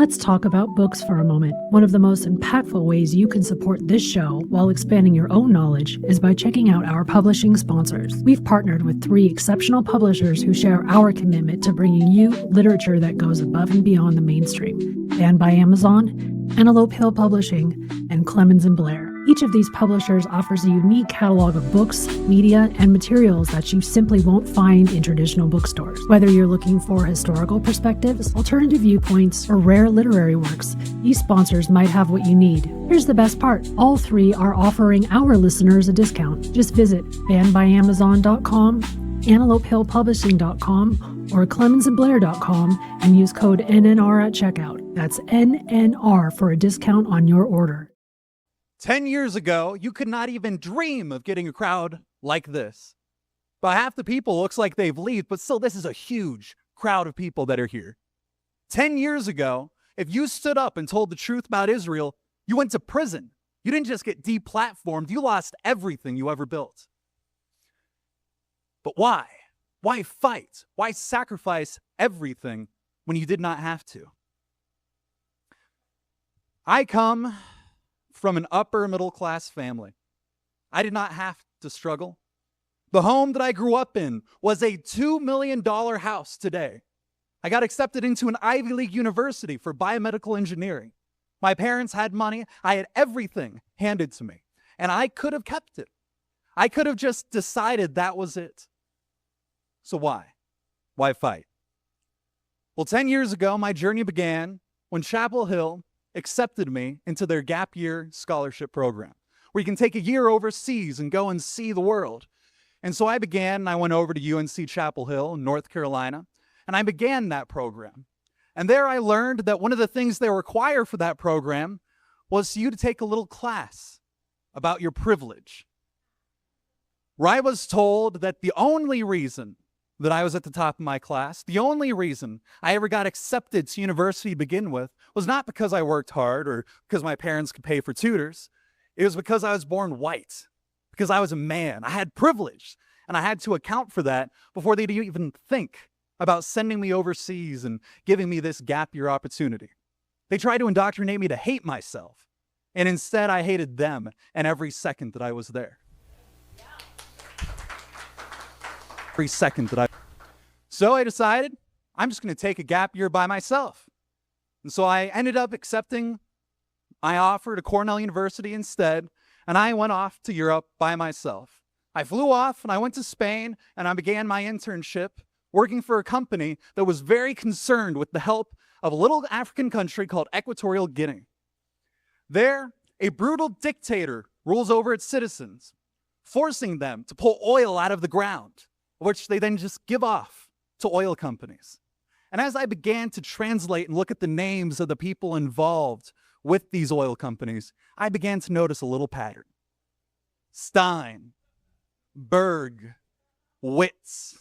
Let's talk about books for a moment. One of the most impactful ways you can support this show while expanding your own knowledge is by checking out our publishing sponsors. We've partnered with 3 exceptional publishers who share our commitment to bringing you literature that goes above and beyond the mainstream. Banned by Amazon, Antelope Hill Publishing, and Clemens and Blair. Each of these publishers offers a unique catalog of books, media, and materials that you simply won't find in traditional bookstores. Whether you're looking for historical perspectives, alternative viewpoints, or rare literary works, these sponsors might have what you need. Here's the best part. All 3 are offering our listeners a discount. Just visit bannedbyamazon.com, antelopehillpublishing.com, or clemensandblair.com and use code NNR at checkout. That's NNR for a discount on your order. 10 years ago, you could not even dream of getting a crowd like this. About half the people looks like they've left, but still, this is a huge crowd of people that are here. 10 years ago, if you stood up and told the truth about Israel, you went to prison. You didn't just get deplatformed, you lost everything you ever built. But why? Why fight? Why sacrifice everything when you did not have to? I come from an upper middle class family. I did not have to struggle. The home that I grew up in was a $2 million house today. I got accepted into an Ivy League university for biomedical engineering. My parents had money. I had everything handed to me, and I could have kept it. I could have just decided that was it. So why? Why fight? Well, 10 years ago, my journey began when Chapel Hill accepted me into their gap year scholarship program, where you can take a year overseas and go and see the world. And so I went over to UNC Chapel Hill in North Carolina, and I began that program. And there I learned that one of the things they require for that program was you to take a little class about your privilege. Where I was told that the only reason that I was at the top of my class, the only reason I ever got accepted to university to begin with, was not because I worked hard or because my parents could pay for tutors. It was because I was born white, because I was a man. I had privilege, and I had to account for that before they'd even think about sending me overseas and giving me this gap year opportunity. They tried to indoctrinate me to hate myself, and instead I hated them and every second that I was there. Every second that So I decided I'm just going to take a gap year by myself. And so I ended up accepting my offer to Cornell University instead, and I went off to Europe by myself. I flew off and I went to Spain, and I began my internship working for a company that was very concerned with the help of a little African country called Equatorial Guinea. There, a brutal dictator rules over its citizens, forcing them to pull oil out of the ground, which they then just give off to oil companies. And as I began to translate and look at the names of the people involved with these oil companies, I began to notice a little pattern. Stein, Berg, Witz.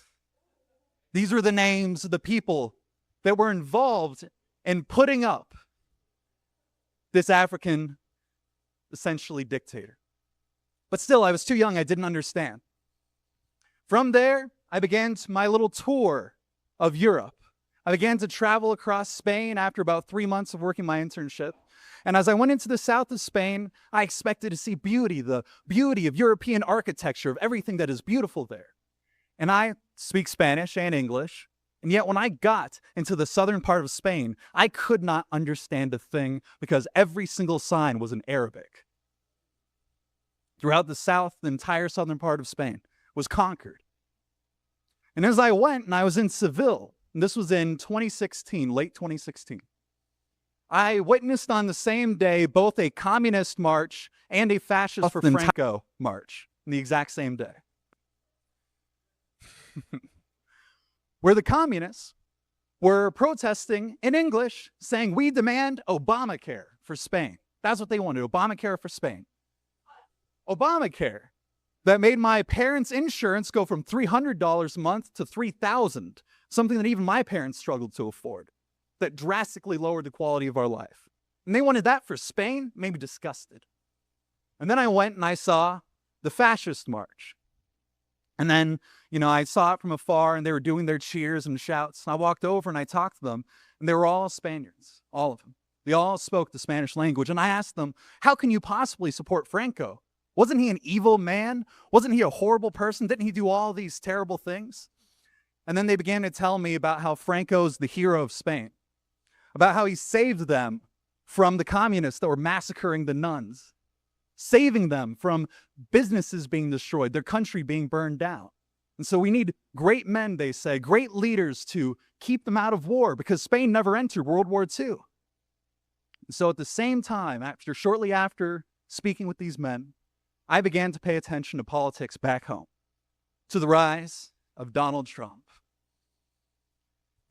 These were the names of the people that were involved in putting up this African, essentially, dictator. But still, I was too young, I didn't understand. From there, I began my little tour of Europe. I began to travel across Spain after about 3 months of working my internship. And as I went into the south of Spain, I expected to see beauty, the beauty of European architecture, of everything that is beautiful there. And I speak Spanish and English. And yet when I got into the southern part of Spain, I could not understand a thing because every single sign was in Arabic. Throughout the south, the entire southern part of Spain was conquered. And as I went, and I was in Seville, and this was in 2016, late 2016, I witnessed on the same day both a communist march and a fascist for Franco march on the exact same day. Where the communists were protesting in English, saying, "We demand Obamacare for Spain." That's what they wanted, Obamacare for Spain. Obamacare that made my parents' insurance go from $300 a month to $3,000, something that even my parents struggled to afford, that drastically lowered the quality of our life. And they wanted that for Spain, made me disgusted. And then I went and I saw the fascist march. And then, I saw it from afar, and they were doing their cheers and shouts. I walked over and I talked to them, and they were all Spaniards, all of them. They all spoke the Spanish language. And I asked them, how can you possibly support Franco? Wasn't he an evil man? Wasn't he a horrible person? Didn't he do all these terrible things? And then they began to tell me about how Franco's the hero of Spain, about how he saved them from the communists that were massacring the nuns, saving them from businesses being destroyed, their country being burned down. And so we need great men, they say, great leaders to keep them out of war, because Spain never entered World War II. So at the same time, shortly after speaking with these men, I began to pay attention to politics back home, to the rise of Donald Trump.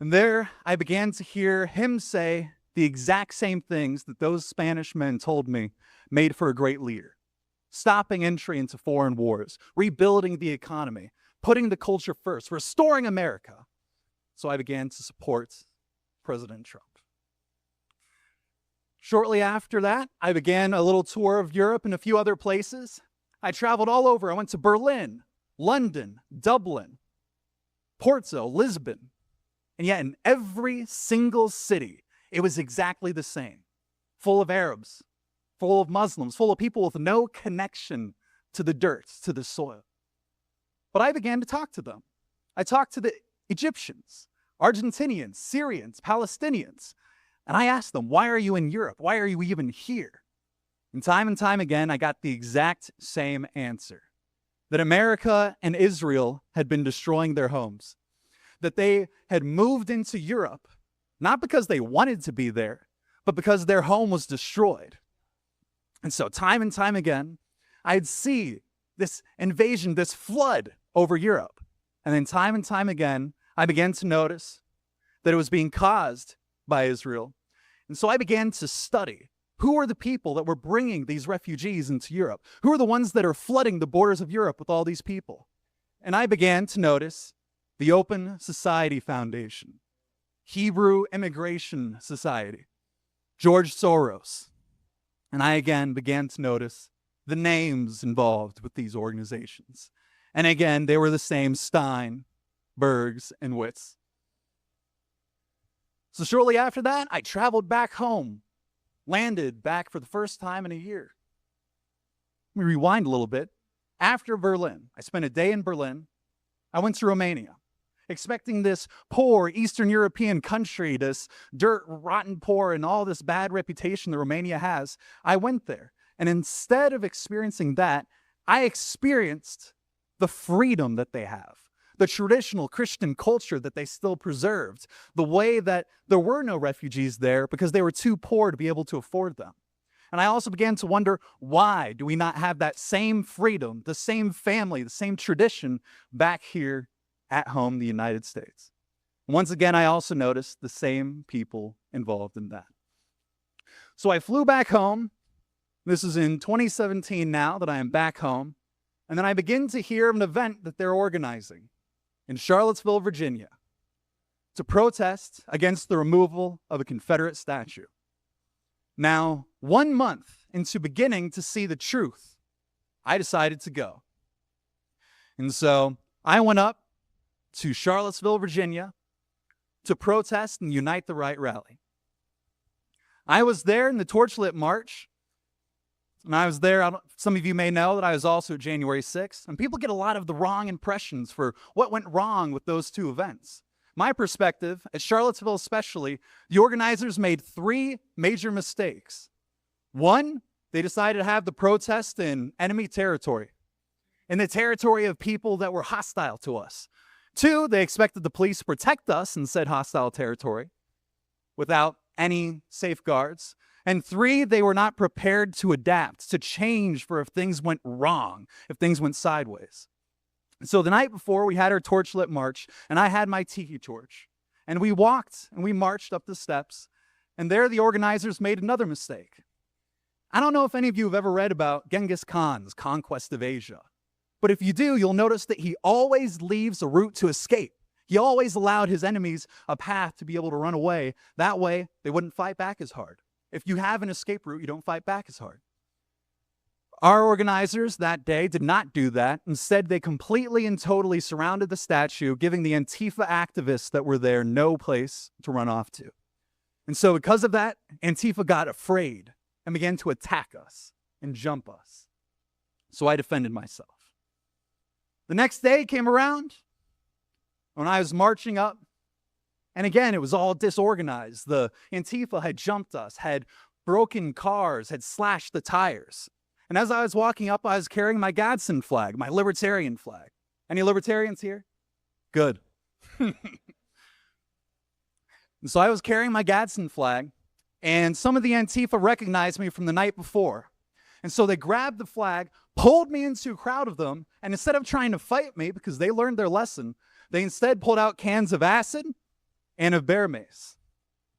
And there I began to hear him say the exact same things that those Spanish men told me made for a great leader. Stopping entry into foreign wars, rebuilding the economy, putting the culture first, restoring America. So I began to support President Trump. Shortly after that, I began a little tour of Europe and a few other places. I traveled all over. I went to Berlin, London, Dublin, Porto, Lisbon. And yet in every single city, it was exactly the same. Full of Arabs, full of Muslims, full of people with no connection to the dirt, to the soil. But I began to talk to them. I talked to the Egyptians, Argentinians, Syrians, Palestinians. And I asked them, why are you in Europe? Why are you even here? And time again, I got the exact same answer. That America and Israel had been destroying their homes. That they had moved into Europe, not because they wanted to be there, but because their home was destroyed. And so time and time again, I'd see this invasion, this flood over Europe. And then time and time again, I began to notice that it was being caused by Israel. And so I began to study who are the people that were bringing these refugees into Europe? Who are the ones that are flooding the borders of Europe with all these people? And I began to notice the Open Society Foundation, Hebrew Immigration Society, George Soros. And I again began to notice the names involved with these organizations. And again, they were the same: Stein, Bergs, and Witz. So shortly after that, I traveled back home, landed back for the first time in a year. Let me rewind a little bit. After Berlin, I spent a day in Berlin. I went to Romania, expecting this poor Eastern European country, this dirt, rotten poor, and all this bad reputation that Romania has. I went there, and instead of experiencing that, I experienced the freedom that they have, the traditional Christian culture that they still preserved, the way that there were no refugees there because they were too poor to be able to afford them. And I also began to wonder, why do we not have that same freedom, the same family, the same tradition back here at home in the United States? Once again, I also noticed the same people involved in that. So I flew back home. This is in 2017 now that I am back home. And then I begin to hear of an event that they're organizing in Charlottesville, Virginia, to protest against the removal of a Confederate statue. Now, 1 month into beginning to see the truth, I decided to go. And so I went up to Charlottesville, Virginia, to protest and Unite the Right rally. I was there in the Torchlit March, and I was there, some of you may know that I was also at January 6th, and people get a lot of the wrong impressions for what went wrong with those two events. My perspective, at Charlottesville especially, the organizers made 3 major mistakes. 1, they decided to have the protest in enemy territory, in the territory of people that were hostile to us. 2, they expected the police to protect us in said hostile territory without any safeguards. And 3, they were not prepared to adapt, to change for if things went wrong, if things went sideways. So the night before, we had our torchlit march, and I had my tiki torch. And we walked and we marched up the steps, and there the organizers made another mistake. I don't know if any of you have ever read about Genghis Khan's conquest of Asia, but if you do, you'll notice that he always leaves a route to escape. He always allowed his enemies a path to be able to run away. That way, they wouldn't fight back as hard. If you have an escape route, you don't fight back as hard. Our organizers that day did not do that. Instead, they completely and totally surrounded the statue, giving the Antifa activists that were there no place to run off to. And so because of that, Antifa got afraid and began to attack us and jump us. So I defended myself. The next day came around when I was marching up, and again, it was all disorganized. The Antifa had jumped us, had broken cars, had slashed the tires. And as I was walking up, I was carrying my Gadsden flag, my libertarian flag. Any libertarians here? Good. And so I was carrying my Gadsden flag, and some of the Antifa recognized me from the night before. And so they grabbed the flag, pulled me into a crowd of them, and instead of trying to fight me because they learned their lesson, they instead pulled out cans of acid and of bear mace.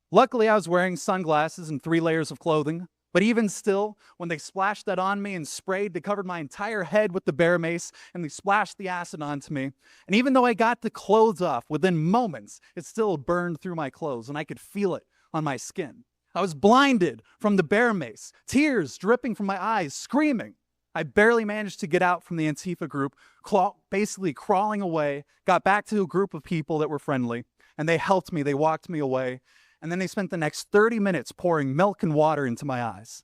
Luckily, I was wearing sunglasses and 3 layers of clothing, but even still, when they splashed that on me and sprayed, they covered my entire head with the bear mace, and they splashed the acid onto me. And even though I got the clothes off within moments, it still burned through my clothes, and I could feel it on my skin. I was blinded from the bear mace, tears dripping from my eyes, screaming. I barely managed to get out from the Antifa group, basically crawling away, got back to a group of people that were friendly, and they helped me, they walked me away, and then they spent the next 30 minutes pouring milk and water into my eyes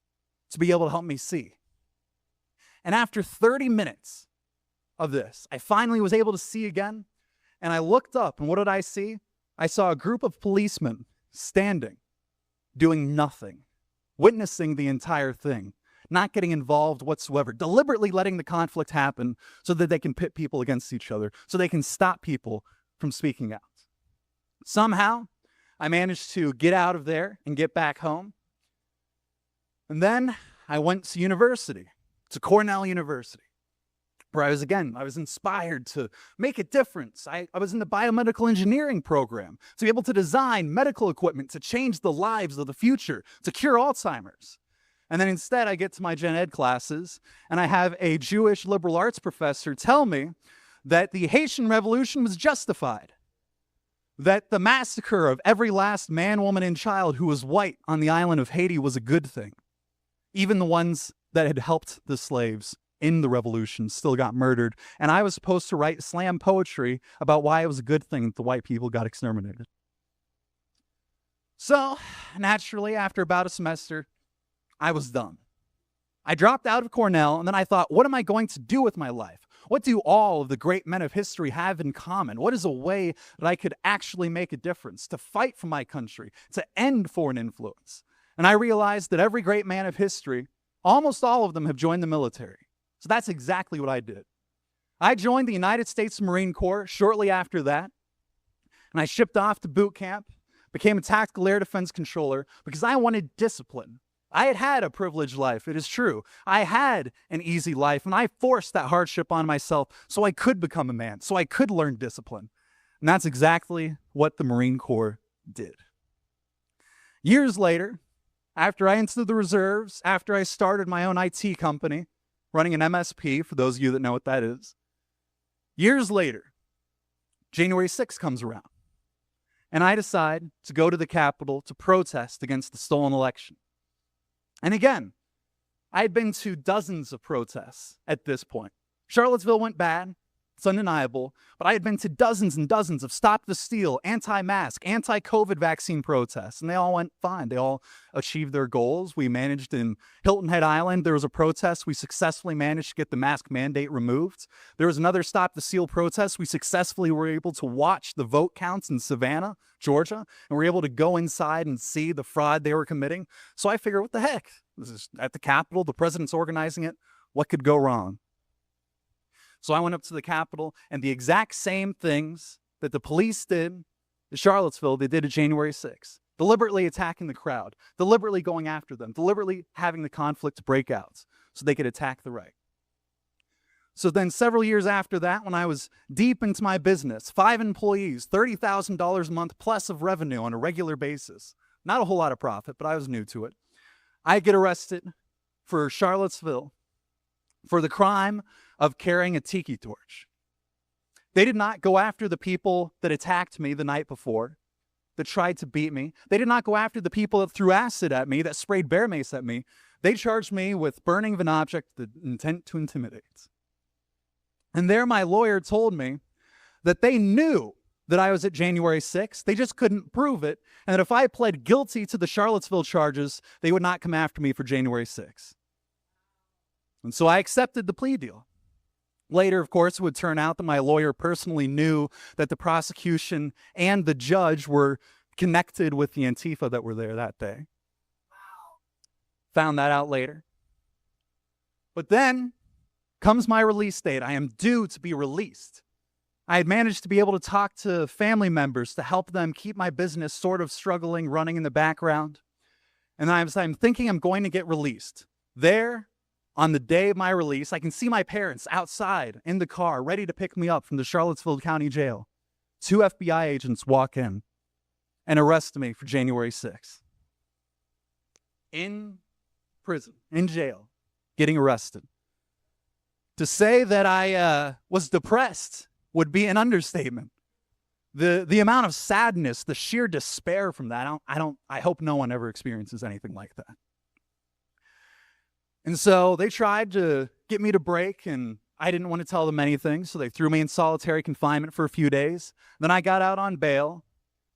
to be able to help me see. And after 30 minutes of this, I finally was able to see again, and I looked up, and what did I see? I saw a group of policemen standing, doing nothing, witnessing the entire thing, not getting involved whatsoever, deliberately letting the conflict happen so that they can pit people against each other, so they can stop people from speaking out. Somehow, I managed to get out of there and get back home. And then I went to university, to Cornell University, where I was inspired to make a difference. I was in the biomedical engineering program to be able to design medical equipment to change the lives of the future, to cure Alzheimer's. And then instead I get to my gen ed classes and I have a Jewish liberal arts professor tell me that the Haitian Revolution was justified, that the massacre of every last man, woman, and child who was white on the island of Haiti was a good thing. Even the ones that had helped the slaves in the revolution still got murdered. And I was supposed to write slam poetry about why it was a good thing that the white people got exterminated. So, naturally, after about a semester, I was done. I dropped out of Cornell, and then I thought, what am I going to do with my life? What do all of the great men of history have in common? What is a way that I could actually make a difference, to fight for my country, to end foreign influence? And I realized that every great man of history, almost all of them have joined the military. So that's exactly what I did. I joined the United States Marine Corps shortly after that, and I shipped off to boot camp, became a tactical air defense controller because I wanted discipline. I had had a privileged life, it is true. I had an easy life, and I forced that hardship on myself so I could become a man, so I could learn discipline. And that's exactly what the Marine Corps did. Years later, after I entered the reserves, after I started my own IT company, running an MSP, for those of you that know what that is, years later, January 6th comes around, and I decide to go to the Capitol to protest against the stolen election. And again, I had been to dozens of protests at this point. Charlottesville went bad, it's undeniable, but I had been to dozens and dozens of Stop the Steal, anti-mask, anti-COVID vaccine protests, and they all went fine. They all achieved their goals. We managed in Hilton Head Island, there was a protest. We successfully managed to get the mask mandate removed. There was another Stop the Steal protest. We successfully were able to watch the vote counts in Savannah, Georgia, and were able to go inside and see the fraud they were committing. So I figured, what the heck? This is at the Capitol, the president's organizing it. What could go wrong? So I went up to the Capitol, and the exact same things that the police did in Charlottesville, they did at January 6th. Deliberately attacking the crowd, deliberately going after them, deliberately having the conflict break out so they could attack the right. So then several years after that, when I was deep into my business, 5 employees, $30,000 a month plus of revenue on a regular basis, not a whole lot of profit, but I was new to it, I get arrested for Charlottesville for the crime of carrying a tiki torch. They did not go after the people that attacked me the night before, that tried to beat me. They did not go after the people that threw acid at me, that sprayed bear mace at me. They charged me with burning of an object, the intent to intimidate. And there my lawyer told me that they knew that I was at January 6th. They just couldn't prove it. And that if I pled guilty to the Charlottesville charges, they would not come after me for January 6th. And so I accepted the plea deal. Later, of course, it would turn out that my lawyer personally knew that the prosecution and the judge were connected with the Antifa that were there that day. Found that out later. But then comes my release date. I am due to be released. I had managed to be able to talk to family members to help them keep my business sort of struggling, running in the background. And I'm thinking I'm going to get released. There, on the day of my release, I can see my parents outside in the car, ready to pick me up from the Charlottesville County Jail. 2 FBI agents walk in and arrest me for January 6th. In prison, in jail, getting arrested. To say that I was depressed would be an understatement. The amount of sadness, the sheer despair from that, I hope no one ever experiences anything like that. And so they tried to get me to break, and I didn't want to tell them anything, so they threw me in solitary confinement for a few days. Then I got out on bail,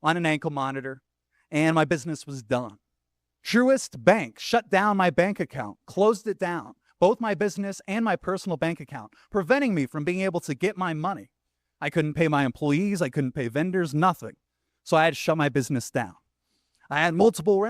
on an ankle monitor, and my business was done. Truist Bank shut down my bank account, closed it down, both my business and my personal bank account, preventing me from being able to get my money. I couldn't pay my employees, I couldn't pay vendors, nothing. So I had to shut my business down. I had multiple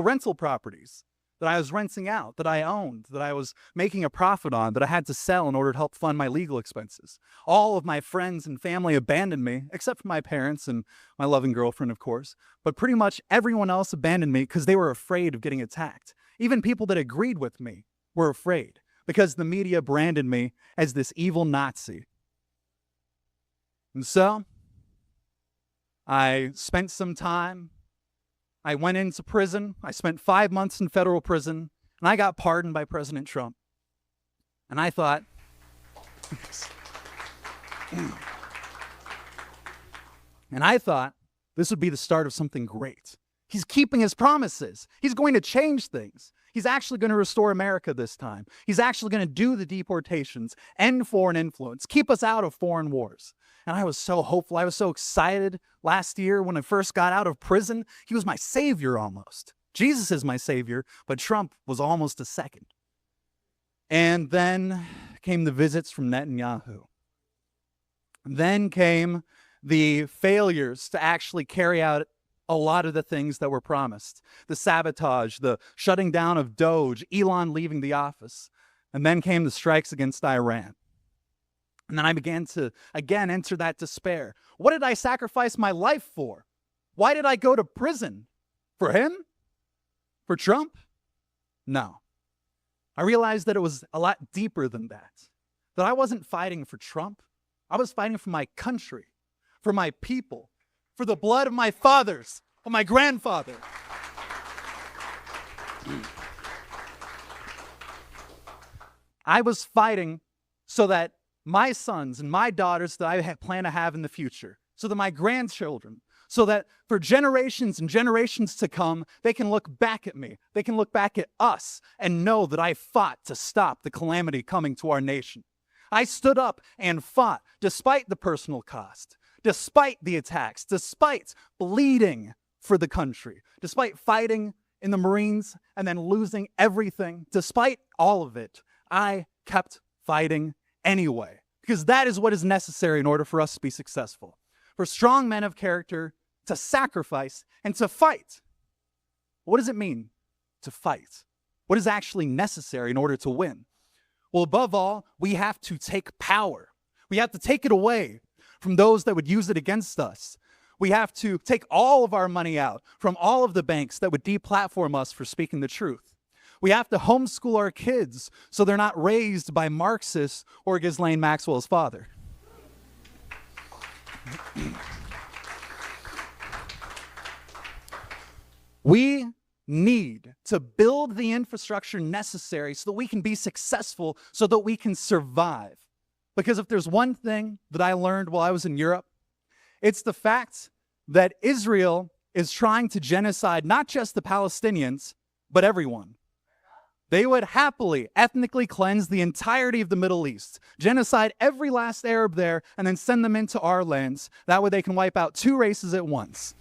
rental properties that I was renting out, that I owned, that I was making a profit on, that I had to sell in order to help fund my legal expenses. All of my friends and family abandoned me, except for my parents and my loving girlfriend, of course. But pretty much everyone else abandoned me because they were afraid of getting attacked. Even people that agreed with me were afraid because the media branded me as this evil Nazi. And so I spent some time. I went into prison. I spent 5 months in federal prison, and I got pardoned by President Trump. And I thought, this would be the start of something great. He's keeping his promises. He's going to change things. He's actually going to restore America this time. He's actually going to do the deportations, end foreign influence, keep us out of foreign wars. And I was so hopeful. I was so excited last year when I first got out of prison. He was my savior almost. Jesus is my savior, but Trump was almost a second. And then came the visits from Netanyahu. Then came the failures to actually carry out a lot of the things that were promised. The sabotage, the shutting down of Doge, Elon leaving the office. And then came the strikes against Iran. And then I began to, again, enter that despair. What did I sacrifice my life for? Why did I go to prison? For him? For Trump? No. I realized that it was a lot deeper than that. That I wasn't fighting for Trump. I was fighting for my country, for my people, for the blood of my fathers, of my grandfather. I was fighting so that my sons and my daughters that I plan to have in the future, so that my grandchildren, so that for generations and generations to come, they can look back at me, they can look back at us and know that I fought to stop the calamity coming to our nation. I stood up and fought despite the personal cost, despite the attacks, despite bleeding for the country, despite fighting in the Marines and then losing everything, despite all of it, I kept fighting anyway, because that is what is necessary in order for us to be successful. For strong men of character to sacrifice and to fight. What does it mean to fight? What is actually necessary in order to win? Well, above all, we have to take power. We have to take it away from those that would use it against us. We have to take all of our money out from all of the banks that would deplatform us for speaking the truth. We have to homeschool our kids so they're not raised by Marxists or Ghislaine Maxwell's father. We need to build the infrastructure necessary so that we can be successful, so that we can survive. Because if there's one thing that I learned while I was in Europe, it's the fact that Israel is trying to genocide not just the Palestinians, but everyone. They would happily ethnically cleanse the entirety of the Middle East, genocide every last Arab there, and then send them into our lands. That way they can wipe out 2 races at once.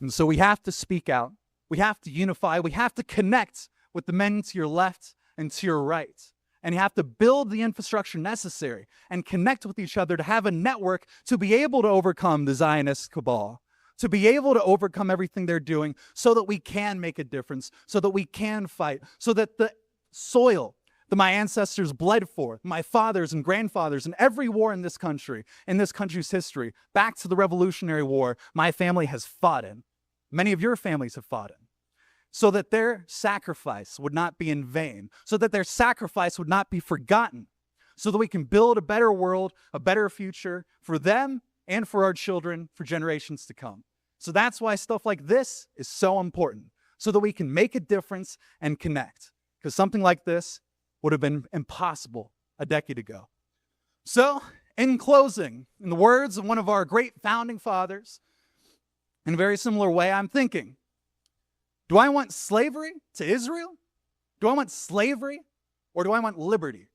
And so we have to speak out. We have to unify. We have to connect with the men to your left and to your right. And you have to build the infrastructure necessary and connect with each other to have a network to be able to overcome the Zionist cabal, to be able to overcome everything they're doing so that we can make a difference, so that we can fight, so that the soil that my ancestors bled for, my fathers and grandfathers in every war in this country's history, back to the Revolutionary War, my family has fought in. Many of your families have fought in. So that their sacrifice would not be in vain, so that their sacrifice would not be forgotten, so that we can build a better world, a better future for them and for our children for generations to come. So that's why stuff like this is so important, so that we can make a difference and connect, because something like this would have been impossible a decade ago. So, in closing, in the words of one of our great founding fathers, in a very similar way, I'm thinking, do I want slavery to Israel? Do I want slavery, or do I want liberty?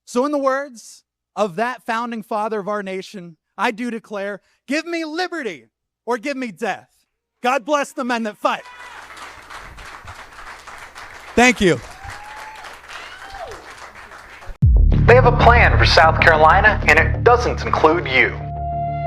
So in the words of that founding father of our nation, I do declare, give me liberty or give me death. God bless the men that fight. Thank you. They have a plan for South Carolina, and it doesn't include you.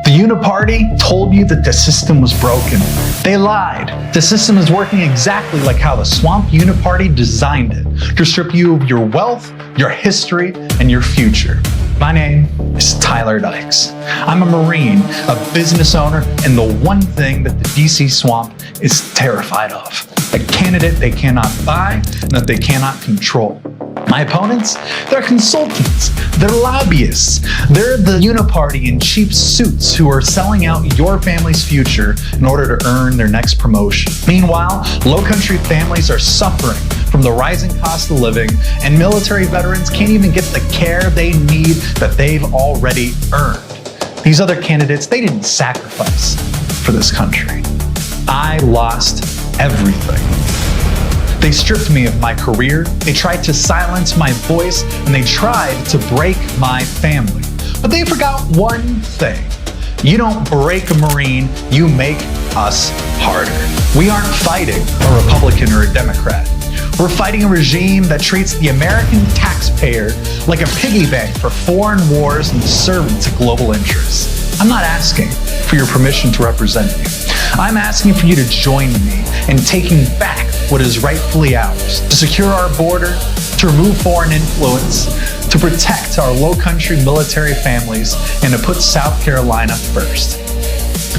The Uniparty told you that the system was broken. They lied. The system is working exactly like how the Swamp Uniparty designed it, to strip you of your wealth, your history, and your future. My name is Tyler Dykes. I'm a Marine, a business owner, and the one thing that the DC Swamp is terrified of: a candidate they cannot buy and that they cannot control. My opponents? They're consultants, they're lobbyists, they're the Uniparty in cheap suits who are selling out your family's future in order to earn their next promotion. Meanwhile, low-country families are suffering from the rising cost of living, and military veterans can't even get the care they need that they've already earned. These other candidates, they didn't sacrifice for this country. I lost everything. They stripped me of my career, they tried to silence my voice, and they tried to break my family. But they forgot one thing. You don't break a Marine, you make us harder. We aren't fighting a Republican or a Democrat. We're fighting a regime that treats the American taxpayer like a piggy bank for foreign wars and servant to global interests. I'm not asking for your permission to represent you. I'm asking for you to join me in taking back what is rightfully ours, to secure our border, to remove foreign influence, to protect our low-country military families, and to put South Carolina first.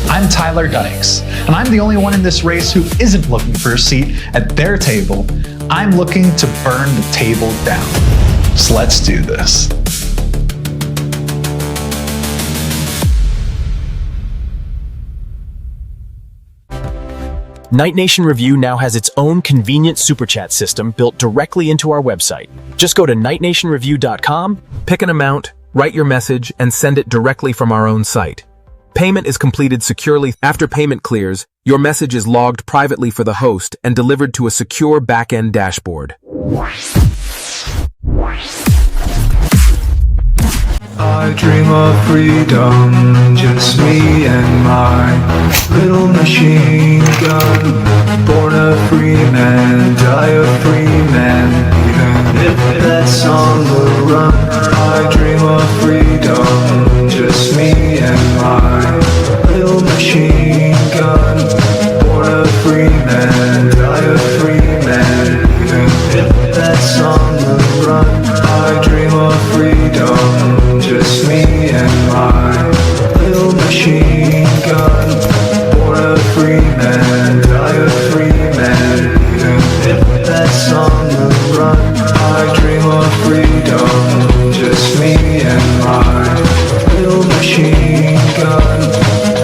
I'm Tyler Dykes, and I'm the only one in this race who isn't looking for a seat at their table. I'm looking to burn the table down. So let's do this. Night Nation Review now has its own convenient super chat system built directly into our website. Just go to nightnationreview.com, pick an amount, write your message, and send it directly from our own site. Payment is completed securely. After payment clears, your message is logged privately for the host and delivered to a secure back-end dashboard. I dream of freedom, just me and my little machine gun. Born a free man, die a free man, even if that's on the run. I dream of freedom, just me and my little machine gun. Born a free man, die a free man, even if that's on the run. I dream of freedom, just me and my little machine gun. Born a free man, die a free man, even if that's on the run. I dream of freedom, just me and my little machine gun.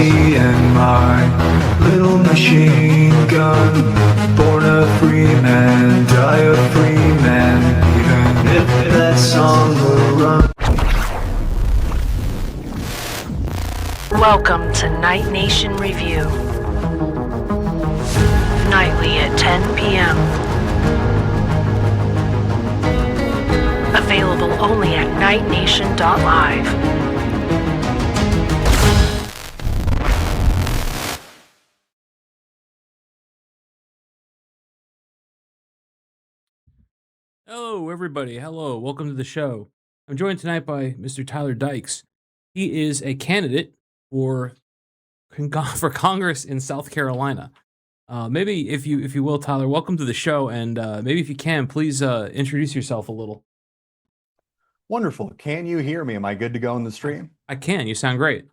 me and my little machine gun. Born a free man, die a free man. Even if that song will run. Welcome to Night Nation Review. Nightly at 10 p.m. Available only at nightnation.live. Hello, everybody. Hello. Welcome to the show. I'm joined tonight by Mr. Tyler Dykes. He is a candidate for Congress in South Carolina. Maybe, if you will, Tyler, welcome to the show, and maybe if you can, please introduce yourself a little. Wonderful. Can you hear me? Am I good to go in the stream? I can. You sound great.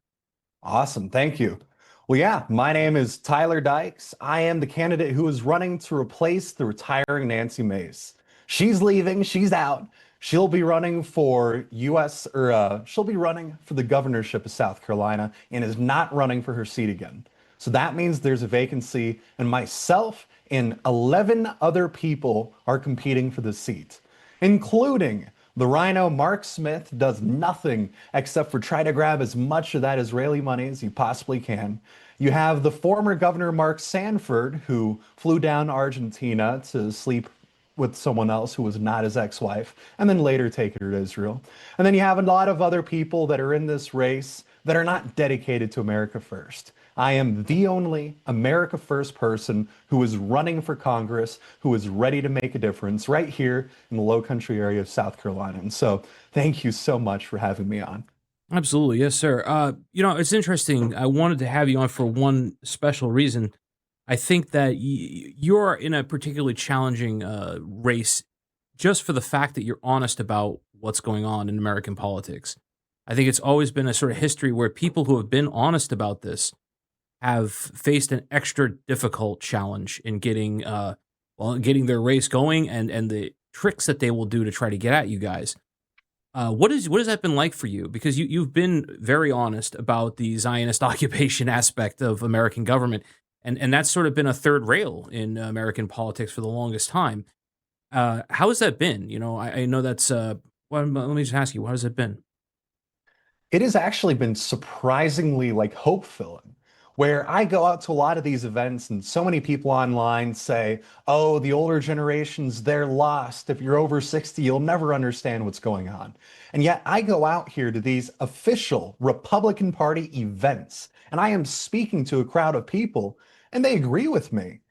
Awesome. Thank you. Well, yeah, my name is Tyler Dykes. I am the candidate who is running to replace the retiring Nancy Mace. She's leaving. She's out. She'll be running for she'll be running for the governorship of South Carolina and is not running for her seat again. So that means there's a vacancy, and myself and 11 other people are competing for the seat, including the rhino Mark Smith. Does nothing except for try to grab as much of that Israeli money as he possibly can. You have the former governor Mark Sanford, who flew down to Argentina to sleep with someone else who was not his ex-wife, and then later take her to Israel. And then you have a lot of other people that are in this race that are not dedicated to America First. I am the only America First person who is running for Congress, who is ready to make a difference right here in the Low Country area of South Carolina. And so thank you so much for having me on. Absolutely. Yes, sir. It's interesting. I wanted to have you on for one special reason. I think that you're in a particularly challenging race just for the fact that you're honest about what's going on in American politics. I think it's always been a sort of history where people who have been honest about this have faced an extra difficult challenge in getting their race going and the tricks that they will do to try to get at you guys. What has that been like for you? Because you've been very honest about the Zionist occupation aspect of American government. And that's sort of been a third rail in American politics for the longest time. How has that been? I know that's, let me just ask you, how has it been? It has actually been surprisingly hope-filling, where I go out to a lot of these events and so many people online say, oh, the older generations, they're lost. If you're over 60, you'll never understand what's going on. And yet I go out here to these official Republican Party events, and I am speaking to a crowd of people, and they agree with me.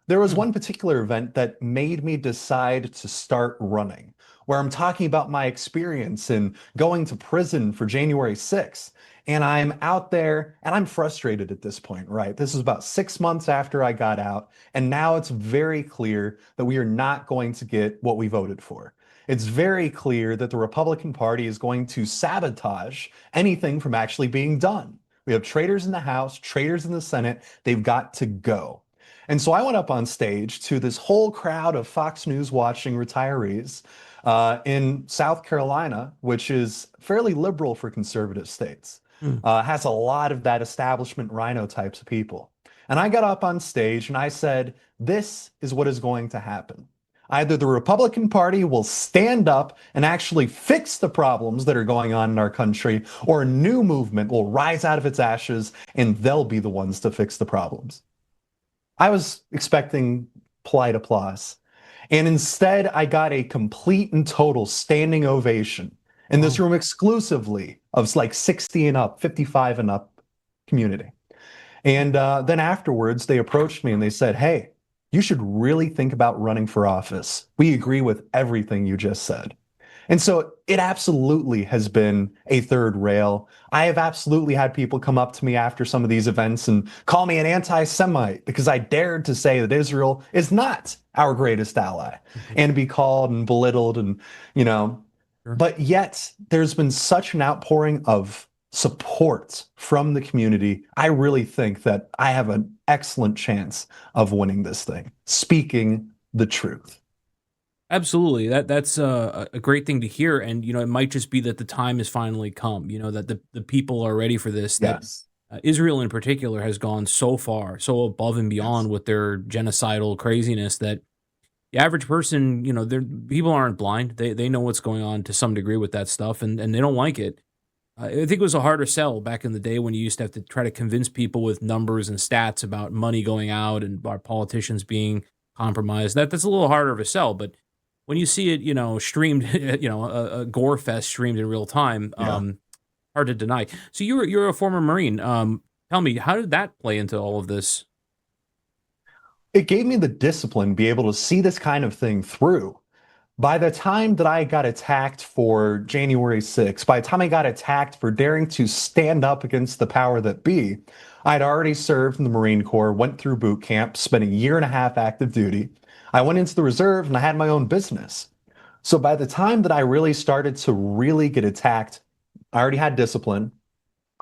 There was one particular event that made me decide to start running, where I'm talking about my experience in going to prison for January 6th. And I'm out there and I'm frustrated at this point, right? This is about 6 months after I got out. And now it's very clear that we are not going to get what we voted for. It's very clear that the Republican Party is going to sabotage anything from actually being done. We have traitors in the House, traitors in the Senate. They've got to go. And so I went up on stage to this whole crowd of Fox News watching retirees in South Carolina, which is fairly liberal for conservative states. Has a lot of that establishment rhino types of people. And I got up on stage and I said, this is what is going to happen. Either the Republican Party will stand up and actually fix the problems that are going on in our country, or a new movement will rise out of its ashes and they'll be the ones to fix the problems. I was expecting polite applause. And instead, I got a complete and total standing ovation in this room exclusively of 60 and up, 55 and up community. And then afterwards, they approached me and they said, hey, you should really think about running for office. We agree with everything you just said. And so it absolutely has been a third rail. I have absolutely had people come up to me after some of these events and call me an anti-Semite because I dared to say that Israel is not our greatest ally, and to be called and belittled and, but yet there's been such an outpouring of support from the community. I really think that I have an excellent chance of winning this thing, speaking the truth. Absolutely. That's a great thing to hear. And, it might just be that the time has finally come, that the people are ready for this, that Yes. Israel in particular has gone so far, so above and Yes. beyond with their genocidal craziness that the average person, people aren't blind. They know what's going on to some degree with that stuff, and they don't like it. I think it was a harder sell back in the day when you used to have to try to convince people with numbers and stats about money going out and our politicians being compromised. That's a little harder of a sell, but when you see it, streamed, a gore fest streamed in real time, Yeah. hard to deny. So you're a former Marine. Tell me, how did that play into all of this? It gave me the discipline to be able to see this kind of thing through. By the time that I got attacked for January 6th, by the time I got attacked for daring to stand up against the power that be, I'd already served in the Marine Corps, went through boot camp, spent a year and a half active duty. I went into the reserve and I had my own business. So by the time that I really started to really get attacked, I already had discipline.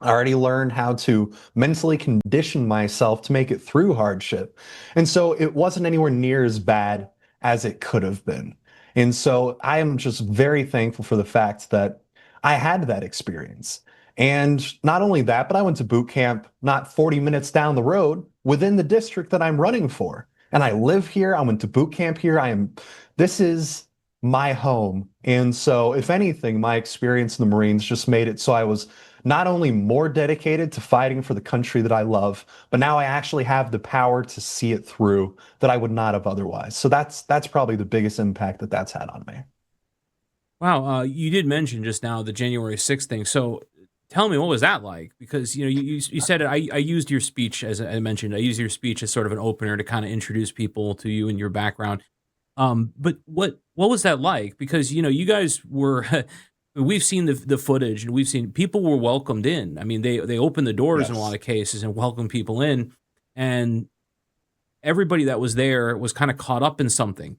I already learned how to mentally condition myself to make it through hardship. And so it wasn't anywhere near as bad as it could have been. And so I am just very thankful for the fact that I had that experience. And not only that, but I went to boot camp not 40 minutes down the road within the district that I'm running for. And I live here. I went to boot camp here. This is my home. And so, if anything, my experience in the Marines just made it so I was not only more dedicated to fighting for the country that I love, but now I actually have the power to see it through that I would not have otherwise. So that's probably the biggest impact that that's had on me. Wow, you did mention just now the January 6th thing. So tell me, what was that like? Because you said it. I used your speech as I mentioned. I used your speech as sort of an opener to kind of introduce people to you and your background. But what was that like? Because you guys were. We've seen the footage, and we've seen people were welcomed in. I mean, they opened the doors in a lot Yes. of cases and welcomed people in, and everybody that was there was kind of caught up in something.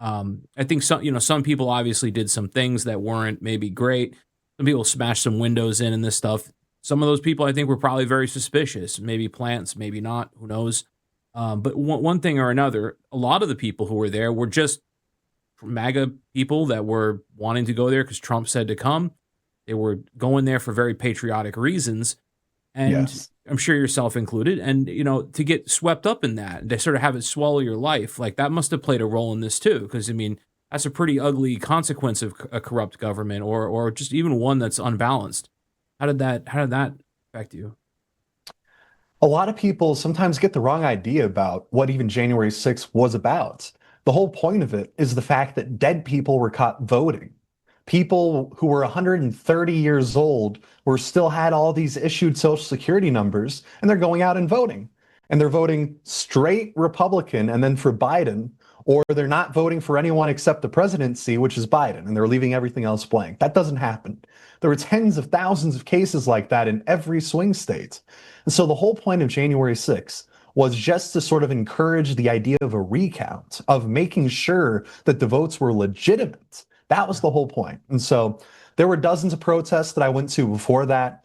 I think some people obviously did some things that weren't maybe great. Some people smashed some windows in and this stuff. Some of those people I think were probably very suspicious. Maybe plants, maybe not. Who knows? But one thing or another, a lot of the people who were there were just MAGA people that were wanting to go there because Trump said to come. They were going there for very patriotic reasons, and Yes. I'm sure yourself included. And to get swept up in that, to sort of have it swallow your life, like that must have played a role in this too. Because I mean, that's a pretty ugly consequence of a corrupt government, or just even one that's unbalanced. How did that affect you? A lot of people sometimes get the wrong idea about what even January 6th was about. The whole point of it is the fact that dead people were caught voting. People who were 130 years old were still had all these issued social security numbers, and they're going out and voting. And they're voting straight Republican and then for Biden, or they're not voting for anyone except the presidency, which is Biden, and they're leaving everything else blank. That doesn't happen. There were tens of thousands of cases like that in every swing state. And so the whole point of January 6th was just to sort of encourage the idea of a recount, of making sure that the votes were legitimate. That was the whole point. And so there were dozens of protests that I went to before that.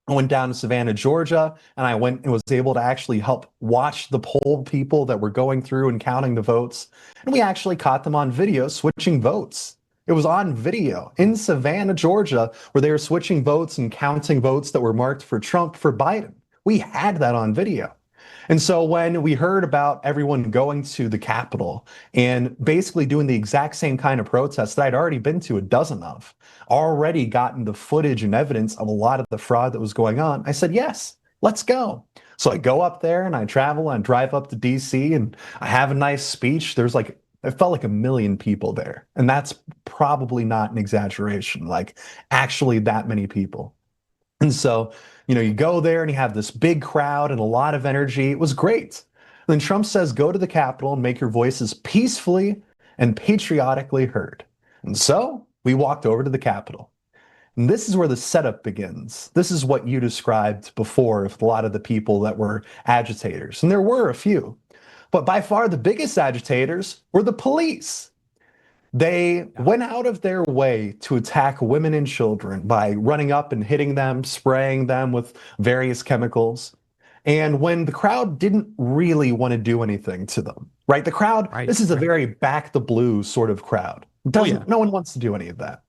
I went down to Savannah, Georgia, and I went and was able to actually help watch the poll people that were going through and counting the votes. And we actually caught them on video switching votes. It was on video in Savannah, Georgia, where they were switching votes and counting votes that were marked for Trump for Biden. We had that on video. And so when we heard about everyone going to the Capitol and basically doing the exact same kind of protests that I'd already been to a dozen of, already gotten the footage and evidence of a lot of the fraud that was going on, I said, yes, let's go. So I go up there and I travel and drive up to DC and I have a nice speech. It felt like a million people there. And that's probably not an exaggeration, like actually that many people. And so, you go there and you have this big crowd and a lot of energy. It was great. Then Trump says, go to the Capitol and make your voices peacefully and patriotically heard. And so we walked over to the Capitol. And this is where the setup begins. This is what you described before with a lot of the people that were agitators. And there were a few. But by far the biggest agitators were the police. They went out of their way to attack women and children by running up and hitting them, spraying them with various chemicals. And when the crowd didn't really want to do anything to them, right? Right, This is a right. very back the blue sort of crowd. Oh yeah. No one wants to do any of that.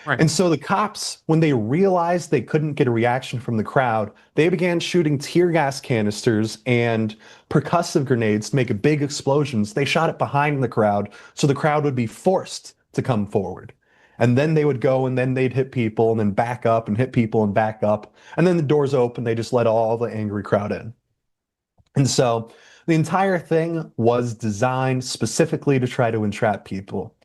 Right. And so the cops, when they realized they couldn't get a reaction from the crowd, they began shooting tear gas canisters and percussive grenades to make big explosions. They shot it behind the crowd so the crowd would be forced to come forward. And then they would go and then they'd hit people and then back up and hit people and back up. And then the doors open, they just let all the angry crowd in. And so the entire thing was designed specifically to try to entrap people.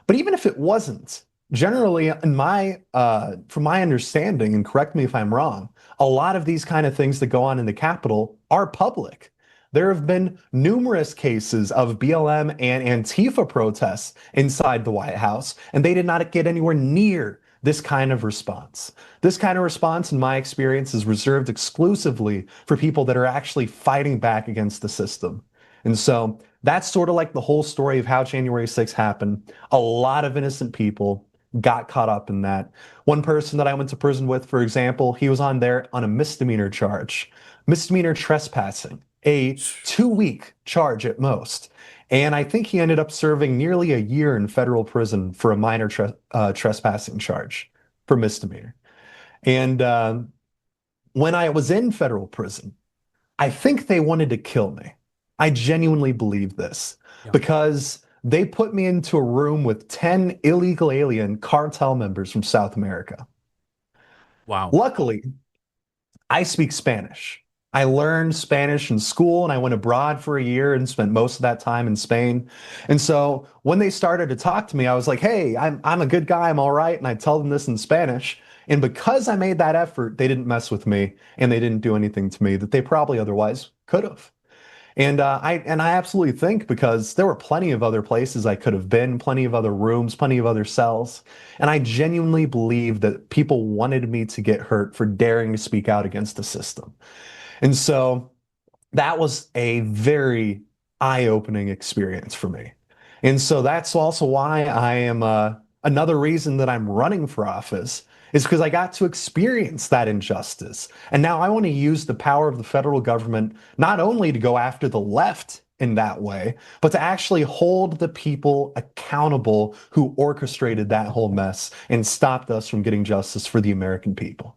But even if it wasn't, generally, from my understanding, and correct me if I'm wrong, a lot of these kind of things that go on in the Capitol are public. There have been numerous cases of BLM and Antifa protests inside the White House, and they did not get anywhere near this kind of response. This kind of response, in my experience, is reserved exclusively for people that are actually fighting back against the system. And so that's sort of like the whole story of how January 6th happened. A lot of innocent people got caught up in that. One person that I went to prison with, for example, he was on there on a misdemeanor charge, misdemeanor trespassing, a 2-week charge at most. And I think he ended up serving nearly a year in federal prison for a minor trespassing charge for misdemeanor. And when I was in federal prison, I think they wanted to kill me. I genuinely believe this because they put me into a room with 10 illegal alien cartel members from South America. Wow. Luckily, I speak Spanish. I learned Spanish in school and I went abroad for a year and spent most of that time in Spain. And so when they started to talk to me, I was like, hey, I'm a good guy. I'm all right. And I tell them this in Spanish. And because I made that effort, they didn't mess with me and they didn't do anything to me that they probably otherwise could have. And I absolutely think because there were plenty of other places I could have been, plenty of other rooms, plenty of other cells. And I genuinely believe that people wanted me to get hurt for daring to speak out against the system. And so that was a very eye-opening experience for me. And so that's also why I am another reason that I'm running for office is because I got to experience that injustice. And now I want to use the power of the federal government not only to go after the left in that way, but to actually hold the people accountable who orchestrated that whole mess and stopped us from getting justice for the American people.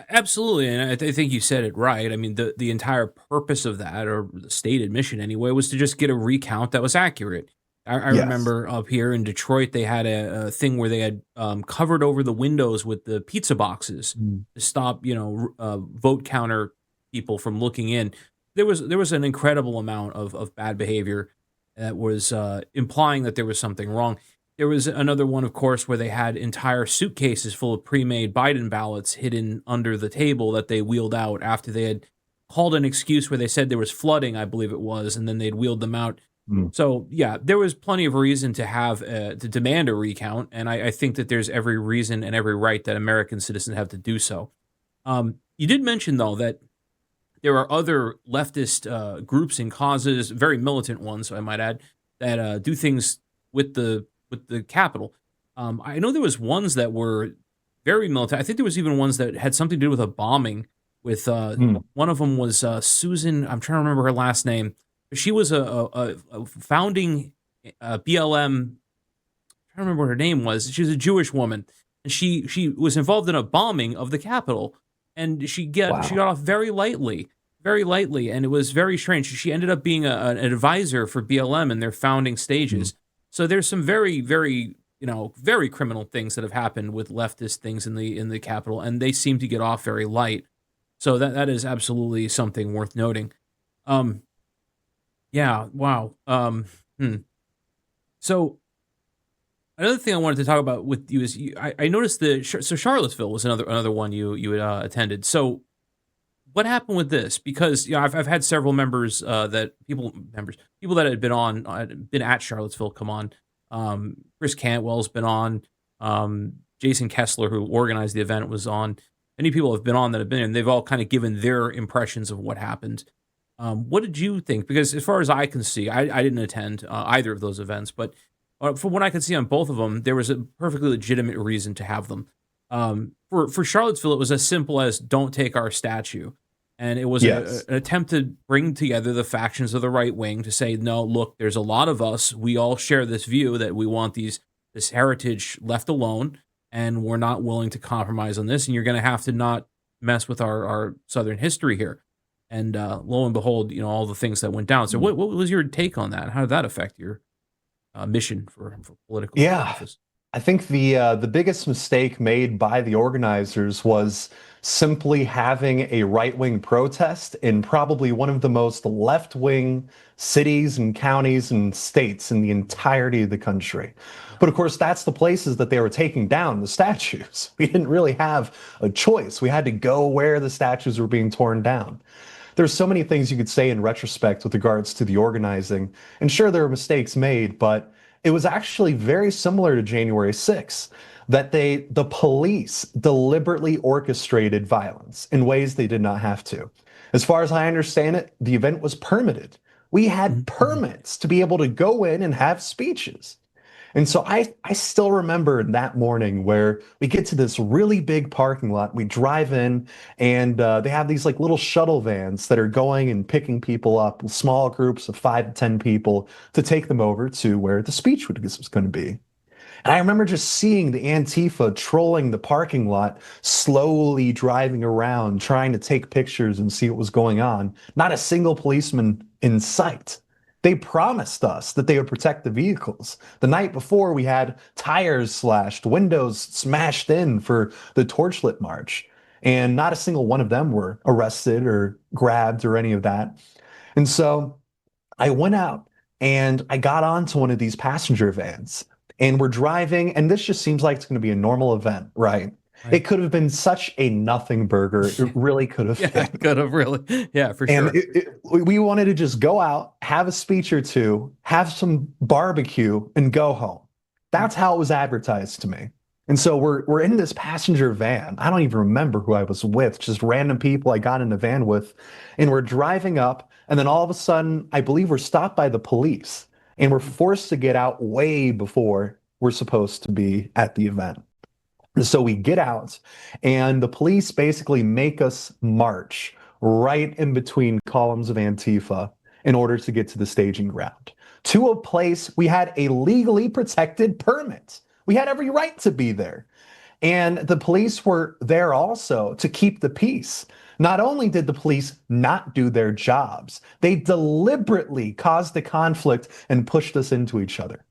Absolutely, and I think you said it right. I mean, the entire purpose of that, or the stated mission anyway, was to just get a recount that was accurate. I Yes. remember up here in Detroit, they had a thing where they had covered over the windows with the pizza boxes to stop, vote counter people from looking in. There was an incredible amount of bad behavior that was implying that there was something wrong. There was another one, of course, where they had entire suitcases full of pre-made Biden ballots hidden under the table that they wheeled out after they had called an excuse where they said there was flooding, I believe it was, and then they'd wheeled them out. So, yeah, there was plenty of reason to have to demand a recount, and I think that there's every reason and every right that American citizens have to do so. You did mention, though, that there are other leftist groups and causes, very militant ones, I might add, that do things with the Capitol. I know there was ones that were very militant. I think there was even ones that had something to do with a bombing. With one of them was Susan. I'm trying to remember her last name. She was a founding BLM. I'm trying to remember what her name was. She was a Jewish woman, and she was involved in a bombing of the Capitol, and she got off very lightly, and it was very strange. She ended up being an advisor for BLM in their founding stages. So there's some very, very, very criminal things that have happened with leftist things in the Capitol, and they seem to get off very light. So that is absolutely something worth noting. Yeah, wow. So another thing I wanted to talk about with you is I noticed so Charlottesville was another one you had attended. So what happened with this? Because I've had several members people that had been at Charlottesville come on. Chris Cantwell's been on. Jason Kessler, who organized the event, was on. Many people have been on that have been, and they've all kind of given their impressions of what happened. What did you think? Because as far as I can see, I didn't attend either of those events, but from what I could see on both of them, there was a perfectly legitimate reason to have them. For Charlottesville, it was as simple as don't take our statue. And it was an attempt to bring together the factions of the right wing to say, no, look, there's a lot of us. We all share this view that we want these this heritage left alone, and we're not willing to compromise on this, and you're going to have to not mess with our Southern history here. And lo and behold, all the things that went down. So what was your take on that? How did that affect your mission for political Yeah, office? I think the biggest mistake made by the organizers was simply having a right-wing protest in probably one of the most left-wing cities and counties and states in the entirety of the country. But of course, that's the places that they were taking down the statues. We didn't really have a choice. We had to go where the statues were being torn down. There's so many things you could say in retrospect with regards to the organizing. And sure, there were mistakes made, but it was actually very similar to January 6th, that the police deliberately orchestrated violence in ways they did not have to. As far as I understand it, the event was permitted. We had permits to be able to go in and have speeches. And so I still remember that morning where we get to this really big parking lot. We drive in, and they have these like little shuttle vans that are going and picking people up, small groups of 5 to 10 people, to take them over to where the speech was going to be. And I remember just seeing the Antifa trolling the parking lot, slowly driving around, trying to take pictures and see what was going on. Not a single policeman in sight. They promised us that they would protect the vehicles. The night before, we had tires slashed, windows smashed in for the Torchlit March, and not a single one of them were arrested or grabbed or any of that. And so I went out and I got onto one of these passenger vans, and we're driving, and this just seems like it's going to be a normal event, right? It could have been such a nothing burger. It really could have been. Could have really. Yeah, for sure. And we wanted to just go out, have a speech or two, have some barbecue, and go home. That's how it was advertised to me. And so we're in this passenger van. I don't even remember who I was with, just random people I got in the van with. And we're driving up, and then all of a sudden, I believe we're stopped by the police, and we're forced to get out way before we're supposed to be at the event. So we get out, and the police basically make us march right in between columns of Antifa in order to get to the staging ground, to a place we had a legally protected permit. We had every right to be there. And the police were there also to keep the peace. Not only did the police not do their jobs, they deliberately caused the conflict and pushed us into each other.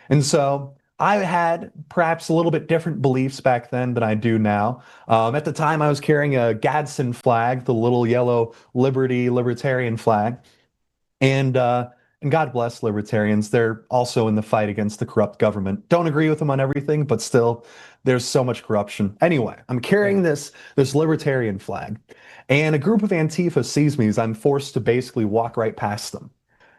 And so I had perhaps a little bit different beliefs back then than I do now. At the time, I was carrying a Gadsden flag, the little yellow libertarian flag. And God bless libertarians. They're also in the fight against the corrupt government. Don't agree with them on everything, but still, there's so much corruption. Anyway, I'm carrying this libertarian flag, and a group of Antifa sees me as I'm forced to basically walk right past them.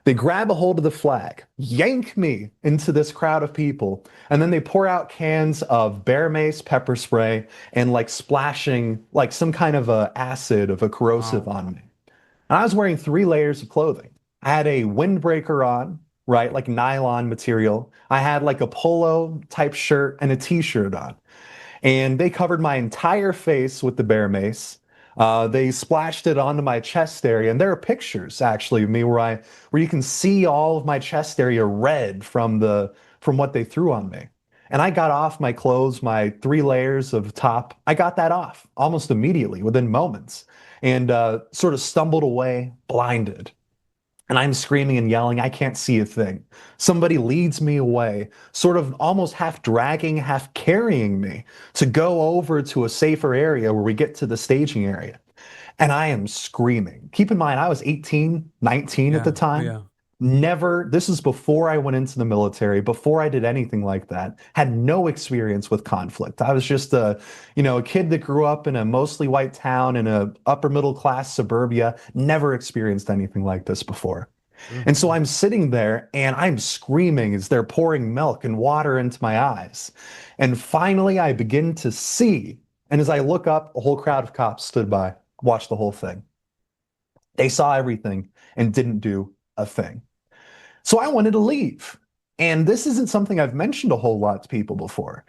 They grab a hold of the flag, yank me into this crowd of people, and then they pour out cans of bear mace, pepper spray, and like splashing like some kind of a acid of a corrosive on me. And I was wearing 3 layers of clothing. I had a windbreaker on, right, like nylon material. I had like a polo type shirt and a t-shirt on. And they covered my entire face with the bear mace. They splashed it onto my chest area, and there are pictures actually of me where you can see all of my chest area red from what they threw on me. And I got off my clothes, my 3 layers of top. I got that off almost immediately, within moments, and sort of stumbled away, blinded. And I'm screaming and yelling, I can't see a thing. Somebody leads me away, sort of almost half dragging, half carrying me to go over to a safer area where we get to the staging area. And I am screaming. Keep in mind, I was 18, 19 at the time. Never, this is before I went into the military, before I did anything like that, had no experience with conflict. I was just a kid that grew up in a mostly white town in a upper middle class suburbia, never experienced anything like this before. And so I'm sitting there and I'm screaming as they're pouring milk and water into my eyes. And finally I begin to see, and as I look up, a whole crowd of cops stood by, watched the whole thing. They saw everything and didn't do a thing. So I wanted to leave. And this isn't something I've mentioned a whole lot to people before,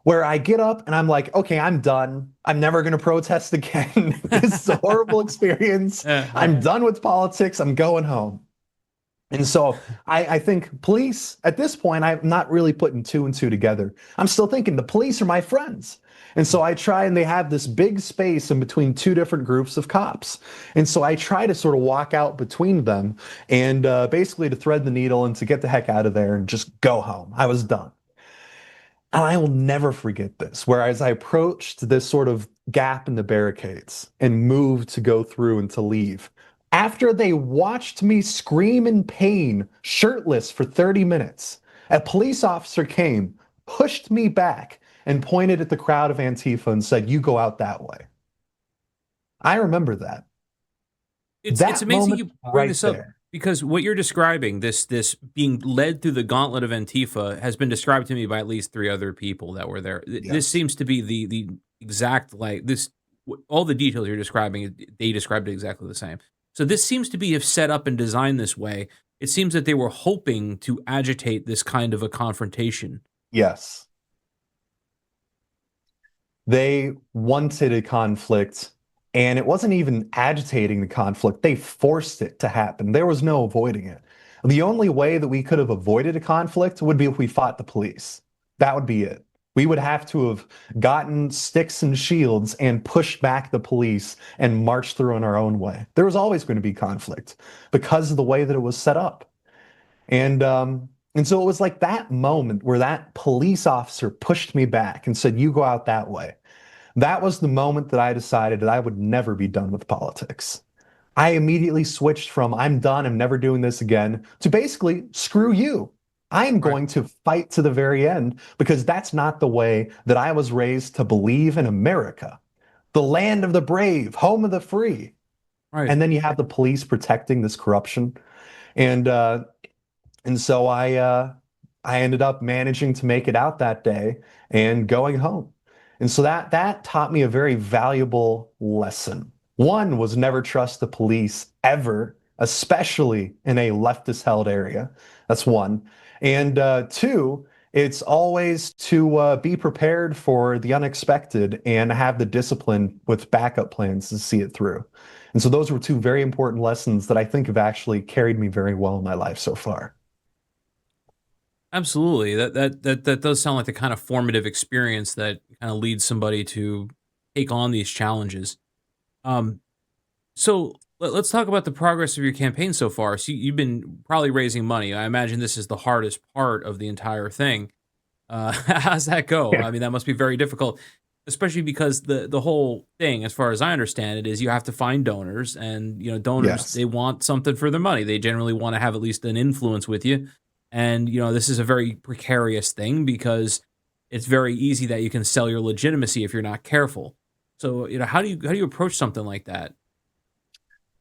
where I get up and I'm like, okay, I'm done. I'm never going to protest again. This is a horrible experience. I'm done with politics. I'm going home. And so I think police, at this point, I'm not really putting two and two together. I'm still thinking the police are my friends. And so I try, and they have this big space in between two different groups of cops. And so I try to sort of walk out between them and basically to thread the needle and to get the heck out of there and just go home. I was done. And I will never forget this. Whereas I approached this sort of gap in the barricades and moved to go through and to leave, after they watched me scream in pain, shirtless for 30 minutes, a police officer came, pushed me back, and pointed at the crowd of Antifa and said, "You go out that way." I remember that. It's That amazing moment you bring right this up there. because what you're describing, this being led through the gauntlet of Antifa, has been described to me by at least three other people that were there. This Yes. seems to be the exact like this. All the details you're describing, they described it exactly the same. So this seems to be set up and designed this way. It seems that they were hoping to agitate this kind of a confrontation. Yes. They wanted a conflict, and it wasn't even agitating the conflict. They forced it to happen. There was no avoiding it. The only way that we could have avoided a conflict would be if we fought the police. That would be it. We would have to have gotten sticks and shields and pushed back the police and marched through in our own way. There was always going to be conflict because of the way that it was set up. And so it was like that moment where that police officer pushed me back and said, "You go out that way." That was the moment that I decided that I would never be done with politics. I immediately switched from "I'm done, I'm never doing this again" to basically "screw you. I am Right. going to fight to the very end because that's not the way that I was raised to believe in America, the land of the brave, home of the free." Right. And then you have the police protecting this corruption. And so I ended up managing to make it out that day and going home. And so that taught me a very valuable lesson. One was never trust the police ever, especially in a leftist held area. That's one. And two, it's always to be prepared for the unexpected and have the discipline with backup plans to see it through. And so those were two very important lessons that I think have actually carried me very well in my life so far. Absolutely. That does sound like the kind of formative experience that kind of leads somebody to take on these challenges. Um, so let's talk about the progress of your campaign so far. So you've been probably raising money. I imagine this is the hardest part of the entire thing. How's that go? Yeah. I mean, that must be very difficult, especially because the whole thing, as far as I understand it, is you have to find donors, and donors, Yes. they want something for their money. They generally want to have at least an influence with you, and this is a very precarious thing because it's very easy that you can sell your legitimacy if you're not careful. So how do you approach something like that?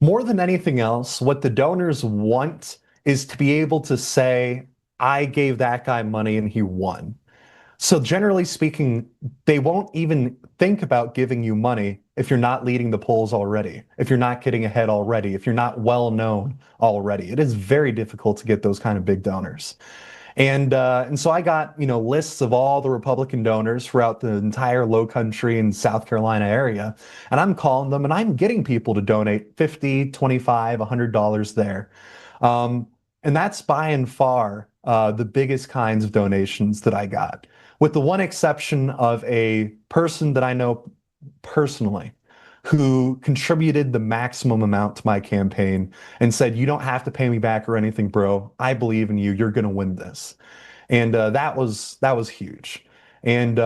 More than anything else, what the donors want is to be able to say, "I gave that guy money and he won." So generally speaking, they won't even think about giving you money if you're not leading the polls already, if you're not getting ahead already, if you're not well known already. It is very difficult to get those kind of big donors. And so I got, lists of all the Republican donors throughout the entire Low Country and South Carolina area. And I'm calling them and I'm getting people to donate 50, 25, $100 there. Um, and that's by and far the biggest kinds of donations that I got, with the one exception of a person that I know personally who contributed the maximum amount to my campaign and said, "You don't have to pay me back or anything, bro. I believe in you. You're going to win this." And that was huge. And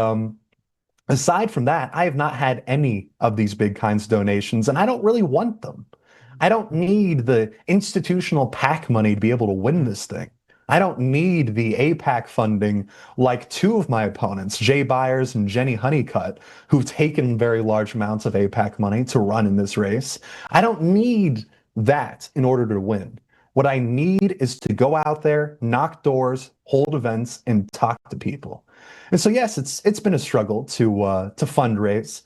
aside from that, I have not had any of these big kinds of donations, and I don't really want them. I don't need the institutional PAC money to be able to win this thing. I don't need the APAC funding like two of my opponents, Jay Byers and Jenny Honeycutt, who've taken very large amounts of APAC money to run in this race. I don't need that in order to win. What I need is to go out there, knock doors, hold events, and talk to people. And so, yes, it's been a struggle to fundraise.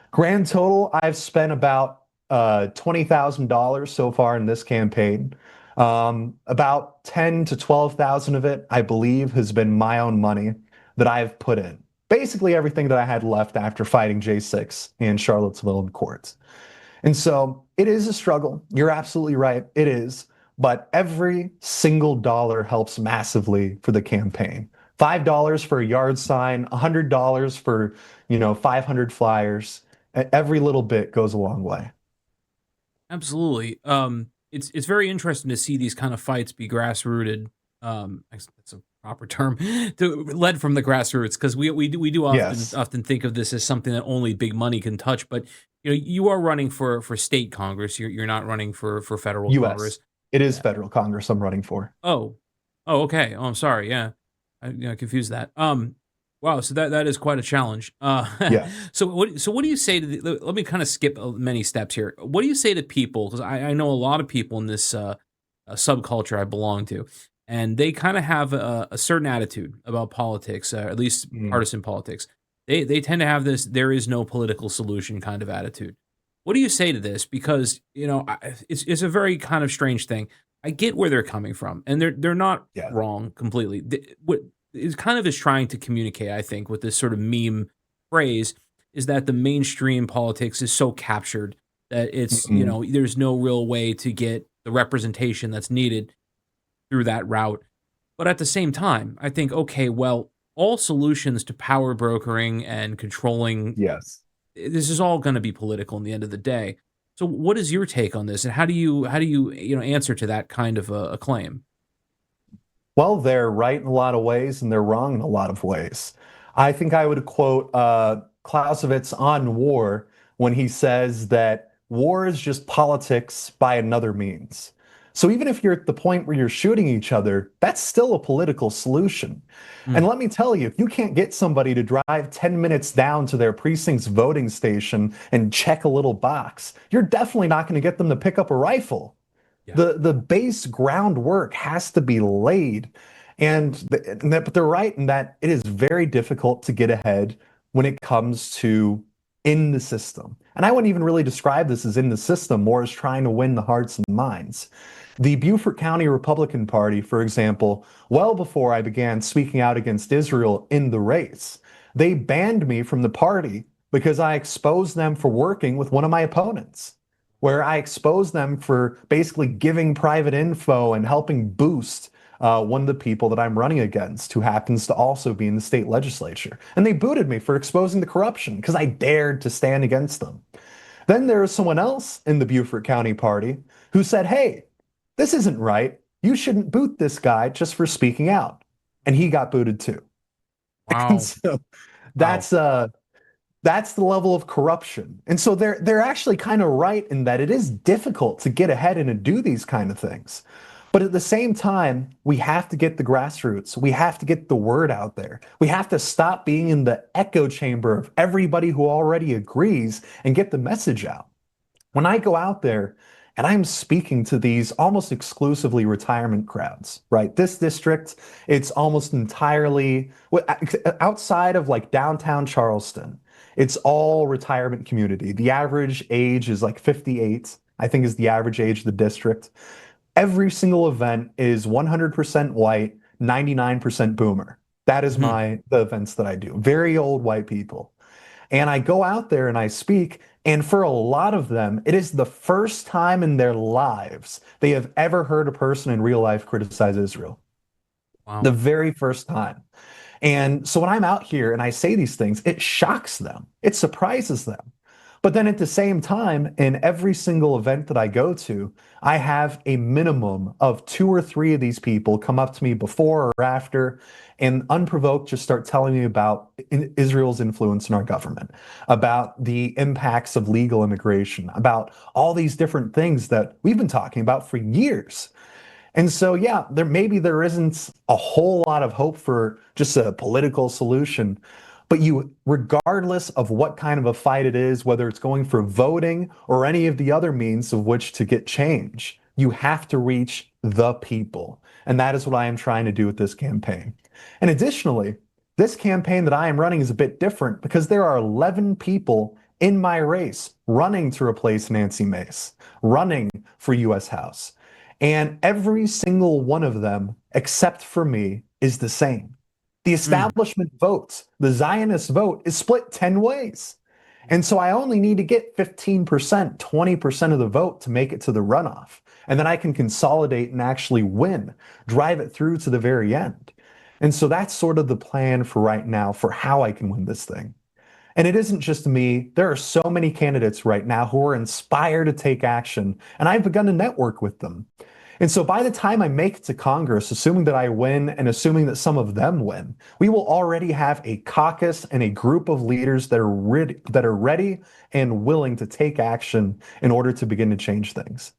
Grand total, I've spent about $20,000 so far in this campaign. About 10 to 12,000 of it, I believe, has been my own money that I've put in. Basically everything that I had left after fighting J6 and Charlottesville in courts. And so it is a struggle. You're absolutely right. It is. but every single dollar helps massively for the campaign. $5 for a yard sign, $100 for, 500 flyers. Every little bit goes a long way. Absolutely. It's very interesting to see these kind of fights be grassrooted. That's a proper term, led from the grassroots, because we do often Yes, often think of this as something that only big money can touch. But you are running for state Congress. You're not running for federal US. Congress. It is federal Congress I'm running for. Oh, oh, okay. Oh, I'm sorry. Yeah, I confused that. Wow. So that is quite a challenge. Yes. So what do you say to let me kind of skip many steps here. What do you say to people? Because I know a lot of people in this subculture I belong to, and they kind of have a certain attitude about politics, at least Mm. partisan politics. They tend to have this "there is no political solution" kind of attitude. What do you say to this? Because it's a very kind of strange thing. I get where they're coming from, and they're not Yeah. wrong completely. What is kind of is trying to communicate, I think, with this sort of meme phrase, is that the mainstream politics is so captured that it's Mhm. there's no real way to get the representation that's needed through that route. But at the same time, I think, okay, well, all solutions to power brokering and controlling, Yes. this is all going to be political in the end of the day. So, what is your take on this, and how do you answer to that kind of a claim? Well, they're right in a lot of ways and they're wrong in a lot of ways. I think I would quote Clausewitz on war when he says that war is just politics by another means. So even if you're at the point where you're shooting each other, that's still a political solution. And Mm, let me tell you, if you can't get somebody to drive 10 minutes down to their precinct's voting station and check a little box, you're definitely not going to get them to pick up a rifle. yeah. The base groundwork has to be laid, but they're right in that it is very difficult to get ahead when it comes to in the system. And I wouldn't even really describe this as in the system, more as trying to win the hearts and minds. The Beaufort County Republican Party, for example, well before I began speaking out against Israel in the race, they banned me from the party because I exposed them for working with one of my opponents, where I exposed them for basically giving private info and helping boost one of the people that I'm running against, who happens to also be in the state legislature. And they booted me for exposing the corruption because I dared to stand against them. Then there was someone else in the Beaufort County Party who said, hey, this isn't right. You shouldn't boot this guy just for speaking out. And he got booted too. And Wow. so Wow. that's uh that's the level of corruption. And so they're actually kind of right in that it is difficult to get ahead and to do these kind of things. But at the same time, we have to get the grassroots. We have to get the word out there. We have to stop being in the echo chamber of everybody who already agrees and get the message out. When I go out there and I'm speaking to these almost exclusively retirement crowds, right? This district, it's almost entirely outside of like downtown Charleston. It's all retirement community. The average age is like 58, I think is the average age of the district. Every single event is 100% white, 99% boomer. That is Mhm. the events that I do. Very old white people. And I go out there and I speak, and for a lot of them, it is the first time in their lives they have ever heard a person in real life criticize Israel. The Wow. very first time. And so when I'm out here and I say these things, it shocks them, it surprises them. But then at the same time, in every single event that I go to, I have a minimum of two or three of these people come up to me before or after and unprovoked just start telling me about Israel's influence in our government, about the impacts of legal immigration, about all these different things that we've been talking about for years. And so, yeah, there isn't a whole lot of hope for just a political solution, but regardless of what kind of a fight it is, whether it's going for voting or any of the other means of which to get change, you have to reach the people. And that is what I am trying to do with this campaign. And additionally, this campaign that I am running is a bit different because there are 11 people in my race running to replace Nancy Mace, running for US House. And every single one of them, except for me, is the same. The Mm. establishment votes, the Zionist vote is split 10 ways. And so I only need to get 15%, 20% of the vote to make it to the runoff. And then I can consolidate and actually win, drive it through to the very end. And so that's sort of the plan for right now for how I can win this thing. And it isn't just me. There are so many candidates right now who are inspired to take action, and I've begun to network with them. And so by the time I make it to Congress, assuming that I win and assuming that some of them win, we will already have a caucus and a group of leaders that are ready and willing to take action in order to begin to change things.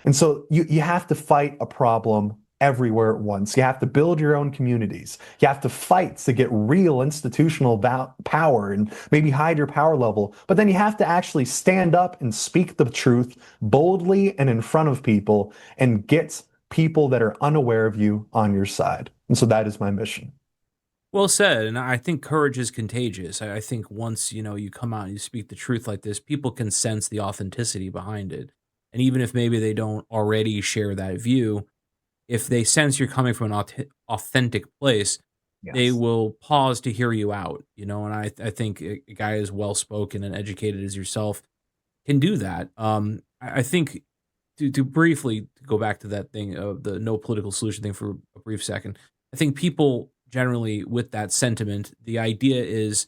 And so you have to fight a problem everywhere at once. You have to build your own communities. You have to fight to get real institutional power and maybe hide your power level. But then you have to actually stand up and speak the truth boldly and in front of people and get people that are unaware of you on your side. And so that is my mission. Well said, and I think courage is contagious. I think once, you come out and you speak the truth like this, people can sense the authenticity behind it. And even if maybe they don't already share that view, if they sense you're coming from an authentic place, they Yes. will pause to hear you out, and I think a guy as well spoken and educated as yourself can do that. I think to briefly go back to that thing of the no political solution thing for a brief second. I think people generally with that sentiment, the idea is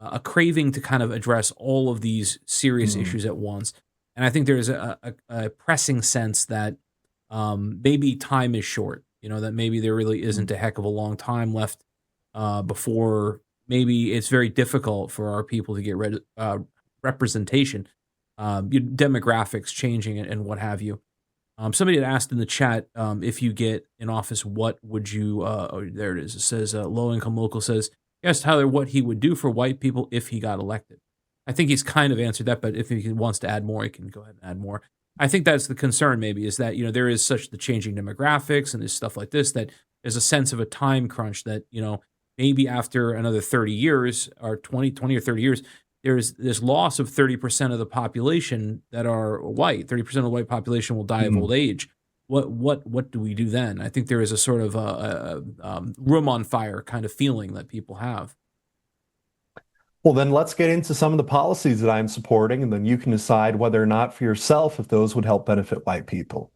a craving to kind of address all of these serious Mm, issues at once. And I think there's a pressing sense that maybe time is short, that maybe there really isn't mm, a heck of a long time left before maybe it's very difficult for our people to get representation, demographics changing and what have you. Somebody had asked in the chat, if you get in office, what would you? Oh, there it is. It says low income local says, yes, Tyler, what he would do for white people if he got elected. I think he's kind of answered that, but if he wants to add more, he can go ahead and add more. I think that's the concern, maybe, is that there is such the changing demographics and there's stuff like this that there's a sense of a time crunch that maybe after another 30 years or 20 or 30 years, there's this loss of 30% of the population that are white. 30% of the white population will die of mm. old age. What do we do then? I think there is a sort of room on fire kind of feeling that people have. Well, then let's get into some of the policies that I'm supporting, and then you can decide whether or not for yourself if those would help benefit white people.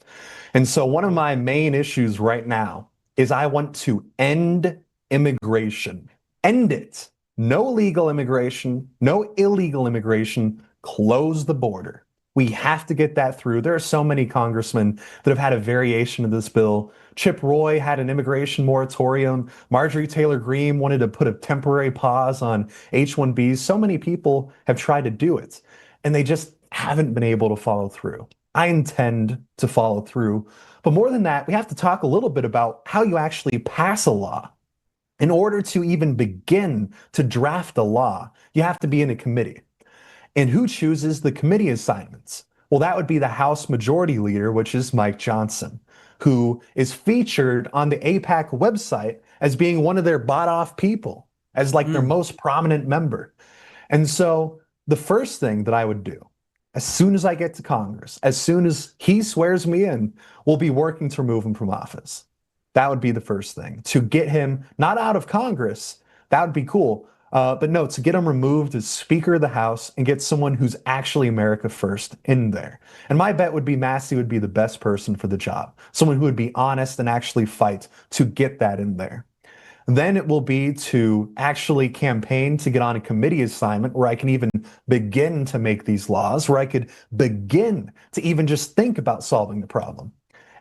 And so, one of my main issues right now is I want to end immigration. End it. No legal immigration, no illegal immigration. Close the border. We have to get that through. There are so many congressmen that have had a variation of this bill. Chip Roy had an immigration moratorium. Marjorie Taylor Greene wanted to put a temporary pause on H-1Bs. So many people have tried to do it, and they just haven't been able to follow through. I intend to follow through. But more than that, we have to talk a little bit about how you actually pass a law. In order to even begin to draft a law, you have to be in a committee. And who chooses the committee assignments? Well, that would be the House Majority Leader, which is Mike Johnson, who is featured on the APAC website as being one of their bought off people, as like their Mm. most prominent member. And so the first thing that I would do, as soon as I get to Congress, as soon as he swears me in, we'll be working to remove him from office. That would be the first thing. To get him not out of Congress, that would be cool. But no, to get him removed as Speaker of the House and get someone who's actually America first in there. And my bet would be Massey would be the best person for the job. Someone who would be honest and actually fight to get that in there. Then it will be to actually campaign to get on a committee assignment where I can even begin to make these laws, where I could begin to even just think about solving the problem.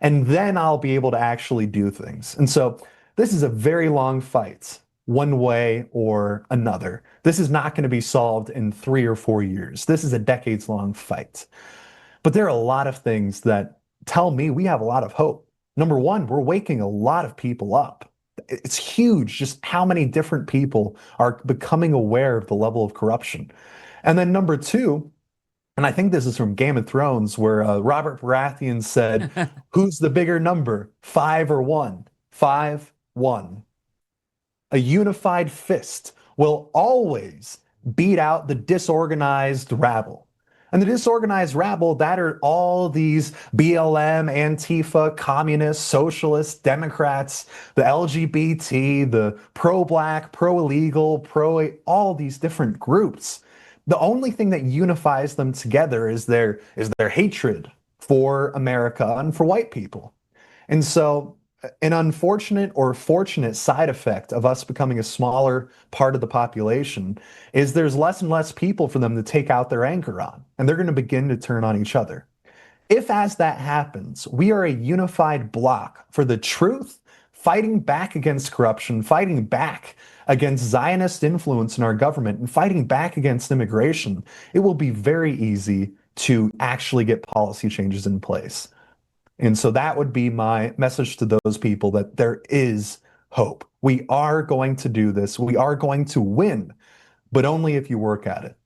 And then I'll be able to actually do things. And so this is a very long fight, one way or another. This is not going to be solved in 3 or 4 years. This is a decades long fight. But there are a lot of things that tell me we have a lot of hope. Number one, we're waking a lot of people up. It's huge just how many different people are becoming aware of the level of corruption. And then number two, and I think this is from Game of Thrones, where Robert Baratheon said, who's the bigger number, 5 or 1? 5-1. A unified fist will always beat out the disorganized rabble. And the disorganized rabble, that are all these BLM, Antifa, communists, socialists, Democrats, the LGBT, the pro-black, pro-illegal, all these different groups. The only thing that unifies them together is their hatred for America and for white people. And so, an unfortunate or fortunate side effect of us becoming a smaller part of the population is there's less and less people for them to take out their anger on, and they're going to begin to turn on each other. If, as that happens, we are a unified bloc for the truth, fighting back against corruption, fighting back against Zionist influence in our government, and fighting back against immigration, it will be very easy to actually get policy changes in place. And so that would be my message to those people, that there is hope. We are going to do this. We are going to win, but only if you work at it.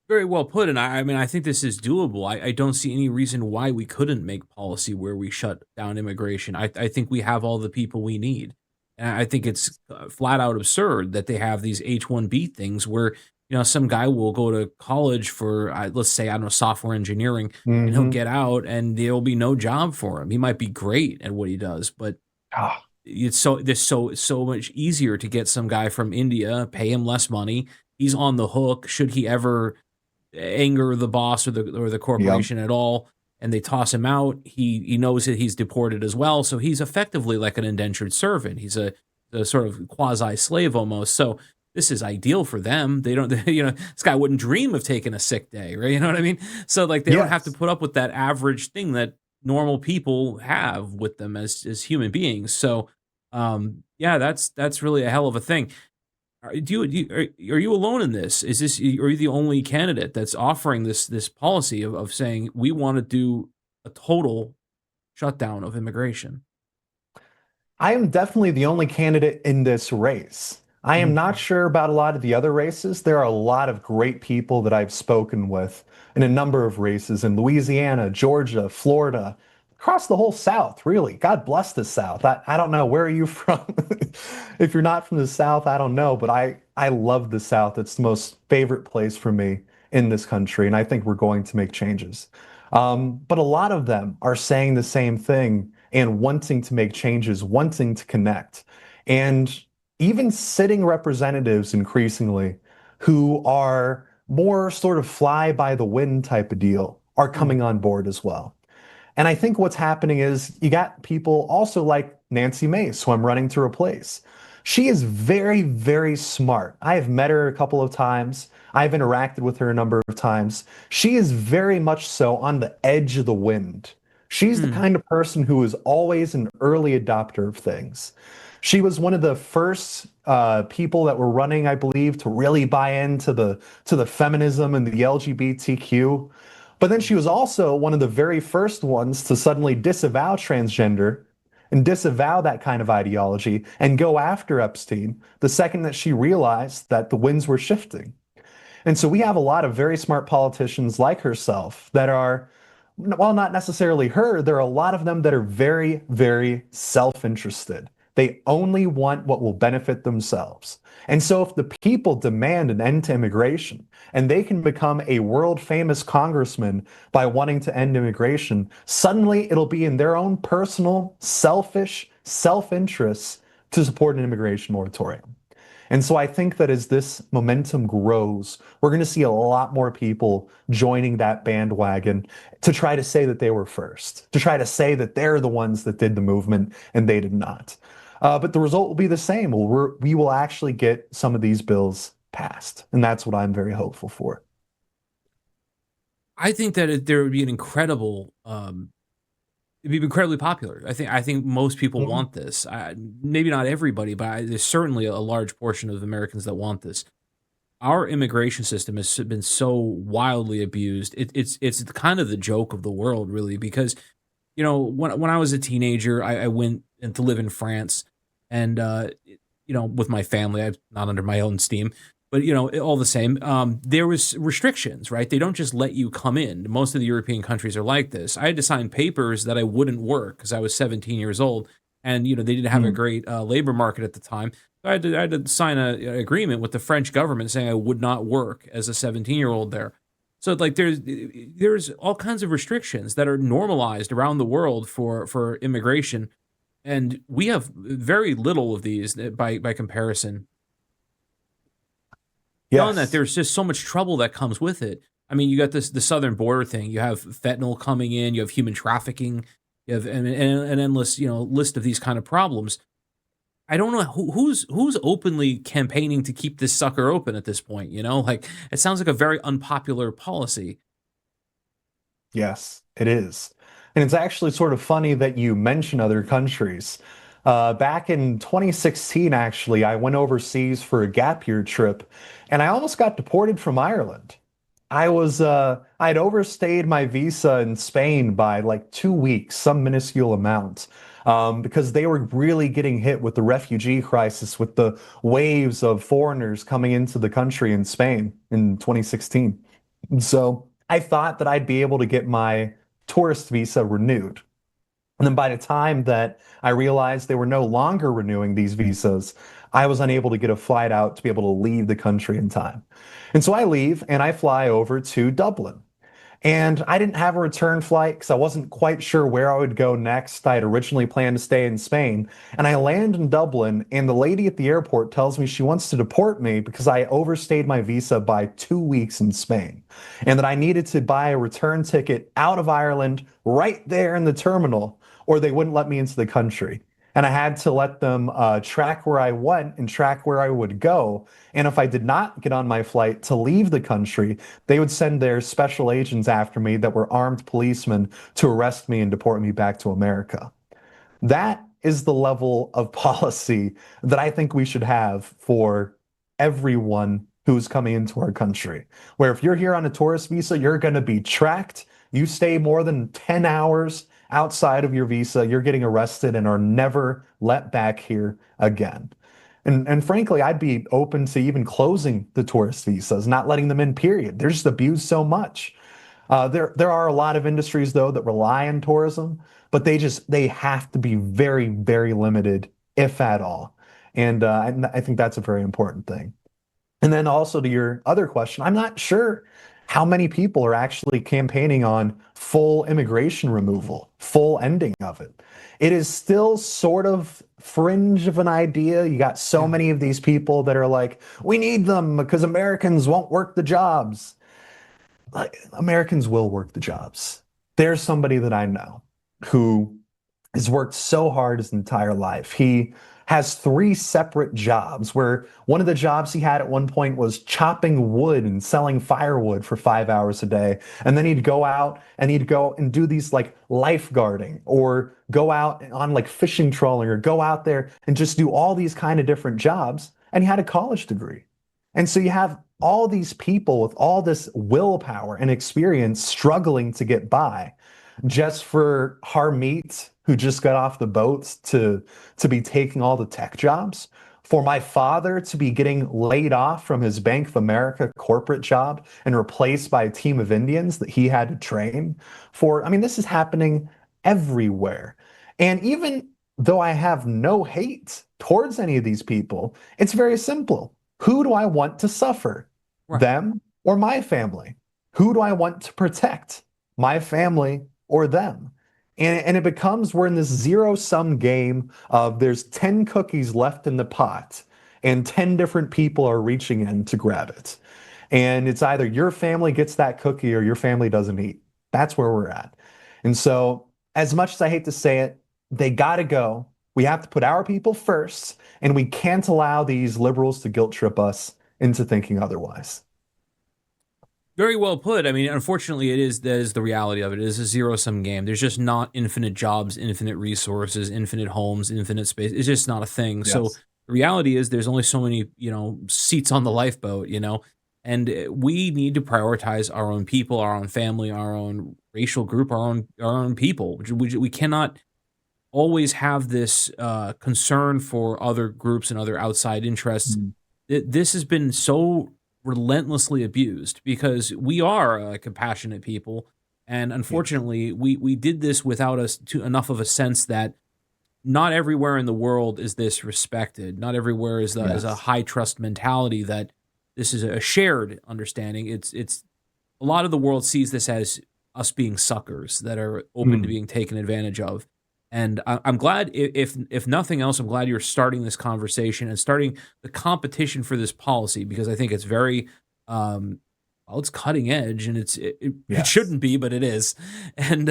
Very well put, and I mean, I think this is doable. I don't see any reason why we couldn't make policy where we shut down immigration. I think we have all the people we need. And I think it's flat out absurd that they have these H-1B things where, some guy will go to college for, let's say, I don't know, software engineering, and he'll Mhm. get out and there'll be no job for him. He might be great at what he does, but Ah, it's so much easier to get some guy from India, pay him less money. He's on the hook should he ever anger the boss or the yep. corporation at all, and they toss him out. He knows that he's deported as well, so he's effectively like an indentured servant. He's a sort of quasi slave almost. So this is ideal for them. They don't, this guy wouldn't dream of taking a sick day, right? You know what I mean? So like they don't have to Yes. put up with that average thing that normal people have with them as human beings. So yeah, that's really a hell of a thing. Are you alone in this? Are you the only candidate that's offering this policy of saying we want to do a total shutdown of immigration? I am definitely the only candidate in this race. I am not Mhm. sure about a lot of the other races. There are a lot of great people that I've spoken with in a number of races in Louisiana, Georgia, Florida, across the whole South, really. God bless the South. I don't know. Where are you from? If you're not from the South, I don't know. But I love the South. It's the most favorite place for me in this country. And I think we're going to make changes. But a lot of them are saying the same thing and wanting to make changes, wanting to connect. And even sitting representatives increasingly who are more sort of fly by the wind type of deal are Mm. coming on board as well. And I think what's happening is you got people also like Nancy Mace, who I'm running to replace. She is very, very smart. I have met her a couple of times. I've interacted with her a number of times. She is very much so on the edge of the wind. She's the Mm. kind of person who is always an early adopter of things. She was one of the first people that were running, I believe, to really buy into the feminism and the LGBTQ. But then she was also one of the very first ones to suddenly disavow transgender and disavow that kind of ideology and go after Epstein the second that she realized that the winds were shifting. And so we have a lot of very smart politicians like herself that are, well, not necessarily her, there are a lot of them that are very, very self interested. They only want what will benefit themselves. And so if the people demand an end to immigration and they can become a world famous congressman by wanting to end immigration, suddenly it'll be in their own personal, selfish self interests to support an immigration moratorium. And so I think that as this momentum grows, we're going to see a lot more people joining that bandwagon to try to say that they were first, to try to say that they're the ones that did the movement and they did not. But the result will be the same. We will actually get some of these bills passed. And that's what I'm very hopeful for. I think that there would be an incredible it'd be incredibly popular. I think most people Mhm. want this. Maybe not everybody, but there's certainly a large portion of Americans that want this. Our immigration system has been so wildly abused. It's kind of the joke of the world, really, because when I was a teenager, I went and to live in France, and with my family, I'm not under my own steam, but all the same, there was restrictions, right? They don't just let you come in. Most of the European countries are like this. I had to sign papers that I wouldn't work because I was 17 years old, and they didn't have a Mm. great labor market at the time. So I had to sign an agreement with the French government saying I would not work as a 17-year-old there. So like there's all kinds of restrictions that are normalized around the world for immigration, and we have very little of these by comparison. beyond that, Yes. there's just so much trouble that comes with it. I mean, you got the southern border thing. You have fentanyl coming in. You have human trafficking. You have an endless, list of these kind of problems. I don't know who's openly campaigning to keep this sucker open at this point. Like it sounds like a very unpopular policy. Yes, it is. And it's actually sort of funny that you mention other countries. Back in 2016, actually, I went overseas for a gap year trip, and I almost got deported from Ireland. I'd overstayed my visa in Spain by like 2 weeks, some minuscule amount, because they were really getting hit with the refugee crisis, with the waves of foreigners coming into the country in Spain in 2016. So I thought that I'd be able to get my tourist visa renewed. And then by the time that I realized they were no longer renewing these visas, I was unable to get a flight out to be able to leave the country in time. And so I leave and I fly over to Dublin. And I didn't have a return flight because I wasn't quite sure where I would go next. I had originally planned to stay in Spain. And I land in Dublin, and the lady at the airport tells me she wants to deport me because I overstayed my visa by 2 weeks in Spain. And that I needed to buy a return ticket out of Ireland right there in the terminal, or they wouldn't let me into the country. And I had to let them track where I went and track where I would go. And if I did not get on my flight to leave the country, they would send their special agents after me that were armed policemen to arrest me and deport me back to America. That is the level of policy that I think we should have for everyone who's coming into our country. Where if you're here on a tourist visa, you're going to be tracked. You stay more than 10 hours outside of your visa, you're getting arrested and are never let back here again. And frankly, I'd be open to even closing the tourist visas, not letting them in, period. They're just abused so much. There are a lot of industries though that rely on tourism, but they have to be very, very limited, if at all. And I think that's a very important thing. And then also to your other question, I'm not sure how many people are actually campaigning on full immigration removal, full ending of it. It is still sort of fringe of an idea. You got so many of these people that are like, we need them because Americans won't work the jobs. Like, Americans will work the jobs. There's somebody that I know who has worked so hard his entire life. He has 3 separate jobs where one of the jobs he had at one point was chopping wood and selling firewood for 5 hours a day. And then he'd go out and he'd go and do these like lifeguarding or go out on like fishing trolling or go out there and just do all these kind of different jobs. And he had a college degree. And so you have all these people with all this willpower and experience struggling to get by just for Harmeet, who just got off the boats to be taking all the tech jobs, for my father to be getting laid off from his Bank of America corporate job and replaced by a team of Indians that he had to train for. I mean, this is happening everywhere. And even though I have no hate towards any of these people, it's very simple. Who do I want to suffer? Right. Them or my family? Who do I want to protect? My family or them? And it becomes we're in this zero-sum game of there's 10 cookies left in the pot and 10 different people are reaching in to grab it. And it's either your family gets that cookie or your family doesn't eat. That's where we're at. And so, as much as I hate to say it, they got to go. We have to put our people first, and we can't allow these liberals to guilt trip us into thinking otherwise. Very well put. I mean, unfortunately, that is the reality of it. It is a zero-sum game. There's just not infinite jobs, infinite resources, infinite homes, infinite space. It's just not a thing. Yes. So the reality is there's only so many, seats on the lifeboat, and we need to prioritize our own people, our own family, our own racial group, our own people. We cannot always have this concern for other groups and other outside interests. This has been so relentlessly abused because we are compassionate people, and unfortunately, we did this without enough of a sense that not everywhere in the world is this respected. Not everywhere is a high trust mentality that this is a shared understanding. It's a lot of the world sees this as us being suckers that are open to being taken advantage of. And I'm glad, if nothing else, I'm glad you're starting this conversation and starting the competition for this policy, because I think it's very, well, it's cutting edge, and it Yes. shouldn't be, but it is. And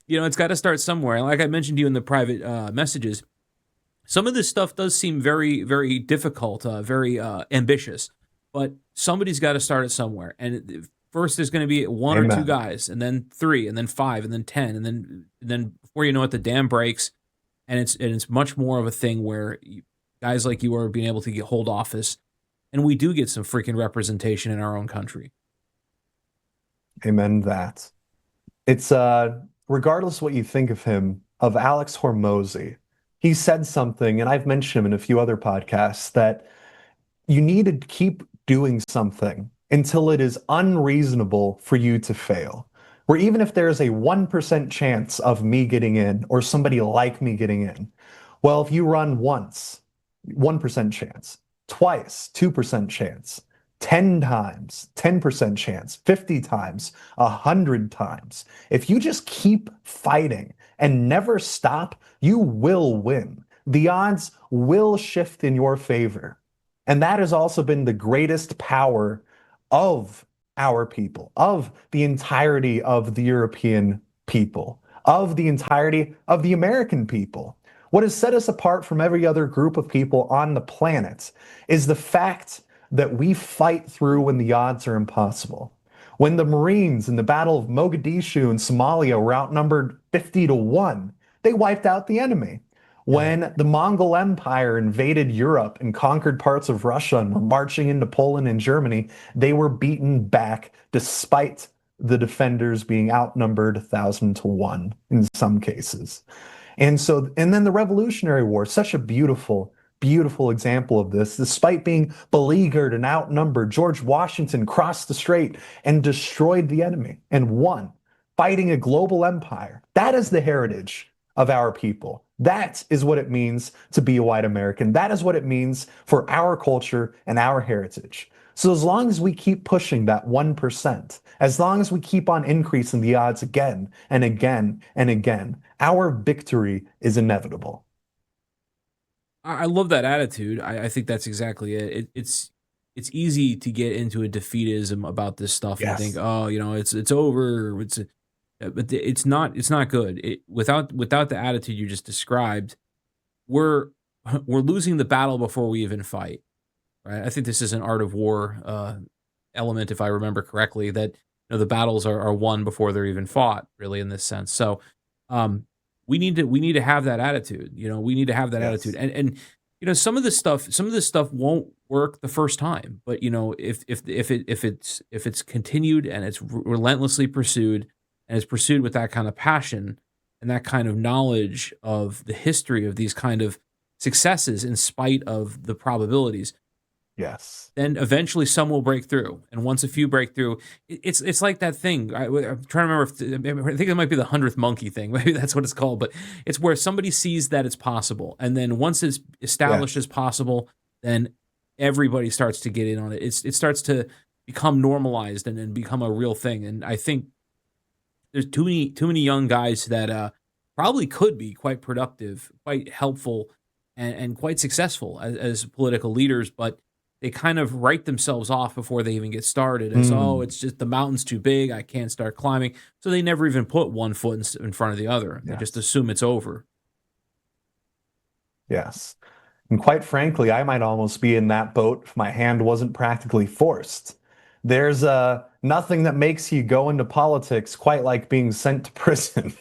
it's got to start somewhere. And like I mentioned to you in the private messages, some of this stuff does seem very, very difficult, very ambitious, but somebody's got to start it somewhere. And first, there's going to be one or two Amen. guys, and then three, and then five, and then 10, and then before you know it, the dam breaks, and it's much more of a thing where guys like you are being able to hold office, and we do get some freaking representation in our own country. Amen to that. It's regardless what you think of him, of Alex Hormozy, he said something, and I've mentioned him in a few other podcasts, that you need to keep doing something until it is unreasonable for you to fail. Where even if there's a 1% chance of me getting in or somebody like me getting in, well, if you run once, 1% chance, twice, 2% chance, 10 times, 10% chance, 50 times, 100 times. If you just keep fighting and never stop, you will win. The odds will shift in your favor. And that has also been the greatest power of our people, of the entirety of the European people, of the entirety of the American people. What has set us apart from every other group of people on the planet is the fact that we fight through when the odds are impossible. When the Marines in the Battle of Mogadishu in Somalia were outnumbered 50-1, they wiped out the enemy. When the Mongol Empire invaded Europe and conquered parts of Russia and were marching into Poland and Germany, they were beaten back despite the defenders being outnumbered 1,000-1 in some cases. And then the Revolutionary War, such a beautiful, beautiful example of this. Despite being beleaguered and outnumbered, George Washington crossed the strait and destroyed the enemy and won, fighting a global empire. That is the heritage of our people. That is what it means to be a white American. That is what it means for our culture and our heritage. So as long as we keep pushing that 1%, as long as we keep on increasing the odds again and again and again, our victory is inevitable. I love that attitude. I think that's exactly it. It's easy to get into a defeatism about this stuff and think, Yes. oh, it's over. But it's not good. Without the attitude you just described, we're we're losing the battle before we even fight. Right? I think this is an art of war element, if I remember correctly, that the battles are won before they're even fought, really, in this sense. So um, we need to have that attitude. We need to have that attitude. Yes. And some of this stuff won't work the first time, but if it's continued and it's relentlessly pursued, and it's pursued with that kind of passion and that kind of knowledge of the history of these kind of successes in spite of the probabilities, Yes. then eventually some will break through. And once a few break through, it's like that thing. I'm trying to remember. I think it might be the 100th monkey thing. Maybe that's what it's called. But it's where somebody sees that it's possible, and then once it's established Yes. as possible, then everybody starts to get in on it. It starts to become normalized and then become a real thing. And I think there's too many young guys that probably could be quite productive, quite helpful, and quite successful as political leaders, but they kind of write themselves off before they even get started as, oh, Mm. it's just the mountain's too big, I can't start climbing. So they never even put one foot in front of the other. They just Yes. assume it's over. Yes. And quite frankly, I might almost be in that boat if my hand wasn't practically forced. There's nothing that makes you go into politics quite like being sent to prison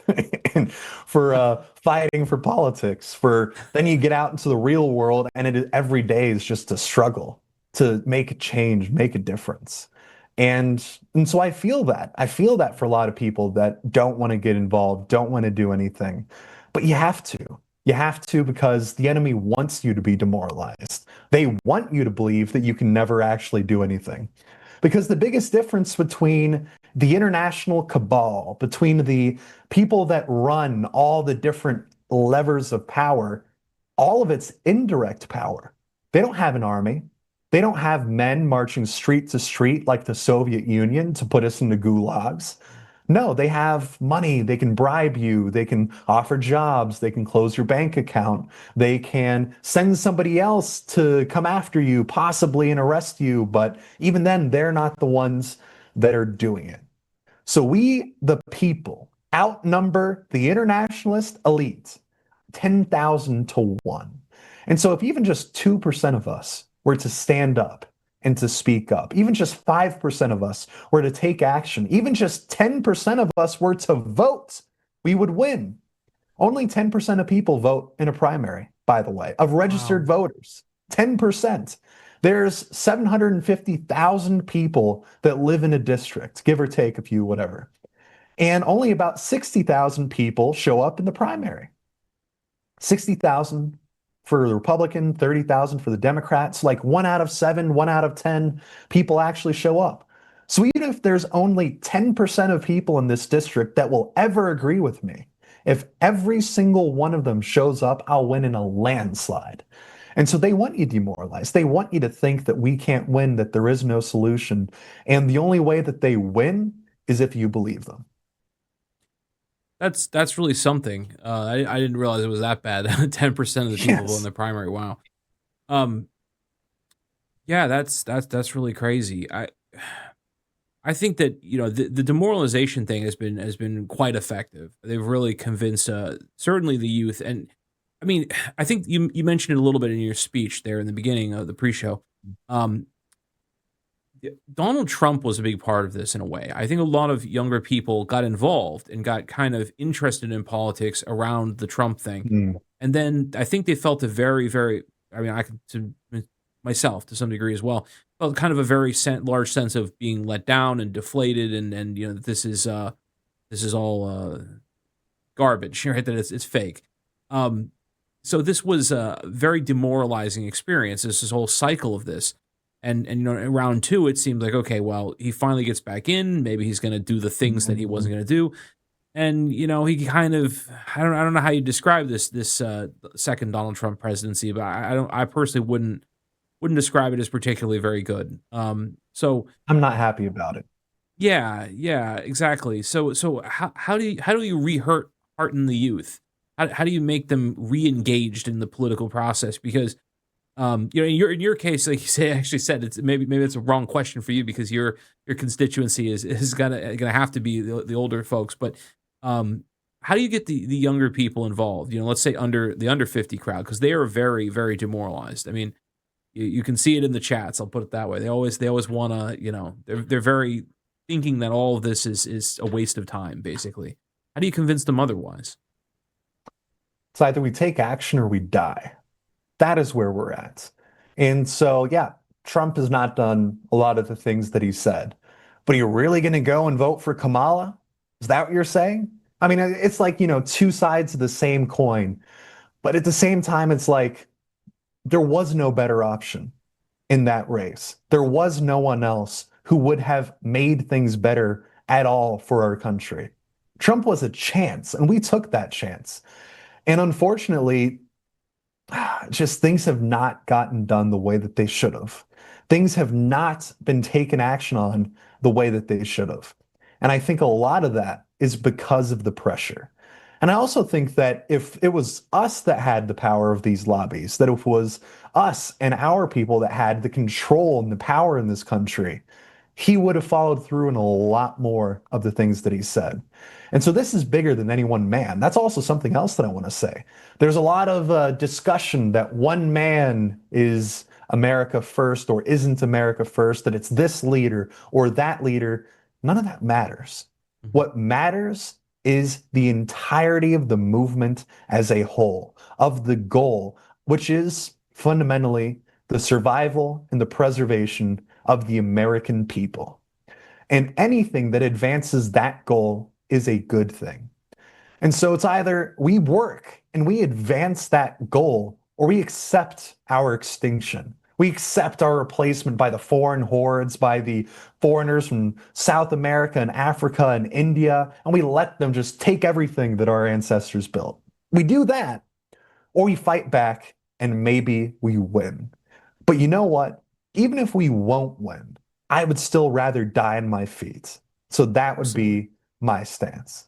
and for fighting for politics. For then you get out into the real world, and every day is just a struggle to make a change, make a difference. And so I feel that. I feel that for a lot of people that don't want to get involved, don't want to do anything. But you have to. You have to, because the enemy wants you to be demoralized. They want you to believe that you can never actually do anything. Because the biggest difference between the international cabal, between the people that run all the different levers of power, all of it's indirect power. They don't have an army. They don't have men marching street to street like the Soviet Union to put us into gulags. No, they have money. They can bribe you. They can offer jobs. They can close your bank account. They can send somebody else to come after you, possibly, and arrest you. But even then, they're not the ones that are doing it. So we, the people, outnumber the internationalist elite 10,000 to 1. And so if even just 2% of us were to stand up and to speak up, even just 5% of us were to take action, even just 10% of us were to vote, we would win. Only 10% of people vote in a primary, by the way, of registered voters. 10%. There's 750,000 people that live in a district, give or take a few, whatever. And only about 60,000 people show up in the primary. 60,000 for the Republican, 30,000 for the Democrats. Like 1 out of 7, 1 out of 10 people actually show up. So even if there's only 10% of people in this district that will ever agree with me, if every single one of them shows up, I'll win in a landslide. And so they want you demoralized. They want you to think that we can't win, that there is no solution. And the only way that they win is if you believe them. That's really something. I didn't realize it was that bad. 10% of the people vote in Yes. the primary. Wow. Um, yeah, that's really crazy. I think that the demoralization thing has been quite effective. They've really convinced certainly the youth, and I mean, I think you mentioned it a little bit in your speech there in the beginning of the pre-show. Um, Donald Trump was a big part of this in a way. I think a lot of younger people got involved and got kind of interested in politics around the Trump thing. Mm. And then I think they felt a very, very, I mean, I could, to myself to some degree as well, felt kind of a very large sense of being let down and deflated. And that this is all garbage, right? That it's fake. So this was a very demoralizing experience. This whole cycle of this. And in round two, it seemed like, okay, well, he finally gets back in. Maybe he's going to do the things that he wasn't going to do. And he kind of, I don't know how you describe this second Donald Trump presidency, but I personally wouldn't describe it as particularly very good. So I'm not happy about it. yeah, exactly. So how do you hearten the youth? How do you make them re-engaged in the political process? Because in your case, like you actually said, it's maybe it's a wrong question for you because your constituency is gonna have to be the older folks. But how do you get the younger people involved? Let's say the under 50 crowd, because they are very, very demoralized. I mean, you can see it in the chats. I'll put it that way. They always want to, they're very thinking that all of this is a waste of time. Basically, how do you convince them otherwise? It's either we take action or we die. That is where we're at. And so, yeah, Trump has not done a lot of the things that he said. But are you really going to go and vote for Kamala? Is that what you're saying? I mean, it's like, two sides of the same coin. But at the same time, it's like there was no better option in that race. There was no one else who would have made things better at all for our country. Trump was a chance, and we took that chance. And unfortunately, just things have not gotten done the way that they should have. Things have not been taken action on the way that they should have. And I think a lot of that is because of the pressure. And I also think that if it was us that had the power of these lobbies, that if it was us and our people that had the control and the power in this country, he would have followed through in a lot more of the things that he said. And so this is bigger than any one man. That's also something else that I want to say. There's a lot of discussion that one man is America first or isn't America first, that it's this leader or that leader. None of that matters. What matters is the entirety of the movement as a whole, of the goal, which is fundamentally the survival and the preservation of the American people. And anything that advances that goal is a good thing. And so it's either we work and we advance that goal or we accept our extinction. We accept our replacement by the foreign hordes, by the foreigners from South America and Africa and India, and we let them just take everything that our ancestors built. We do that, or we fight back and maybe we win. But you know what? Even if we won't win, I would still rather die on my feet. So that would be my stance.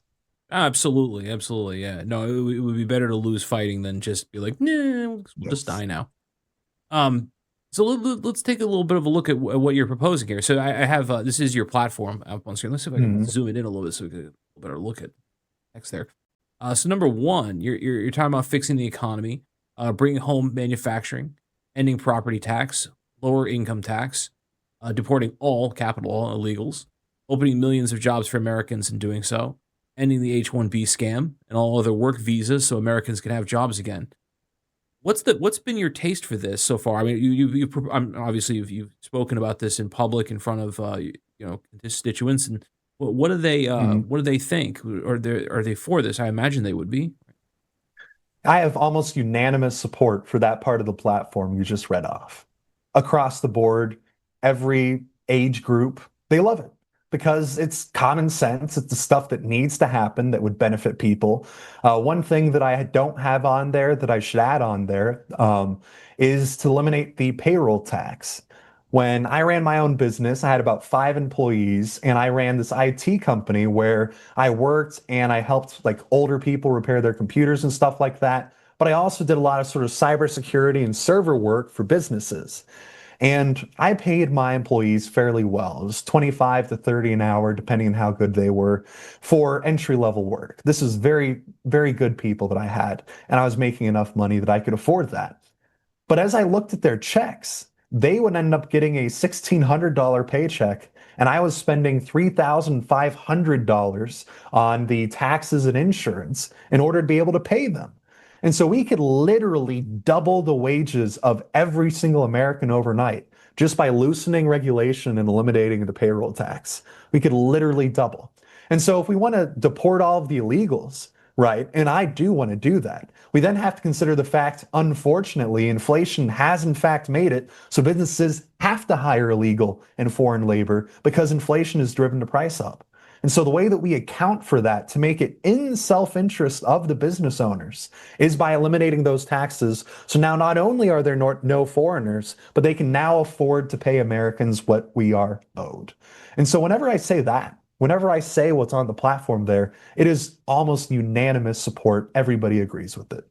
Absolutely, absolutely, yeah. No, it would be better to lose fighting than just be like, "Nah, we'll just Yes. die now." Um, so let's take a little bit of a look at what you're proposing here. So I have this is your platform up on screen. Let's see if I can Mhm. zoom it in a little bit so we can get a better look at text there. So number one, you're talking about fixing the economy, bringing home manufacturing, ending property tax, lower income tax, deporting all capital illegals, opening millions of jobs for Americans in doing so, ending the H-1B scam and all other work visas so Americans can have jobs again. What's been your taste for this so far? I mean, obviously you've spoken about this in public in front of constituents, and Mhm. what do they think? Are they for this? I imagine they would be. I have almost unanimous support for that part of the platform you just read off. Across the board, every age group, they love it because it's common sense. It's the stuff that needs to happen that would benefit people. One thing that I don't have on there that I should add on there is to eliminate the payroll tax. When I ran my own business, I had about 5 employees, and I ran this IT company where I worked and I helped like older people repair their computers and stuff like that. But I also did a lot of sort of cybersecurity and server work for businesses. And I paid my employees fairly well. It was 25 to 30 an hour, depending on how good they were, for entry level work. This is very, very good people that I had, and I was making enough money that I could afford that. But as I looked at their checks, they would end up getting a $1,600 paycheck, and I was spending $3,500 on the taxes and insurance in order to be able to pay them. And so we could literally double the wages of every single American overnight just by loosening regulation and eliminating the payroll tax. We could literally double. And so if we want to deport all of the illegals, right, and I do want to do that, we then have to consider the fact, unfortunately, inflation has in fact made it so businesses have to hire illegal and foreign labor because inflation has driven the price up. And so the way that we account for that to make it in self-interest of the business owners is by eliminating those taxes. So now not only are there no foreigners, but they can now afford to pay Americans what we are owed. And so whenever I say that, whenever I say what's on the platform there, it is almost unanimous support. Everybody agrees with it.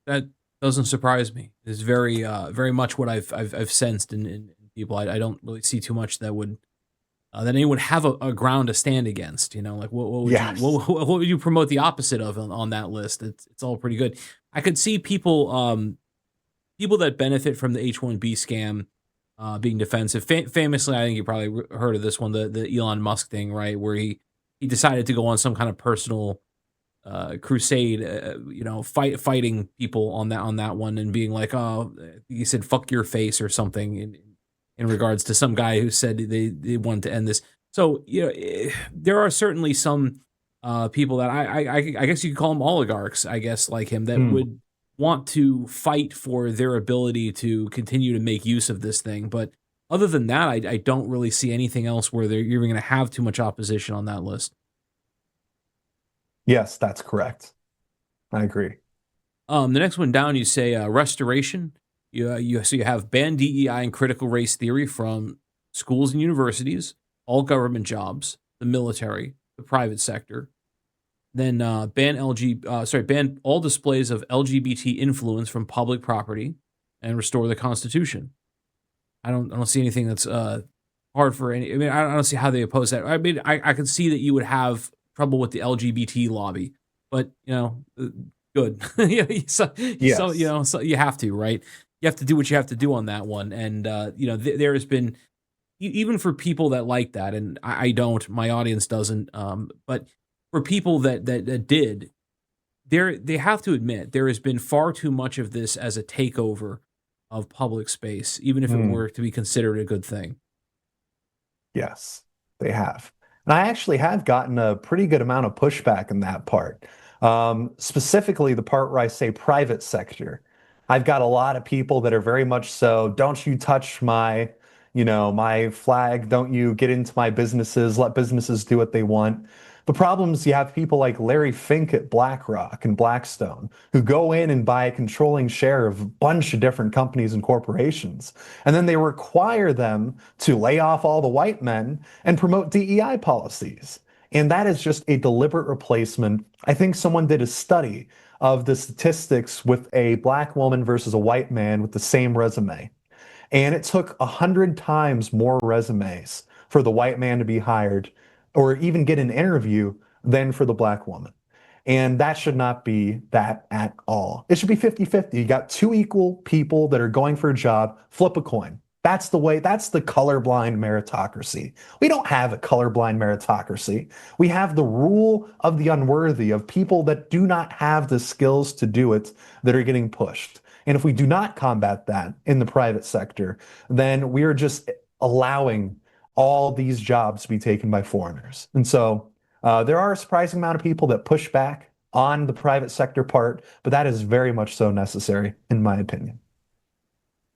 That doesn't surprise me. It's very much what I've sensed in people. I don't really see too much that would that anyone would have a ground to stand against. You know, like what would you Yes. what would you promote the opposite of on that list? It's all pretty good. I could see people that benefit from the H-1B scam being defensive. Famously, I think you probably heard of this one, the Elon Musk thing, right? Where he decided to go on some kind of personal crusade, fighting people on that one and being like, oh, he said, "Fuck your face" or something in regards to some guy who said they wanted to end this. So there are certainly some people that I guess you could call them oligarchs, I guess, like him, that Hmm. would want to fight for their ability to continue to make use of this thing. But other than that, I don't really see anything else where you're going to have too much opposition on that list. Yes, that's correct. I agree. The next one down, you say restoration. You have ban DEI and critical race theory from schools and universities, all government jobs, the military, the private sector. Then ban all displays of LGBT influence from public property, and restore the Constitution. I don't see anything that's hard for any. I mean, I don't see how they oppose that. I mean, I could see that you would have trouble with the LGBT lobby, but good. Yeah, Yes. so you have to, right? You have to do what you have to do on that one, and there has been even for people that like that, and I don't, my audience doesn't, but for people that did, they have to admit there has been far too much of this as a takeover of public space, even if it Hmm. were to be considered a good thing. Yes, they have. And I actually have gotten a pretty good amount of pushback in that part. Specifically, the part where I say private sector. I've got a lot of people that are very much so, don't you touch my, my flag, don't you get into my businesses, let businesses do what they want. The problem is you have people like Larry Fink at BlackRock and Blackstone who go in and buy a controlling share of a bunch of different companies and corporations. And then they require them to lay off all the white men and promote DEI policies. And that is just a deliberate replacement. I think someone did a study of the statistics with a black woman versus a white man with the same resume. And it took 100 times more resumes for the white man to be hired or even get an interview than for the black woman. And that should not be that at all. It should be 50-50. You got two equal people that are going for a job, flip a coin. That's the way, that's the colorblind meritocracy. We don't have a colorblind meritocracy. We have the rule of the unworthy, of people that do not have the skills to do it that are getting pushed. And if we do not combat that in the private sector, then we are just allowing all these jobs to be taken by foreigners. And so there are a surprising amount of people that push back on the private sector part, but that is very much so necessary, in my opinion.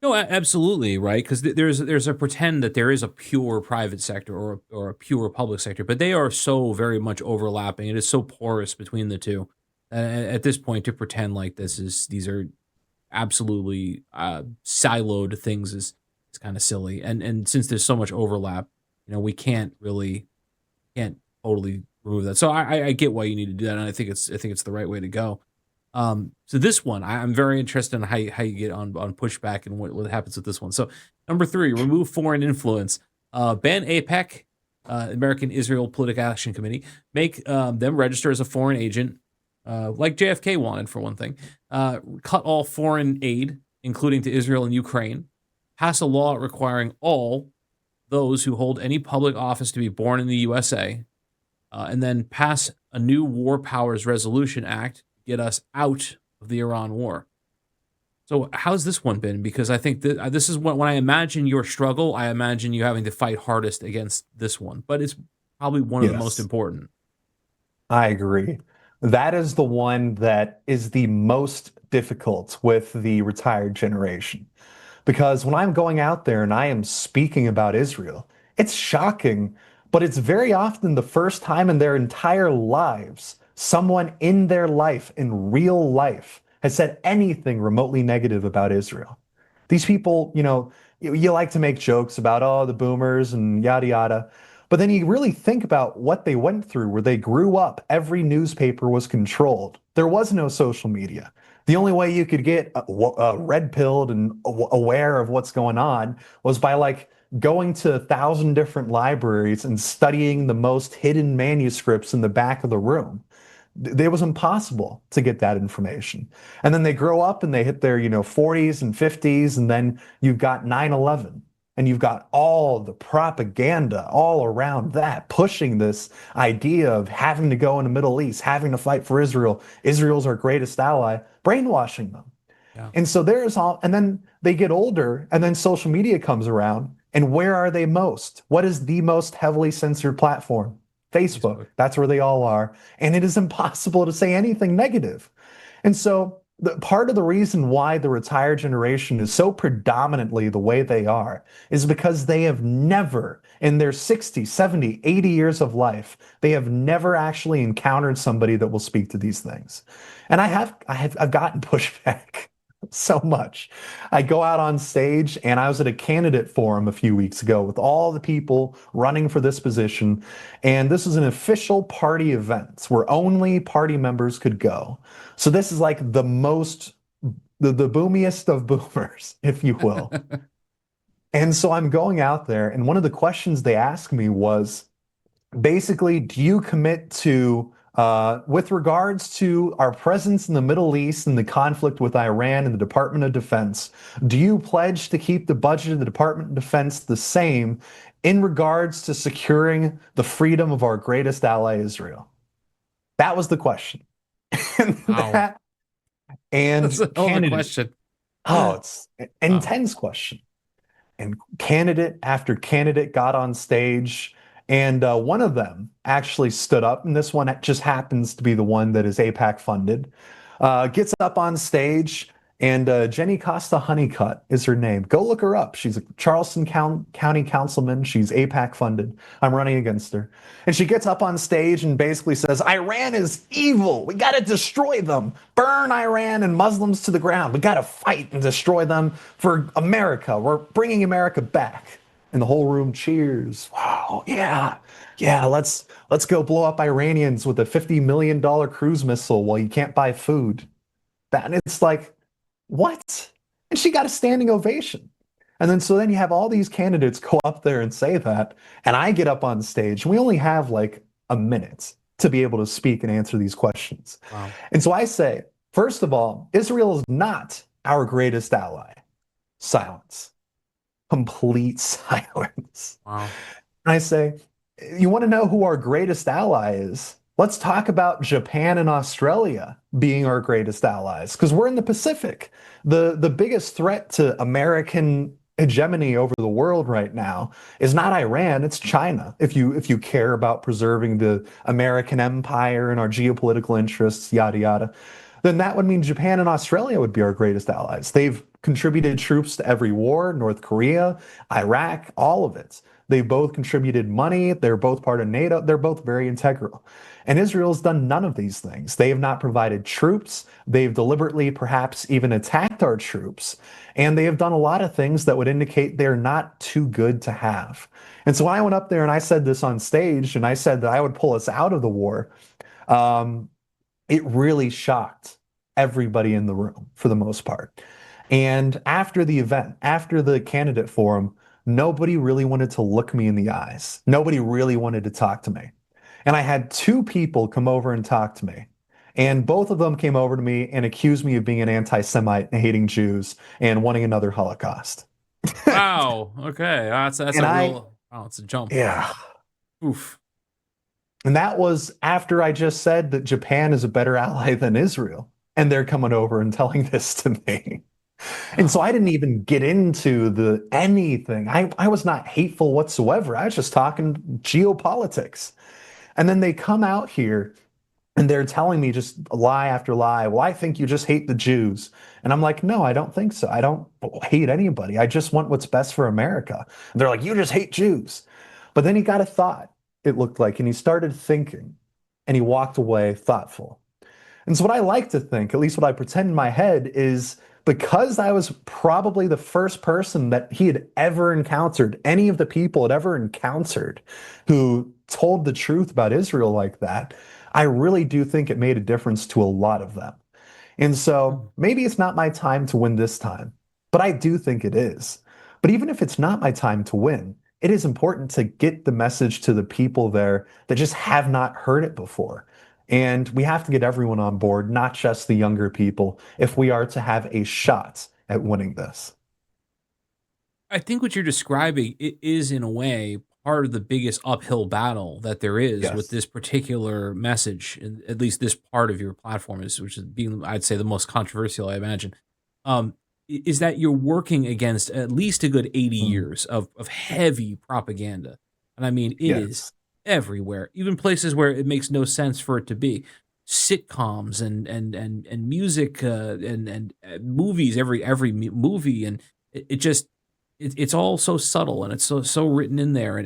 No, absolutely, right? Because there's a pretend that there is a pure private sector or a pure public sector, but they are so very much overlapping. It is so porous between the two. At this point, to pretend like these are absolutely siloed things is kind of silly. And since there's so much overlap, we can't totally remove that. So I get why you need to do that, and I think it's the right way to go. So this one, I'm very interested in how you get on pushback and what happens with this one. So number 3, remove foreign influence, ban APEC, American Israel Political Action Committee, make them register as a foreign agent, like JFK wanted for one thing, cut all foreign aid, including to Israel and Ukraine, pass a law requiring all those who hold any public office to be born in the USA, and then pass a new War Powers Resolution Act, get us out of the Iran war. So how's this one been? Because I think this is when I imagine your struggle, I imagine you having to fight hardest against this one, but it's probably one of the most important. I agree. That is the one that is the most difficult with the retired generation. Because when I'm going out there and I am speaking about Israel, it's shocking, but it's very often the first time in their entire lives someone in their life, in real life, has said anything remotely negative about Israel. These people, you like to make jokes about, oh, the boomers and yada yada. But then you really think about what they went through, where they grew up, every newspaper was controlled. There was no social media. The only way you could get red-pilled and aware of what's going on was by going to 1,000 different libraries and studying the most hidden manuscripts in the back of the room. It was impossible to get that information. And then they grow up and they hit their 40s and 50s, and then you've got 9/11. And you've got all the propaganda all around that, pushing this idea of having to go in the Middle East, having to fight for Israel. Israel's our greatest ally, brainwashing them. Yeah. And so and then they get older, and then social media comes around, and where are they most? What is the most heavily censored platform? Facebook. That's where they all are. And it is impossible to say anything negative. And so part of the reason why the retired generation is so predominantly the way they are is because they have never, in their 60, 70, 80 years of life, they have never actually encountered somebody that will speak to these things. And I've gotten pushback so much. I go out on stage, and I was at a candidate forum a few weeks ago with all the people running for this position. And this is an official party event where only party members could go. So this is like the boomiest of boomers, if you will. And so I'm going out there, and one of the questions they asked me was basically, do you commit to with regards to our presence in the Middle East and the conflict with Iran and the Department of Defense, do you pledge to keep the budget of the Department of Defense the same in regards to securing the freedom of our greatest ally, Israel? That was the question. Wow. That's a hell of a question. Oh, it's an intense question. And candidate after candidate got on stage. And one of them actually stood up, and this one just happens to be the one that is AIPAC funded, gets up on stage, and Jenny Costa Honeycutt is her name. Go look her up. She's a Charleston County councilman. She's AIPAC funded. I'm running against her. And she gets up on stage and basically says, Iran is evil. We got to destroy them. Burn Iran and Muslims to the ground. We got to fight and destroy them for America. We're bringing America back. And the whole room cheers. Wow, yeah, yeah, let's go blow up Iranians with a $50 million cruise missile while you can't buy food. That and it's like, what? And she got a standing ovation. And then so then you have all these candidates go up there and say that, and I get up on stage. We only have like a minute to be able to speak and answer these questions. Wow. And so I say, first of all, Israel is not our greatest ally. Silence. Complete silence. Wow. And I say, you want to know who our greatest ally is? Let's talk about Japan and Australia being our greatest allies because we're in the Pacific. The biggest threat to American hegemony over the world right now is not Iran, it's China. If you care about preserving the American empire and our geopolitical interests, yada yada, then that would mean Japan and Australia would be our greatest allies. They've contributed troops to every war, North Korea, Iraq, all of it. They both contributed money. They're both part of NATO. They're both very integral. And Israel's done none of these things. They have not provided troops. They've deliberately, perhaps, even attacked our troops. And they have done a lot of things that would indicate they're not too good to have. And so when I went up there and I said this on stage, and I said that I would pull us out of the war, it really shocked everybody in the room for the most part. And after the event, after the candidate forum, nobody really wanted to look me in the eyes. Nobody really wanted to talk to me. And I had two people come over and talk to me. And both of them came over to me and accused me of being an anti-Semite and hating Jews and wanting another Holocaust. Wow. Okay. That's And a real. Wow. It's a jump. yeah. Oof. And that was after I just said that Japan is a better ally than Israel. And they're coming over and telling this to me. And so I didn't even get into the anything. I was not hateful whatsoever. I was just talking geopolitics. And then they come out here and they're telling me just lie after lie. Well, I think you just hate the Jews. And I'm like, no, I don't think so. I don't hate anybody. I just want what's best for America. And they're like, you just hate Jews. But then he got a thought, it looked like, and he started thinking and he walked away thoughtful. And so what I like to think, at least what I pretend in my head, is because I was probably the first person that he had ever encountered, any of the people had ever encountered who told the truth about Israel like that, I really do think it made a difference to a lot of them. And so maybe it's not my time to win this time, but I do think it is. But even if it's not my time to win, it is important to get the message to the people there that just have not heard it before. And we have to get everyone on board, not just the younger people, if we are to have a shot at winning this. I think what you're describing is, in a way, part of the biggest uphill battle that there is with Yes. this particular message, and at least this part of your platform is, which is being, I'd say, the most controversial, I imagine, is that you're working against at least a good 80 years of heavy propaganda. And I mean, it is Yes. everywhere, even places where it makes no sense for it to be. Sitcoms and music and movies, every movie, and it just it's all so subtle and it's so written in there,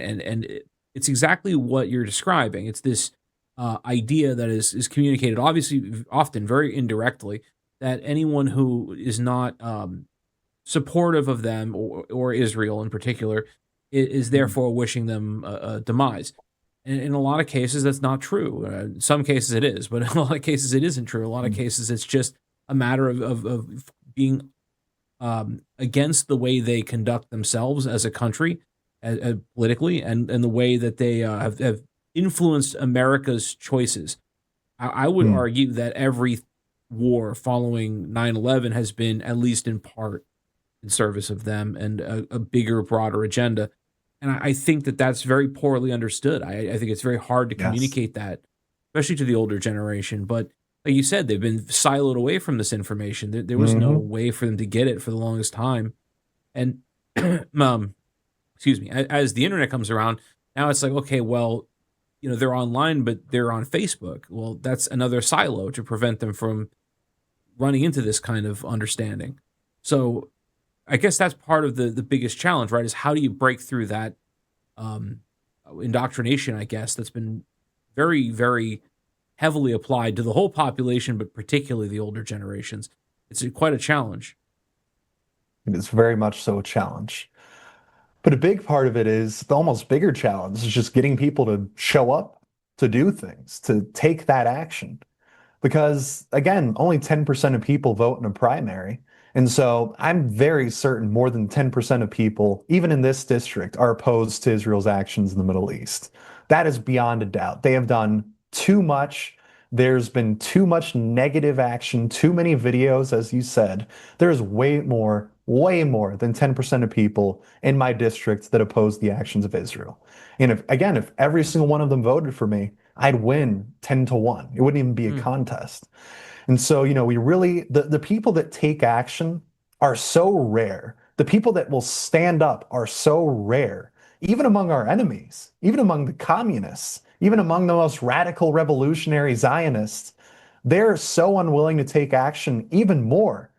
it's exactly what you're describing. It's this idea that is communicated, obviously, often very indirectly, that anyone who is not supportive of them or Israel in particular is therefore wishing them a demise. And in a lot of cases, that's not true. In some cases, it is, but in a lot of cases, it isn't true. In a lot of cases, it's just a matter of being against the way they conduct themselves as a country, politically, and the way that they have influenced America's choices. I would argue that every war following 9/11 has been, at least in part, in service of them and a bigger, broader agenda. And I think that that's very poorly understood. I think it's very hard to Yes. communicate that, especially to the older generation. But like you said, they've been siloed away from this information. There was no way for them to get it for the longest time. And excuse me, as the internet comes around, now it's like, okay, well, they're online, but they're on Facebook. Well, that's another silo to prevent them from running into this kind of understanding. So I guess that's part of the biggest challenge, right? Is how do you break through that indoctrination, I guess, that's been very, very heavily applied to the whole population, but particularly the older generations. It's quite a challenge. It is very much so a challenge. But a big part of it is the almost bigger challenge is just getting people to show up to do things, to take that action. Because again, only 10% of people vote in a primary. And so I'm very certain more than 10% of people, even in this district, are opposed to Israel's actions in the Middle East. That is beyond a doubt. They have done too much. There's been too much negative action, too many videos, as you said. There's way more than 10% of people in my district that oppose the actions of Israel. And if every single one of them voted for me, I'd win 10-1. It wouldn't even be a Mm. contest. And so, we really, the people that take action are so rare. The people that will stand up are so rare, even among our enemies, even among the communists, even among the most radical revolutionary Zionists. They're so unwilling to take action even more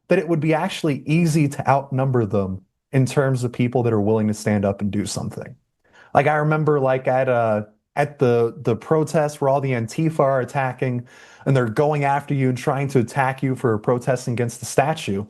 that it would be actually easy to outnumber them in terms of people that are willing to stand up and do something. Like I remember at the protest where all the Antifa are attacking and they're going after you and trying to attack you for protesting against the statue.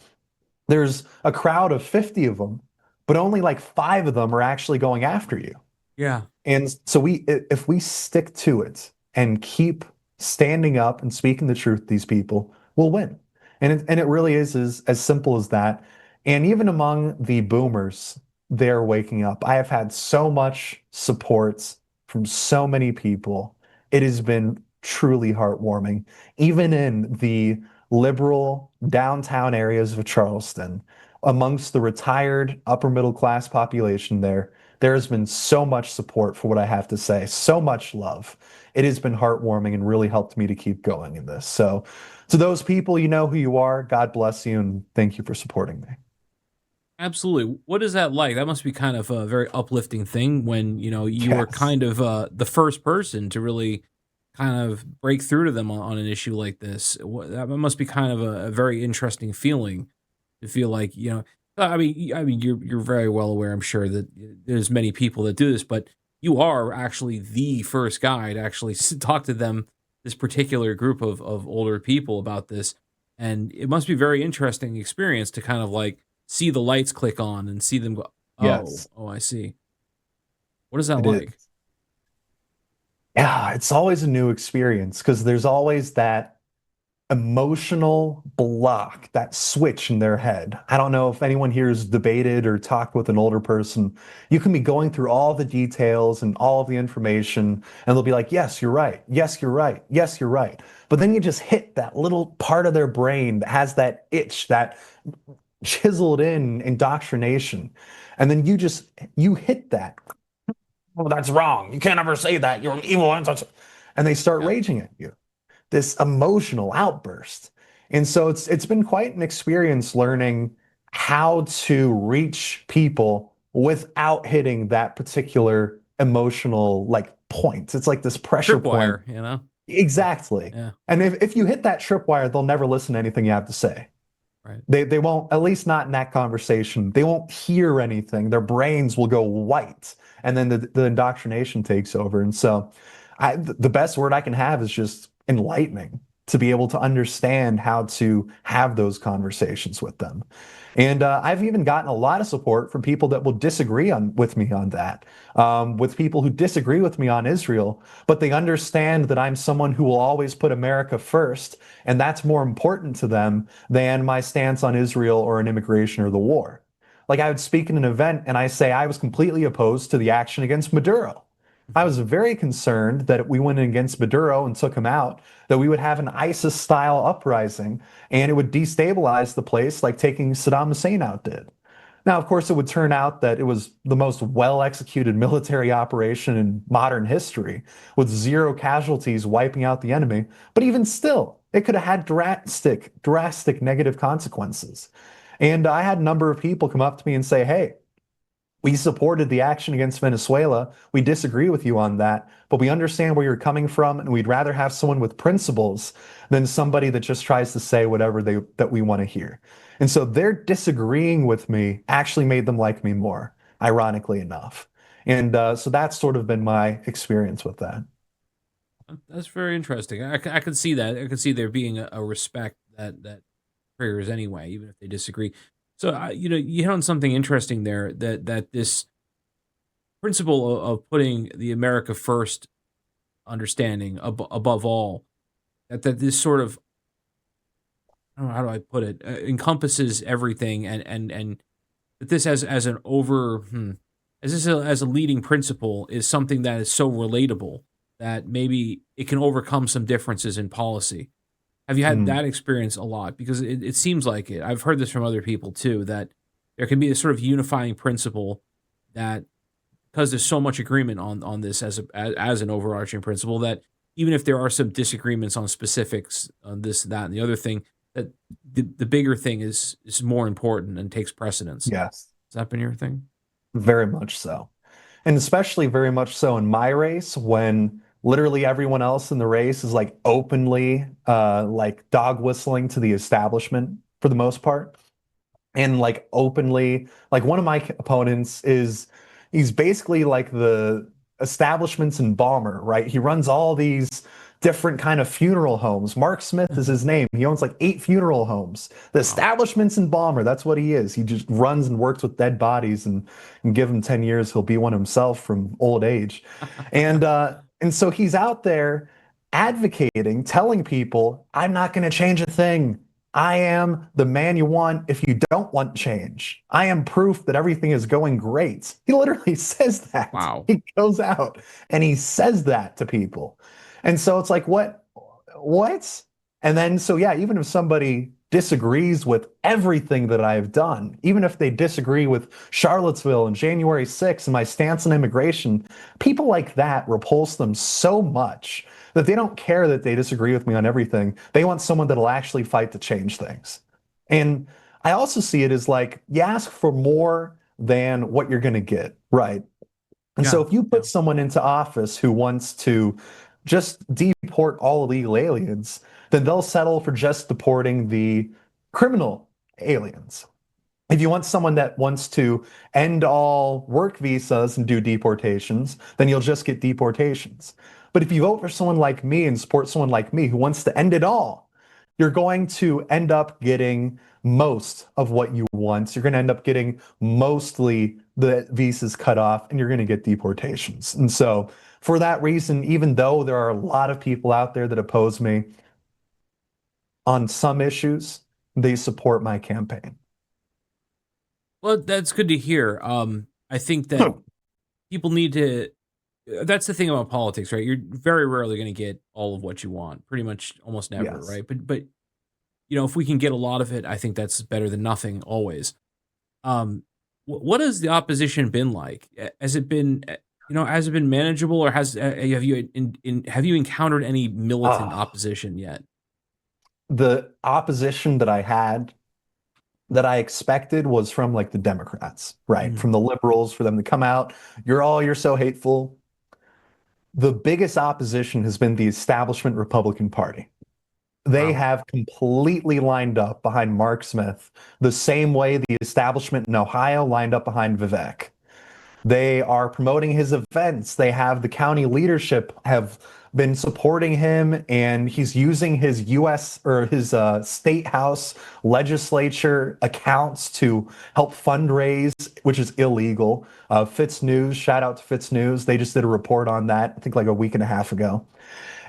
There's a crowd of 50 of them, but only like 5 of them are actually going after you. Yeah. And so if we stick to it and keep standing up and speaking the truth to these people, we'll win. And it really is as simple as that. And even among the boomers, they're waking up. I have had so much support from so many people. It has been truly heartwarming. Even in the liberal downtown areas of Charleston, amongst the retired upper middle class population there has been so much support for what I have to say, so much love. It has been heartwarming and really helped me to keep going in this. So, to those people, you know who you are. God bless you and thank you for supporting me. Absolutely. What is that like? That must be kind of a very uplifting thing when, you were Yes, kind of the first person to really kind of break through to them on an issue like this. That must be kind of a very interesting feeling to feel like, I mean, you're very well aware, I'm sure, that there's many people that do this, but you are actually the first guy to actually talk to them, this particular group of older people about this, and it must be a very interesting experience to kind of like see the lights click on and see them go, oh, yes, oh, I see. What is that it is. like? Yeah, it's always a new experience because there's always that emotional block, that switch in their head. I don't know if anyone here has debated or talked with an older person. You can be going through all the details and all of the information, and they'll be like, yes, you're right. Yes, you're right. Yes, you're right. But then you just hit that little part of their brain that has that itch, that chiseled in indoctrination. And then you hit that. Oh, that's wrong. You can't ever say that. You're an evil. And they start Yeah. raging at you, this emotional outburst. And so it's been quite an experience learning how to reach people without hitting that particular emotional like point. It's like this pressure point. Tripwire, you know? Exactly. Yeah, And if you hit that tripwire, they'll never listen to anything you have to say. right. They won't, at least not in that conversation. They won't hear anything. Their brains will go white, and then the indoctrination takes over. And so, the best word I can have is just enlightening to be able to understand how to have those conversations with them. And I've even gotten a lot of support from people that will disagree with me on that, with people who disagree with me on Israel, but they understand that I'm someone who will always put America first, and that's more important to them than my stance on Israel or an immigration or the war. Like I would speak in an event and I say I was completely opposed to the action against Maduro. I Mhm. was very concerned that if we went against Maduro and took him out, that we would have an ISIS style uprising and it would destabilize the place like taking Saddam Hussein out did. Now, of course, it would turn out that it was the most well executed military operation in modern history, with 0 casualties wiping out the enemy. But even still, it could have had drastic negative consequences. And I had a number of people come up to me and say, hey, we supported the action against Venezuela. We disagree with you on that, but we understand where you're coming from, and we'd rather have someone with principles than somebody that just tries to say whatever that we want to hear. And so their disagreeing with me actually made them like me more, ironically enough. And so that's sort of been my experience with that. That's very interesting. I can see that. I can see there being a respect that triggers anyway, even if they disagree. So, you hit on something interesting there, that this principle of putting the America first understanding above all, that this sort of, I don't know, how do I put it, encompasses everything, and that this as an over as this as a leading principle is something that is so relatable that maybe it can overcome some differences in policy. Have you had Mm. that experience a lot? Because it seems like it. I've heard this from other people too, that there can be a sort of unifying principle that, because there's so much agreement on this as an overarching principle, that even if there are some disagreements on specifics on this, that, and the other thing, that the bigger thing is more important and takes precedence. Yes, Has that been your thing? very much so. And especially very much so in my race when literally everyone else in the race is like openly like dog whistling to the establishment for the most part. And like openly, like one of my opponents is he's basically like the establishment's embalmer, right? He runs all these different kind of funeral homes. Mark Smith is his name. He owns like 8 funeral homes. The establishment's embalmer, that's what he is. He just runs and works with dead bodies, and give him 10 years, he'll be one himself from old age. And so he's out there advocating, telling people, I'm not going to change a thing. I am the man you want if you don't want change. I am proof that everything is going great. He literally says that. Wow. He goes out and he says that to people. And so it's like, what? What? And then, so yeah, even if somebody disagrees with everything that I've done, even if they disagree with Charlottesville and January 6th and my stance on immigration, people like that repulse them so much that they don't care that they disagree with me on everything. They want someone that'll actually fight to change things. And I also see it as like you ask for more than what you're going to get, right? And Yeah. so if you put Yeah. someone into office who wants to just deport all illegal aliens, then they'll settle for just deporting the criminal aliens. If you want someone that wants to end all work visas and do deportations, then you'll just get deportations. But if you vote for someone like me and support someone like me who wants to end it all, you're going to end up getting most of what you want. You're going to end up getting mostly the visas cut off, and you're going to get deportations. And so, for that reason, even though there are a lot of people out there that oppose me on some issues, they support my campaign. Well, that's good to hear. I think that people need to. That's the thing about politics, right? You're very rarely going to get all of what you want. Pretty much, almost never, Yes. right? But if we can get a lot of it, I think that's better than nothing. Always. What has the opposition been like? Has it been, has it been manageable, or have you have you encountered any militant Ah. opposition yet? The opposition that I had that I expected was from like the Democrats, right? Mhm. From the liberals, for them to come out, you're so hateful. The biggest opposition has been the establishment Republican Party. They Wow. have completely lined up behind Mark Smith the same way the establishment in Ohio lined up behind Vivek. They are promoting his events. They have the county leadership have been supporting him, and he's using his U.S. or his state house legislature accounts to help fundraise, which is illegal. Fitz News, shout out to Fitz News. They just did a report on that, I think like a week and a half ago.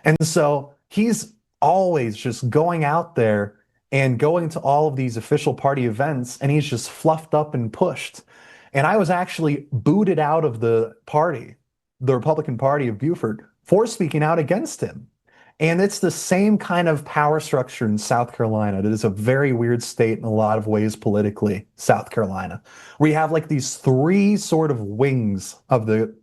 And so he's always just going out there and going to all of these official party events, and he's just fluffed up and pushed. And I was actually booted out of the party, the Republican Party of Beaufort, for speaking out against him. And it's the same kind of power structure in South Carolina. It is a very weird state in a lot of ways politically, South Carolina. We have like these 3 sort of wings of the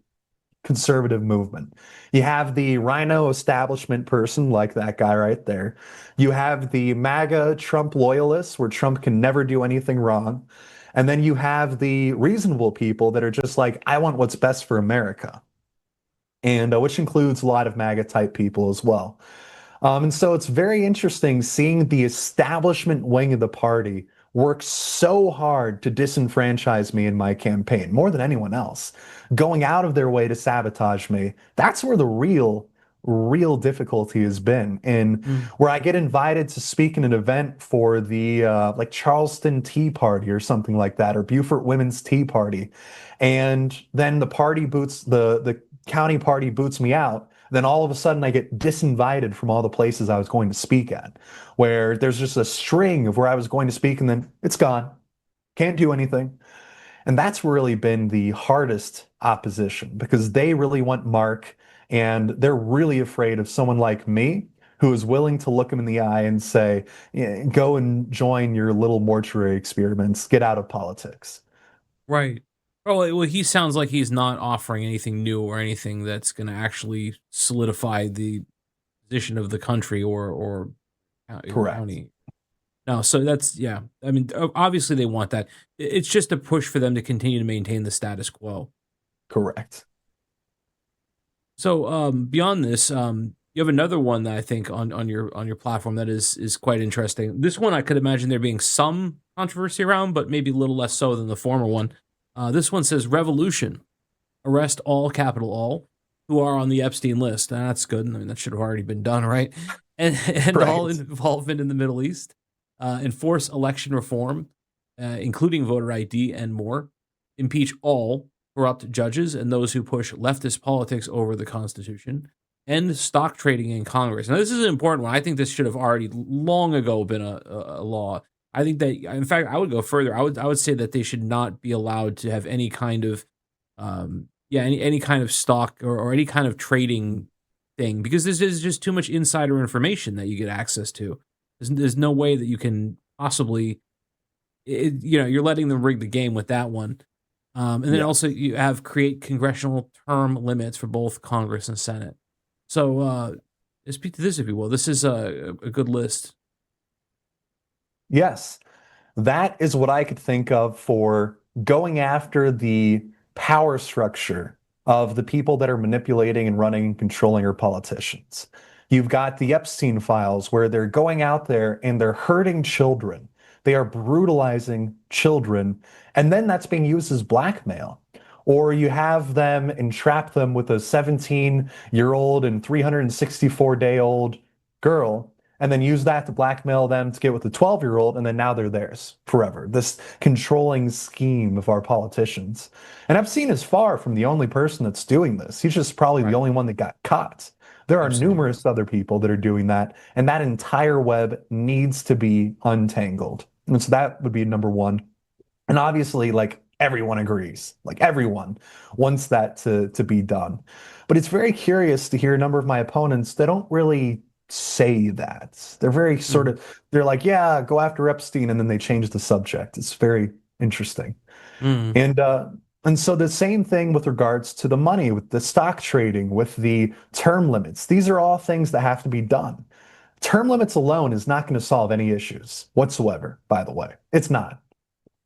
conservative movement. You have the rhino establishment person, like that guy right there. You have the MAGA Trump loyalists, where Trump can never do anything wrong. And then you have the reasonable people that are just like, I want what's best for America. And which includes a lot of MAGA type people as well. And so it's very interesting seeing the establishment wing of the party work so hard to disenfranchise me in my campaign, more than anyone else, going out of their way to sabotage me. That's where the real real difficulty has been in Mm. where I get invited to speak in an event for the like Charleston Tea Party or something like that, or Beaufort Women's Tea Party, and then the county party boots me out. Then all of a sudden I get disinvited from all the places I was going to speak at, where there's just a string of where I was going to speak and then it's gone. Can't do anything. And that's really been the hardest opposition because they really want Mark and they're really afraid of someone like me who is willing to look him in the eye and say, "Yeah, go and join your little mortuary experiments, get out of politics." Right. Oh, well, he sounds like he's not offering anything new or anything that's going to actually solidify the position of the country or Correct. county. No, so that's yeah. I mean, obviously they want that. It's just a push for them to continue to maintain the status quo. Correct. So, beyond this, you have another one that I think on your platform that is quite interesting. This one I could imagine there being some controversy around, but maybe a little less so than the former one. This one says revolution, arrest all capital all who are on the Epstein list. That's good. I mean, that should have already been done, right? And all Right. involvement in the Middle East, enforce election reform, including voter ID and more, impeach all corrupt judges and those who push leftist politics over the Constitution, end stock trading in Congress. Now, this is an important one. I think this should have already long ago been a law. I think that, in fact, I would go further. I would say that they should not be allowed to have any kind of, any kind of stock or any kind of trading thing because this is just too much insider information that you get access to. There's no way that you can possibly, you're letting them rig the game with that one. And then Yeah. also you have create congressional term limits for both Congress and Senate. So speak to this if you will. This is a good list. Yes. That is what I could think of for going after the power structure of the people that are manipulating and running and controlling our politicians. You've got the Epstein files where they're going out there and they're hurting children. They are brutalizing children, and then that's being used as blackmail. Or you have them entrap them with a 17-year-old and 364-day-old girl and then use that to blackmail them to get with the 12-year-old, and then now they're theirs forever. This controlling scheme of our politicians. And Epstein is far from the only person that's doing this. He's just probably the Right. only one that got caught. There are Absolutely. numerous other people that are doing that, and that entire web needs to be untangled. And so that would be number one. And obviously, like everyone agrees, like everyone wants that to be done. But it's very curious to hear a number of my opponents that don't really say that. They're very sort Mhm. of, they're like, yeah, go after Epstein, and then they change the subject. It's very interesting. Mhm. And so the same thing with regards to the money, with the stock trading, with the term limits. These are all things that have to be done. Term limits alone is not going to solve any issues whatsoever, by the way. It's not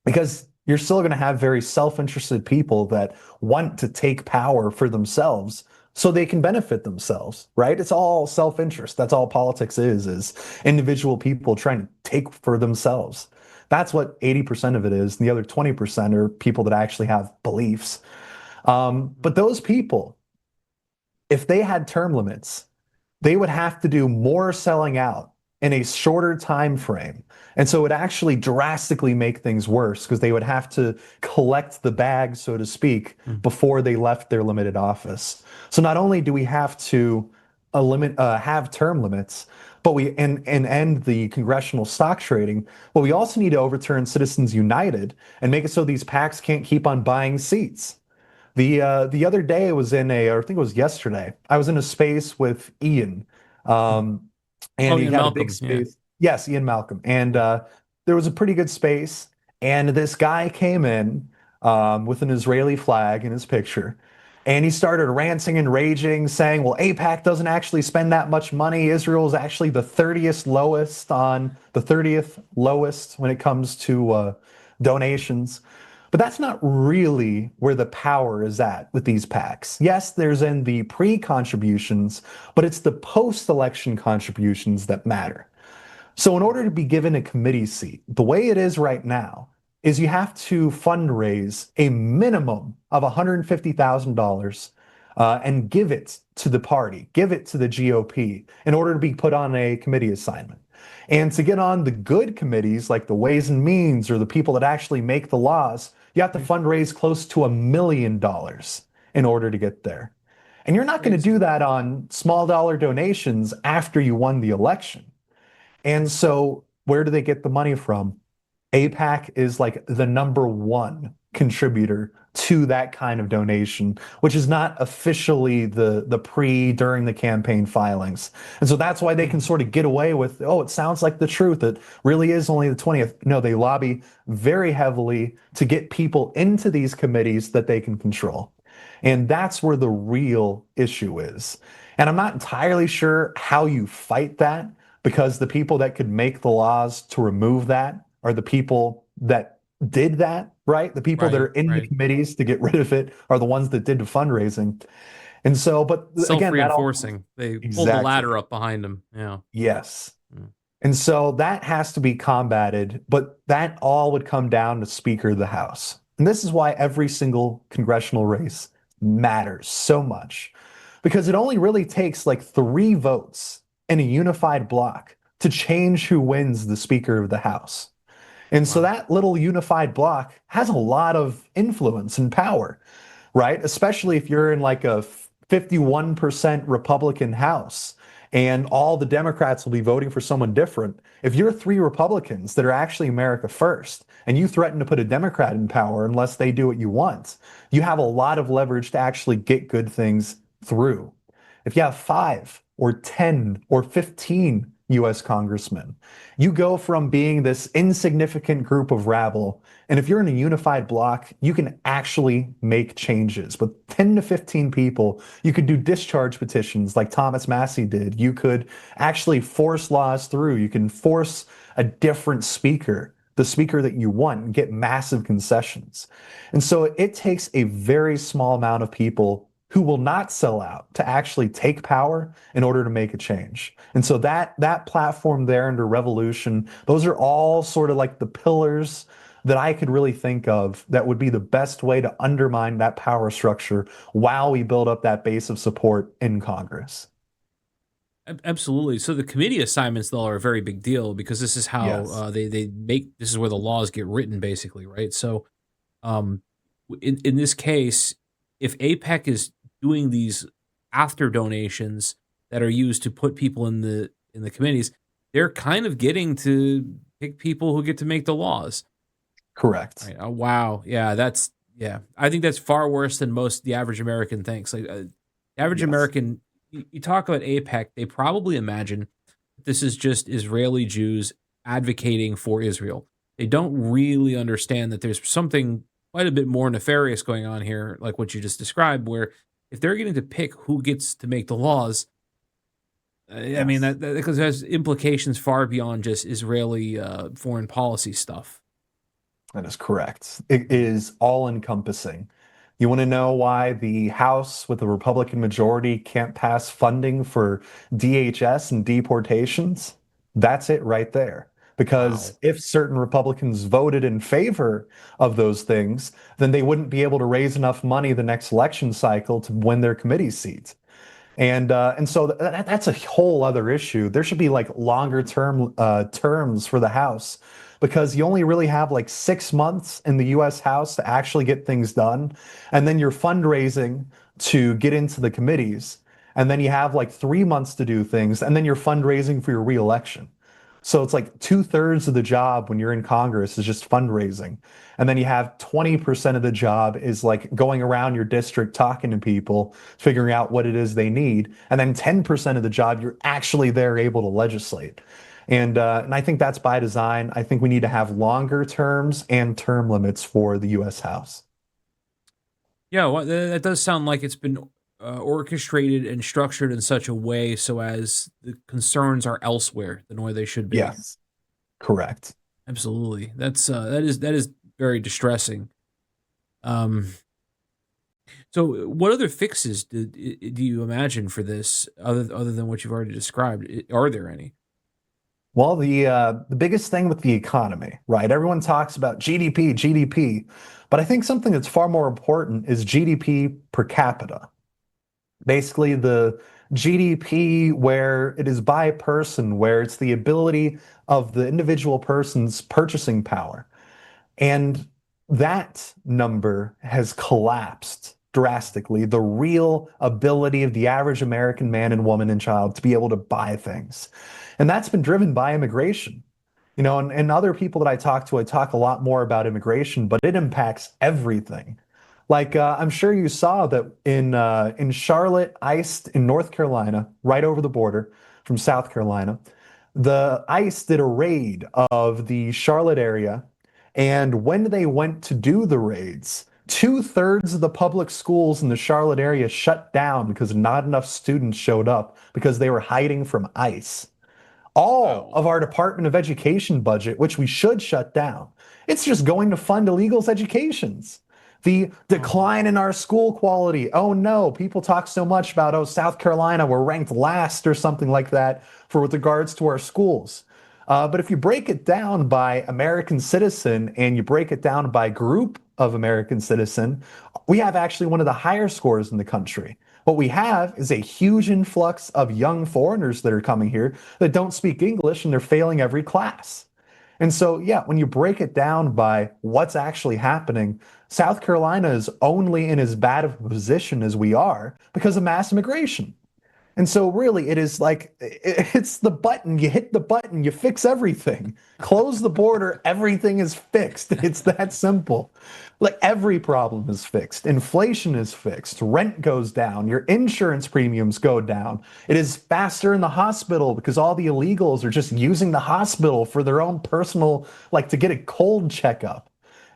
because you're still going to have very self-interested people that want to take power for themselves so they can benefit themselves, right? It's all self-interest. That's all politics is individual people trying to take for themselves. That's what 80% of it is. And the other 20% are people that actually have beliefs. But those people, if they had term limits, they would have to do more selling out in a shorter time frame. And so it would actually drastically make things worse because they would have to collect the bag, so to speak, Mhm. before they left their limited office. So not only do we have to have term limits, but and end the congressional stock trading, but we also need to overturn Citizens United and make it so these PACs can't keep on buying seats. The other day I was or I think it was yesterday, I was in a space with Ian, um, Oh, and he Ian had a big Malcolm. Yeah. space. Yes, Ian Malcolm, and there was a pretty good space, and this guy came in with an Israeli flag in his picture. And he started ranting and raging, saying, well, AIPAC doesn't actually spend that much money. Israel is actually the 30th lowest when it comes to donations. But that's not really where the power is at with these PACs. Yes, there's in the pre-contributions, but it's the post-election contributions that matter. So in order to be given a committee seat, the way it is right now is you have to fundraise a minimum of $150,000 and give it to the party, give it to the GOP in order to be put on a committee assignment. And to get on the good committees, like the Ways and Means or the people that actually make the laws, you have to fundraise close to $1 million in order to get there. And you're not going to do that on small dollar donations after you won the election. And so, where do they get the money from? AIPAC is like the number one contributor to that kind of donation, which is not officially the during the campaign filings. And so that's why they can sort of get away with, oh, it sounds like the truth. It really is only the 20th. No, they lobby very heavily to get people into these committees that they can control. And that's where the real issue is. And I'm not entirely sure how you fight that, because the people that could make the laws to remove that are the people that did that, right? The people that are in the committees to get rid of it are the ones that did the fundraising. And so, but again, self-reinforcing. They pulled the ladder up behind them. Yeah. Yes. And so that has to be combated, but that all would come down to Speaker of the House. And this is why every single congressional race matters so much, because it only really takes like 3 votes in a unified block to change who wins the Speaker of the House. And so that little unified block has a lot of influence and power, right? Especially if you're in like a 51% Republican House and all the Democrats will be voting for someone different. If you're 3 Republicans that are actually America first and you threaten to put a Democrat in power unless they do what you want, you have a lot of leverage to actually get good things through. If you have 5 or 10 or 15 US congressmen, you go from being this insignificant group of rabble, and if you're in a unified block, you can actually make changes. With 10 to 15 people, you could do discharge petitions like Thomas Massey did. You could actually force laws through. You can force a different speaker, the speaker that you want, and get massive concessions. And so it takes a very small amount of people who will not sell out to actually take power in order to make a change. And so that platform there under revolution, those are all sort of like the pillars that I could really think of that would be the best way to undermine that power structure while we build up that base of support in Congress. Absolutely. So the committee assignments, though, are a very big deal because this is how Yes. they make, this is where the laws get written, basically, right? So in this case, if APEC is doing these after donations that are used to put people in the committees, they're kind of getting to pick people who get to make the laws. Correct. Right. Oh, wow. Yeah, I think that's far worse than the average American thinks. Like the average Yes. American, you talk about APEC, they probably imagine this is just Israeli Jews advocating for Israel. They don't really understand that there's something quite a bit more nefarious going on here, like what you just described, where if they're getting to pick who gets to make the laws, I mean, that because it has implications far beyond just Israeli foreign policy stuff. That is correct. It is all encompassing. You want to know why the House with a Republican majority can't pass funding for DHS and deportations? That's it right there. Because if certain Republicans voted in favor of those things, then they wouldn't be able to raise enough money the next election cycle to win their committee seats. And so that's a whole other issue. There should be like longer terms for the House, because you only really have like 6 months in the U.S. House to actually get things done, and then you're fundraising to get into the committees, and then you have like 3 months to do things, and then you're fundraising for your reelection. So it's like 2/3 of the job when you're in Congress is just fundraising. And then you have 20% of the job is like going around your district, talking to people, figuring out what it is they need. And then 10% of the job, you're actually there able to legislate. And I think that's by design. I think we need to have longer terms and term limits for the U.S. House. Yeah, well, that does sound like it's been orchestrated and structured in such a way so as the concerns are elsewhere than where they should be. Yes, correct. Absolutely. That is very distressing. So what other fixes do you imagine for this other than what you've already described? Are there any? Well, the biggest thing with the economy, right? Everyone talks about GDP, but I think something that's far more important is GDP per capita. basically the GDP where it is by person, where it's the ability of the individual person's purchasing power. And that number has collapsed drastically. The real ability of the average American man and woman and child to be able to buy things. And that's been driven by immigration. And other people that I talk to, I talk a lot more about immigration, but it impacts everything. Like I'm sure you saw that in Charlotte, ICE in North Carolina, right over the border from South Carolina, the ICE did a raid of the Charlotte area, and when they went to do the raids, two-thirds of the public schools in the Charlotte area shut down because not enough students showed up because they were hiding from ICE. All of our Department of Education budget, which we should shut down, it's just going to fund illegals' educations. The decline in our school quality. Oh no, people talk so much about, oh, South Carolina, we're ranked last or something like that for with regards to our schools. But if you break it down by American citizen and you break it down by group of American citizen, we have actually one of the higher scores in the country. What we have is a huge influx of young foreigners that are coming here that don't speak English and they're failing every class. And so, yeah, when you break it down by what's actually happening, South Carolina is only in as bad of a position as we are because of mass immigration. And so really it is like it's the button, you hit the button, you fix everything. Close the border, everything is fixed. It's that simple. Like every problem is fixed. Inflation is fixed. Rent goes down. Your insurance premiums go down. It is faster in the hospital because all the illegals are just using the hospital for their own personal, like to get a cold checkup.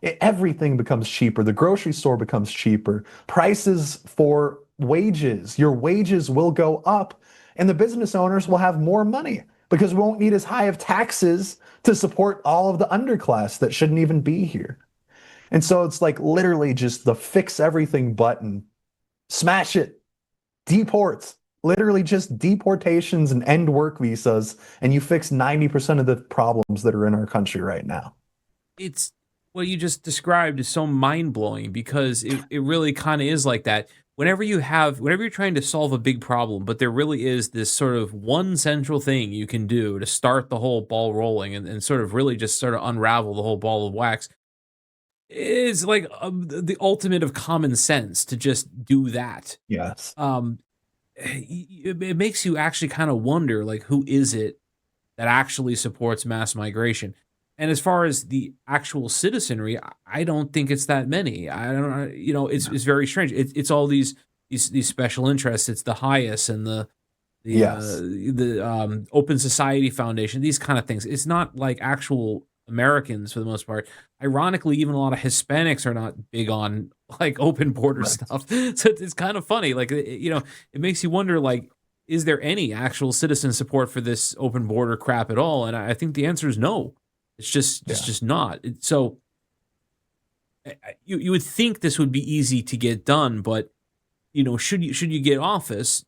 Everything becomes cheaper. The grocery store becomes cheaper. Prices for wages, your wages will go up, and the business owners will have more money because we won't need as high of taxes to support all of the underclass that shouldn't even be here. And so it's like literally just the fix everything button. Smash it. Deports. Literally just deportations and end work visas, and you fix 90% of the problems that are in our country right now. It's what you just described is so mind blowing because it really kind of is like that. Whenever you're trying to solve a big problem, but there really is this sort of one central thing you can do to start the whole ball rolling and sort of really just sort of unravel the whole ball of wax, is like the ultimate of common sense to just do that. Yes. It makes you actually kind of wonder, like, who is it that actually supports mass migration? And as far as the actual citizenry, I don't think it's that many. I don't, it's very strange. It's all these special interests. It's the Highest and Yes. the Open Society Foundation. These kind of things. It's not like actual Americans for the most part. Ironically, even a lot of Hispanics are not big on like open border Right. stuff. So it's kind of funny. Like it makes you wonder. Like, is there any actual citizen support for this open border crap at all? And I think the answer is no. It's just not. So you would think this would be easy to get done, but should you get office,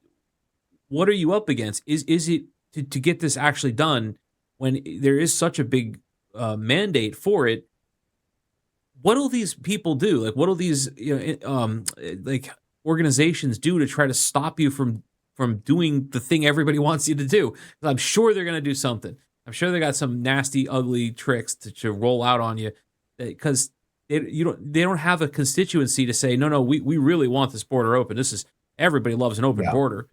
what are you up against? Is it to get this actually done when there is such a big mandate for it? What will these people do? Like, what will these like organizations do to try to stop you from doing the thing everybody wants you to do? 'Cause I'm sure they're going to do something. I'm sure they got some nasty, ugly tricks to roll out on you because they don't have a constituency to say no, we really want this border open. This is everybody loves an open border.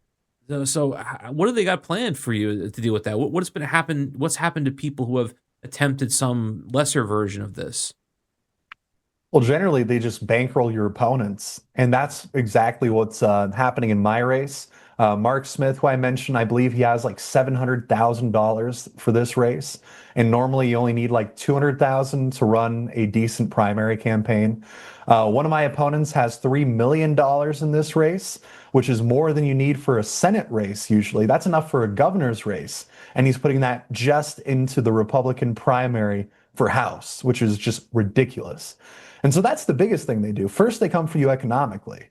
So what do they got planned for you to deal with that? What's happened to people who have attempted some lesser version of this? Well, generally, they just bankroll your opponents. And that's exactly what's happening in my race. Mark Smith, who I mentioned, I believe he has like $700,000 for this race. And normally you only need like $200,000 to run a decent primary campaign. One of my opponents has $3 million in this race, which is more than you need for a Senate race usually. That's enough for a governor's race. And he's putting that just into the Republican primary for House, which is just ridiculous. And so that's the biggest thing they do. First, they come for you economically.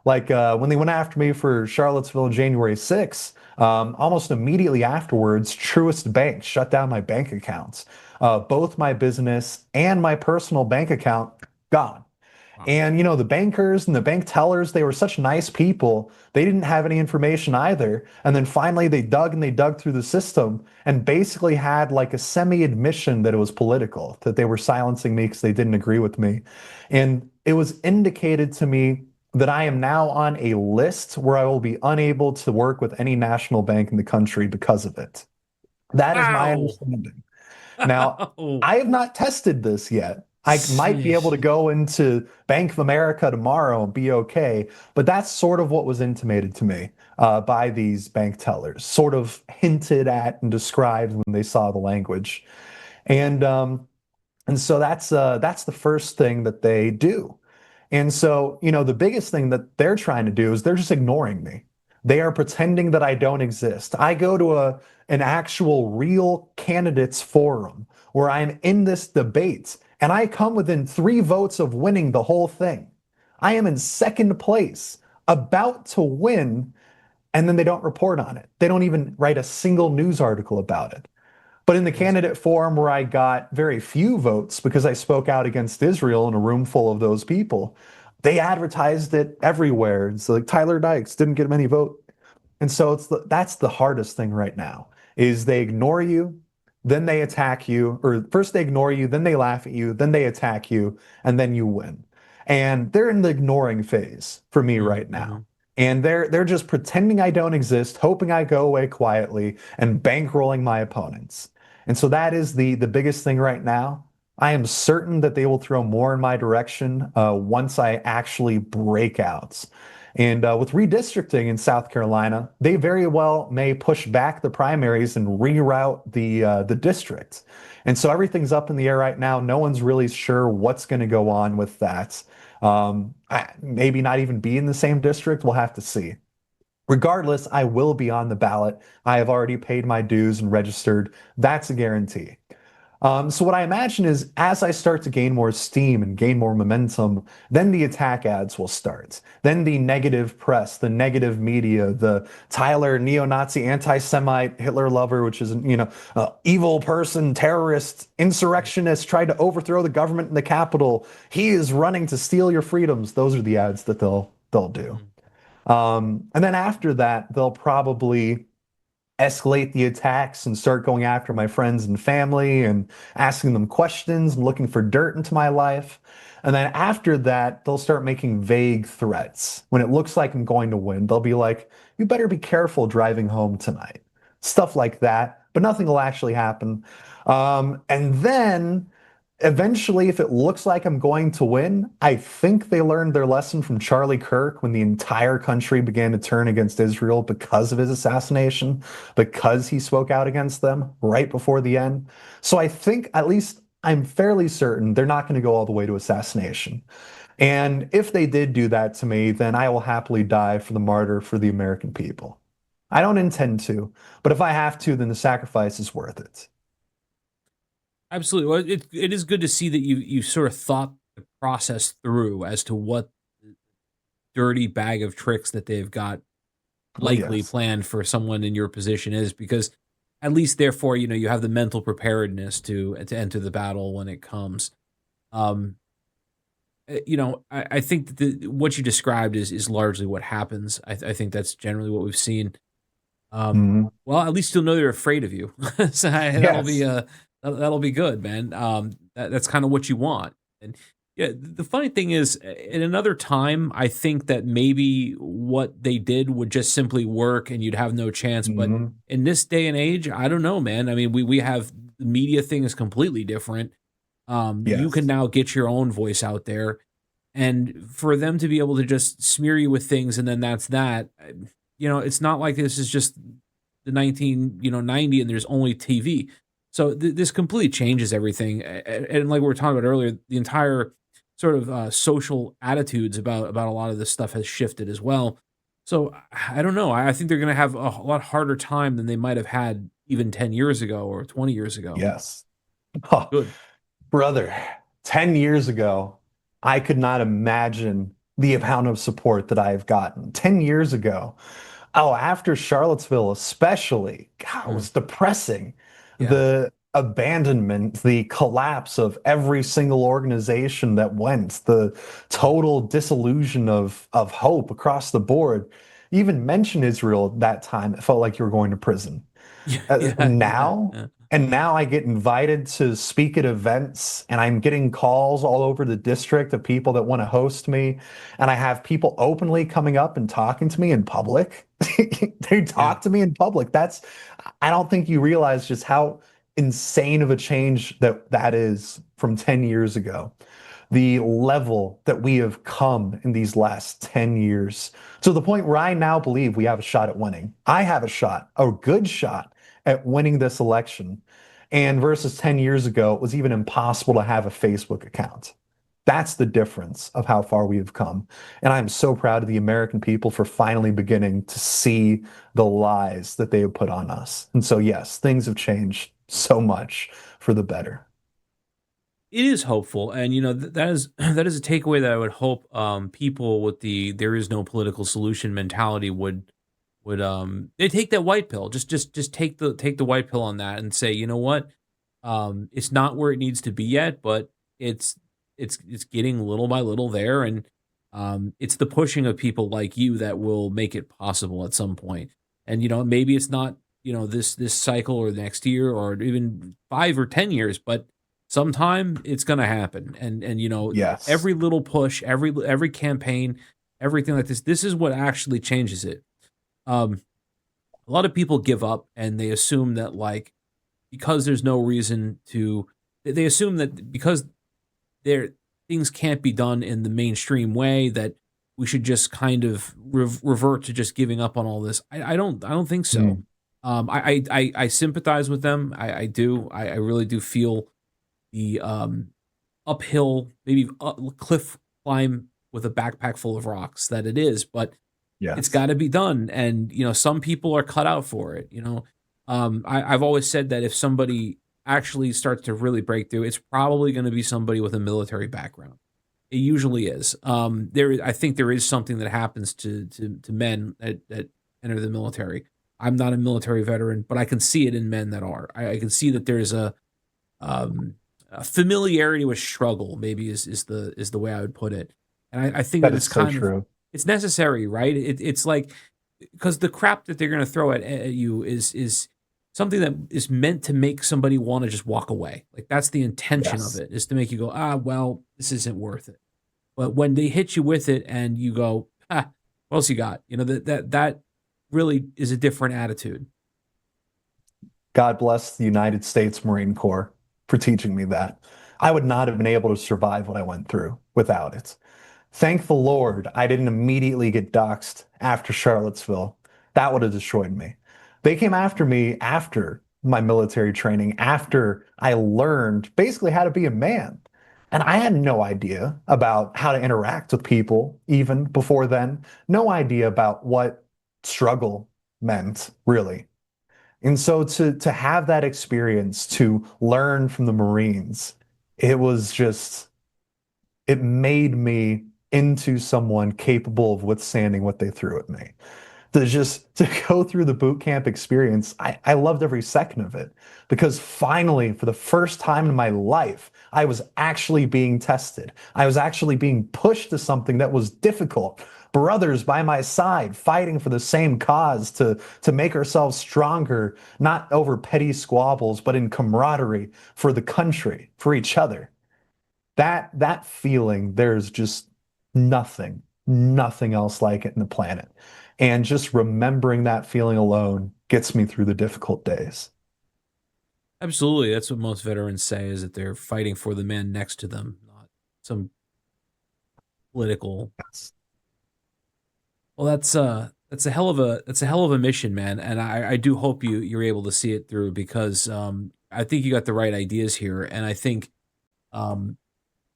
Like when they went after me for Charlottesville January 6th, almost immediately afterwards, Truist Bank shut down my bank accounts. Both my business and my personal bank account gone. Wow. And, the bankers and the bank tellers, they were such nice people. They didn't have any information either. And then finally they dug and they dug through the system and basically had like a semi-admission that it was political, that they were silencing me because they didn't agree with me. And it was indicated to me that I am now on a list where I will be unable to work with any national bank in the country because of it. That is my Wow. understanding. Now, Oh, I have not tested this yet. I might be able to go into Bank of America tomorrow and be okay, but that's sort of what was intimated to me by these bank tellers, sort of hinted at and described when they saw the language. And so that's the first thing that they do. And so, the biggest thing that they're trying to do is they're just ignoring me. They are pretending that I don't exist. I go to an actual real candidates forum where I'm in this debate and I come within 3 votes of winning the whole thing. I am in second place, about to win, and then they don't report on it. They don't even write a single news article about it. But in the candidate forum where I got very few votes because I spoke out against Israel in a room full of those people, they advertised it everywhere. It's like Tyler Dykes didn't get many votes. And so that's the hardest thing right now is they ignore you, then they attack you, or first they ignore you, then they laugh at you, then they attack you, and then you win. And they're in the ignoring phase for me right mm-hmm. now. And they're just pretending I don't exist, hoping I go away quietly, and bankrolling my opponents. And so that is the biggest thing right now. I am certain that they will throw more in my direction once I actually break out. And with redistricting in South Carolina, they very well may push back the primaries and reroute the district. And so everything's up in the air right now. No one's really sure what's going to go on with that. Maybe not even be in the same district. We'll have to see. Regardless, I will be on the ballot. I have already paid my dues and registered. That's a guarantee. So what I imagine is as I start to gain more steam and gain more momentum, then the attack ads will start. Then the negative press, the negative media, the Tyler neo-Nazi, anti-Semite, Hitler lover, which is, evil person, terrorist, insurrectionist, tried to overthrow the government in the Capitol. He is running to steal your freedoms. Those are the ads that they'll do. And then after that, they'll probably escalate the attacks and start going after my friends and family and asking them questions and looking for dirt into my life. And then after that, they'll start making vague threats. When it looks like I'm going to win, they'll be like, you better be careful driving home tonight. Stuff like that, but nothing will actually happen. And then eventually, if it looks like I'm going to win, I think they learned their lesson from Charlie Kirk when the entire country began to turn against Israel because of his assassination, because he spoke out against them right before the end. So I think, at least I'm fairly certain, they're not going to go all the way to assassination. And if they did do that to me, then I will happily die for the martyr for the American people. I don't intend to, but if I have to, then the sacrifice is worth it. Absolutely. Well, it is good to see that you sort of thought the process through as to what dirty bag of tricks that they've got Oh, likely yes. planned for someone in your position is, because at least therefore you have the mental preparedness to enter the battle when it comes. Um, I think that what you described is largely what happens. I think that's generally what we've seen. Mhm. Well, at least you'll know they're afraid of you. So that'll be Yes. that'll be good, man. That's kind of what you want. And yeah, the funny thing is, in another time, I think that maybe what they did would just simply work, and you'd have no chance. But Mhm. in this day and age, I don't know, man. I mean, we have the media thing is completely different. You can Yes. now get your own voice out there, and for them to be able to just smear you with things, and then that's that. It's not like this is just the 90 and there's only TV. So this completely changes everything. And like we were talking about earlier, the entire sort of social attitudes about a lot of this stuff has shifted as well. So I don't know. I think they're going to have a lot harder time than they might have had even 10 years ago or 20 years ago. Yes. Oh, Good. brother, 10 years ago, I could not imagine the amount of support that I've gotten. 10 years ago, oh, after Charlottesville, especially, God, it Mm, was depressing. yeah. The abandonment, the collapse of every single organization that went, the total disillusion of hope across the board. You even mentioned Israel that time. It felt like you were going to prison. Yeah, Uh, yeah, yeah, now, yeah. and now I get invited to speak at events, and I'm getting calls all over the district of people that want to host me. And I have people openly coming up and talking to me in public. They Yeah. talk to me in public. I don't think you realize just how insane of a change that is from 10 years ago. The level that we have come in these last 10 years to the point where I now believe we have a shot at winning. I have a shot, a good shot at winning this election. And versus 10 years ago, it was even impossible to have a Facebook account. That's the difference of how far we have come. And I'm so proud of the American people for finally beginning to see the lies that they have put on us. And so, yes, things have changed so much for the better. It is hopeful, and that is that is a takeaway that I would hope people with the "there is no political solution" mentality would they take that white pill. Just take the white pill on that and say, you know what, it's not where it needs to be yet, but it's it's getting little by little there, and it's the pushing of people like you that will make it possible at some point. And maybe it's not this cycle or next year or even 5 or 10 years, but sometime it's gonna happen. And Yes. every little push, every campaign, everything like this is what actually changes it. Um, a lot of people give up and they assume that like because there's no reason to they assume that because there things can't be done in the mainstream way that we should just kind of revert to just giving up on all this. I don't think so. Mm. I sympathize with them. I do. I really do feel the uphill, maybe cliff climb with a backpack full of rocks that it is, but it's Yes. got to be done. And some people are cut out for it. I've always said that if somebody actually starts to really break through, it's probably going to be somebody with a military background. It usually is. I think there is something that happens to men that enter the military. I'm not a military veteran, but I can see it in men that are. I can see that there's um, a familiarity with struggle. Maybe is the way I would put it. And I think That that is it's so kind of true. it's necessary, right? It's like because the crap that they're going to throw at you is something that is meant to make somebody want to just walk away. Like that's the intention of Yes. it, is to make you go, well, this isn't worth it. But when they hit you with it and you go, what else you got? That really is a different attitude. God bless the United States Marine Corps for teaching me that. I would not have been able to survive what I went through without it. Thank the Lord I didn't immediately get doxxed after Charlottesville. That would have destroyed me. They came after me after my military training, after I learned basically how to be a man. And I had no idea about how to interact with people even before then. No idea about what struggle meant, really. And so to have that experience, to learn from the Marines, it was just it made me into someone capable of withstanding what they threw at me. To go through the boot camp experience, I loved every second of it because finally, for the first time in my life, I was actually being tested. I was actually being pushed to something that was difficult. Brothers by my side fighting for the same cause to make ourselves stronger, not over petty squabbles, but in camaraderie for the country, for each other. That feeling, there's just nothing else like it in the planet. And just remembering that feeling alone gets me through the difficult days. Absolutely. That's what most veterans say is that they're fighting for the man next to them, not some political. Yes. Well, that's a hell of a mission, man. And I do hope you're able to see it through because I think you got the right ideas here. And I think um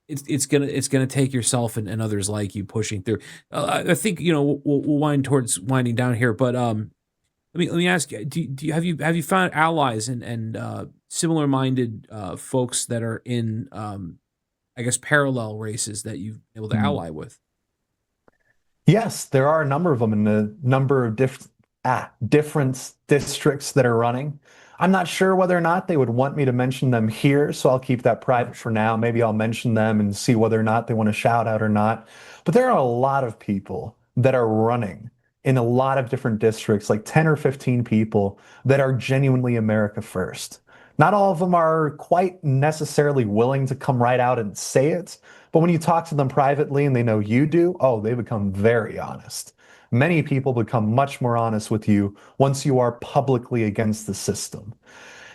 it's gonna take yourself and others like you pushing through. I think we'll wind towards winding down here, but let me ask you: have you found allies and similar minded folks that are in I guess parallel races that you've been able to Mm. ally with? Yes, there are a number of them in a number of different districts that are running. I'm not sure whether or not they would want me to mention them here, so I'll keep that private for now. Maybe I'll mention them and see whether or not they want to shout out or not. But there are a lot of people that are running in a lot of different districts, like 10 or 15 people that are genuinely America first. Not all of them are quite necessarily willing to come right out and say it, but when you talk to them privately and they know you do, oh, they become very honest. Many people become much more honest with you once you are publicly against the system.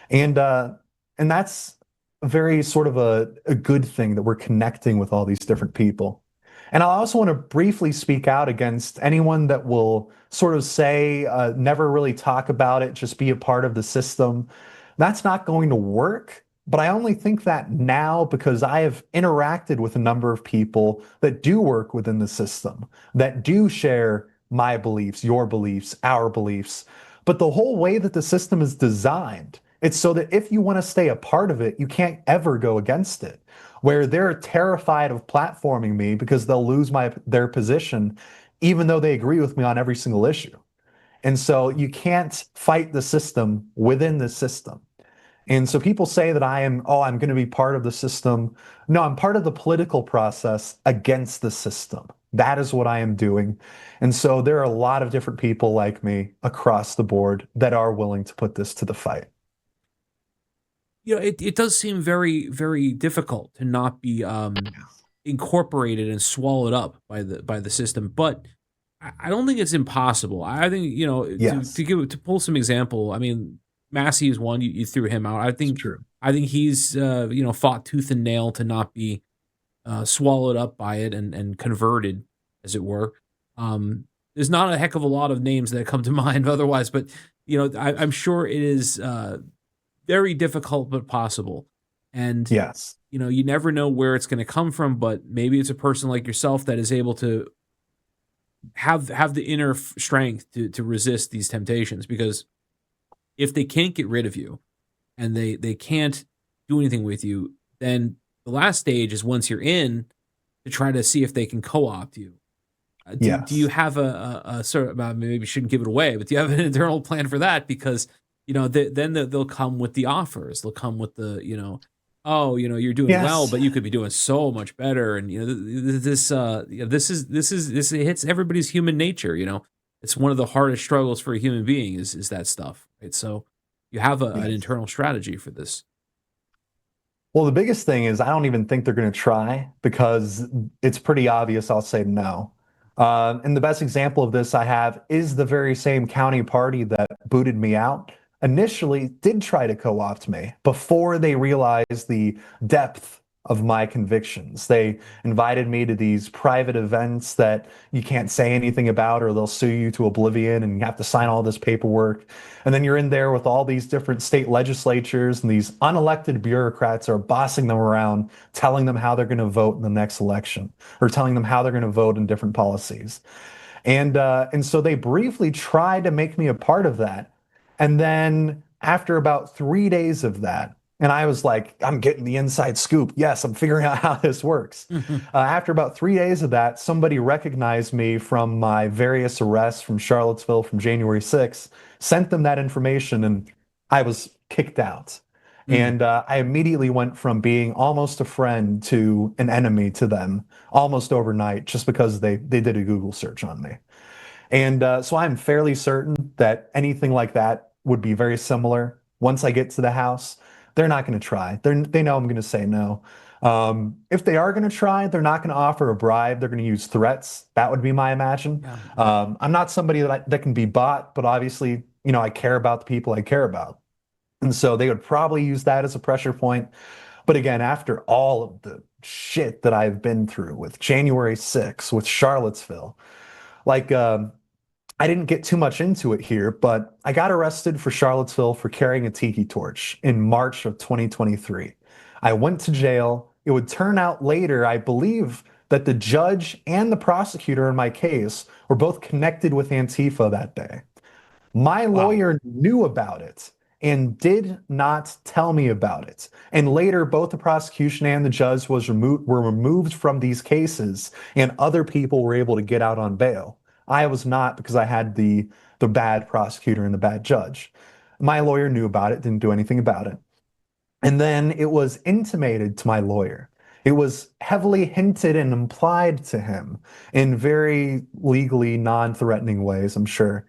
And uh, and that's very sort of a good thing that we're connecting with all these different people. And I also want to briefly speak out against anyone that will sort of say, never really talk about it, just be a part of the system. That's not going to work. But I only think that now because I have interacted with a number of people that do work within the system, that do share my beliefs, your beliefs, our beliefs. But the whole way that the system is designed, it's so that if you want to stay a part of it, you can't ever go against it. Where they're terrified of platforming me because they'll lose their position, even though they agree with me on every single issue. And so you can't fight the system within the system. And so people say that I'm going to be part of the system. No, I'm part of the political process against the system. That is what I am doing. And so there are a lot of different people like me across the board that are willing to put this to the fight. It does seem very, very difficult to not be incorporated and swallowed up by the system, but I don't think it's impossible. I think Yes, to pull some example. I mean, Massey is one. You threw him out. it's true. I think he's fought tooth and nail to not be swallowed up by it and converted, as it were. There's not a heck of a lot of names that come to mind otherwise, but I'm sure it is very difficult but possible. And Yes. you never know where it's going to come from, but maybe it's a person like yourself that is able to have the inner strength to resist these temptations. Because if they can't get rid of you and they can't do anything with you, then the last stage is once you're in to try to see if they can co-opt you. Do you Yes. have a sort of, maybe you shouldn't give it away, but do you have an internal plan for that? Because then they'll come with the offers. They'll come with the oh, you're doing well, Yes. but you could be doing so much better. And this hits everybody's human nature. It's one of the hardest struggles for a human being is that stuff, right? So you have an Yes. internal strategy for this. Well, the biggest thing is I don't even think they're going to try because it's pretty obvious I'll say no. And the best example of this I have is the very same county party that booted me out initially did try to co-opt me before they realized the depth of my convictions. They invited me to these private events that you can't say anything about or they'll sue you to oblivion and you have to sign all this paperwork. And then you're in there with all these different state legislatures and these unelected bureaucrats are bossing them around, telling them how they're going to vote in the next election or telling them how they're going to vote in different policies. And so they briefly tried to make me a part of that. And then after about 3 days of that, and I was like, I'm getting the inside scoop. Yes, I'm figuring out how this works. After about 3 days of that, somebody recognized me from my various arrests from Charlottesville from January 6th, sent them that information, and I was kicked out. Mm. And I immediately went from being almost a friend to an enemy to them almost overnight just because they did a Google search on me. And so I'm fairly certain that anything like that would be very similar. Once I get to the house, they're not going to try. They know I'm going to say no. If they are going to try, they're not going to offer a bribe. They're going to use threats. That would be my imagine. Yeah. I'm not somebody that can be bought, but obviously, I care about the people I care about. And so they would probably use that as a pressure point. But again, after all of the shit that I've been through with January 6th, with Charlottesville, like, I didn't get too much into it here, but I got arrested for Charlottesville for carrying a tiki torch in March of 2023. I went to jail. It would turn out later, I believe, that the judge and the prosecutor in my case were both connected with Antifa that day. My Wow. lawyer knew about it and did not tell me about it. And later, both the prosecution and the judge were removed from these cases, and other people were able to get out on bail. I was not, because I had the bad prosecutor and the bad judge. My lawyer knew about it, didn't do anything about it. And then it was intimated to my lawyer. It was heavily hinted and implied to him in very legally non-threatening ways, I'm sure,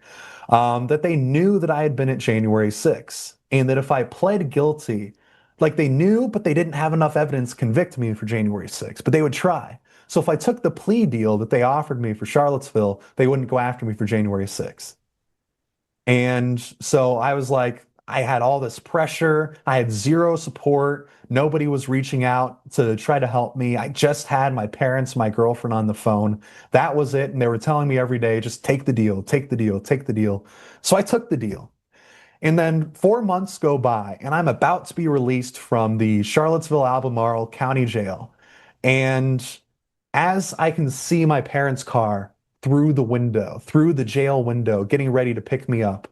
that they knew that I had been at January 6th, and that if I pled guilty, like they knew, but they didn't have enough evidence to convict me for January 6th, but they would try. So if I took the plea deal that they offered me for Charlottesville, they wouldn't go after me for January 6th. And so I was like, I had all this pressure. I had zero support. Nobody was reaching out to try to help me. I just had my parents, my girlfriend on the phone. That was it. And they were telling me every day, just take the deal, take the deal, take the deal. So I took the deal. And then 4 months go by, and I'm about to be released from the Charlottesville Albemarle County Jail. And as I can see my parents' car through the window, through the jail window, getting ready to pick me up,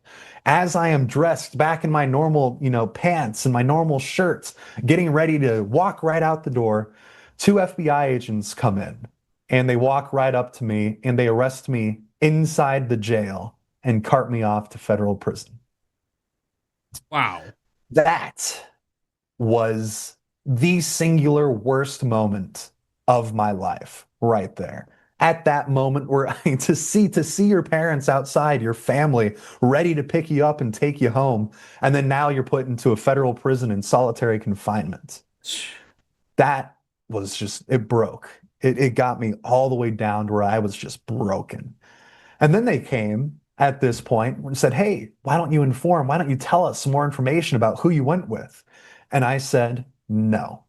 as I am dressed back in my normal, pants and my normal shirts, getting ready to walk right out the door, two FBI agents come in and they walk right up to me and they arrest me inside the jail and cart me off to federal prison. Wow. That was the singular worst moment of my life right there. At that moment where to see your parents outside, your family ready to pick you up and take you home, and then now you're put into a federal prison in solitary confinement. That was just, it broke. It got me all the way down to where I was just broken. And then they came at this point and said, hey, why don't you tell us some more information about who you went with? And I said, no.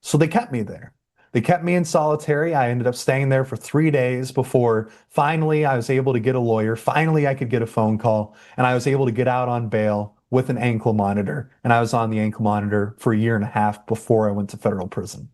So they kept me there. They kept me in solitary. I ended up staying there for 3 days before finally I was able to get a lawyer. Finally, I could get a phone call, and I was able to get out on bail with an ankle monitor. And I was on the ankle monitor for a year and a half before I went to federal prison.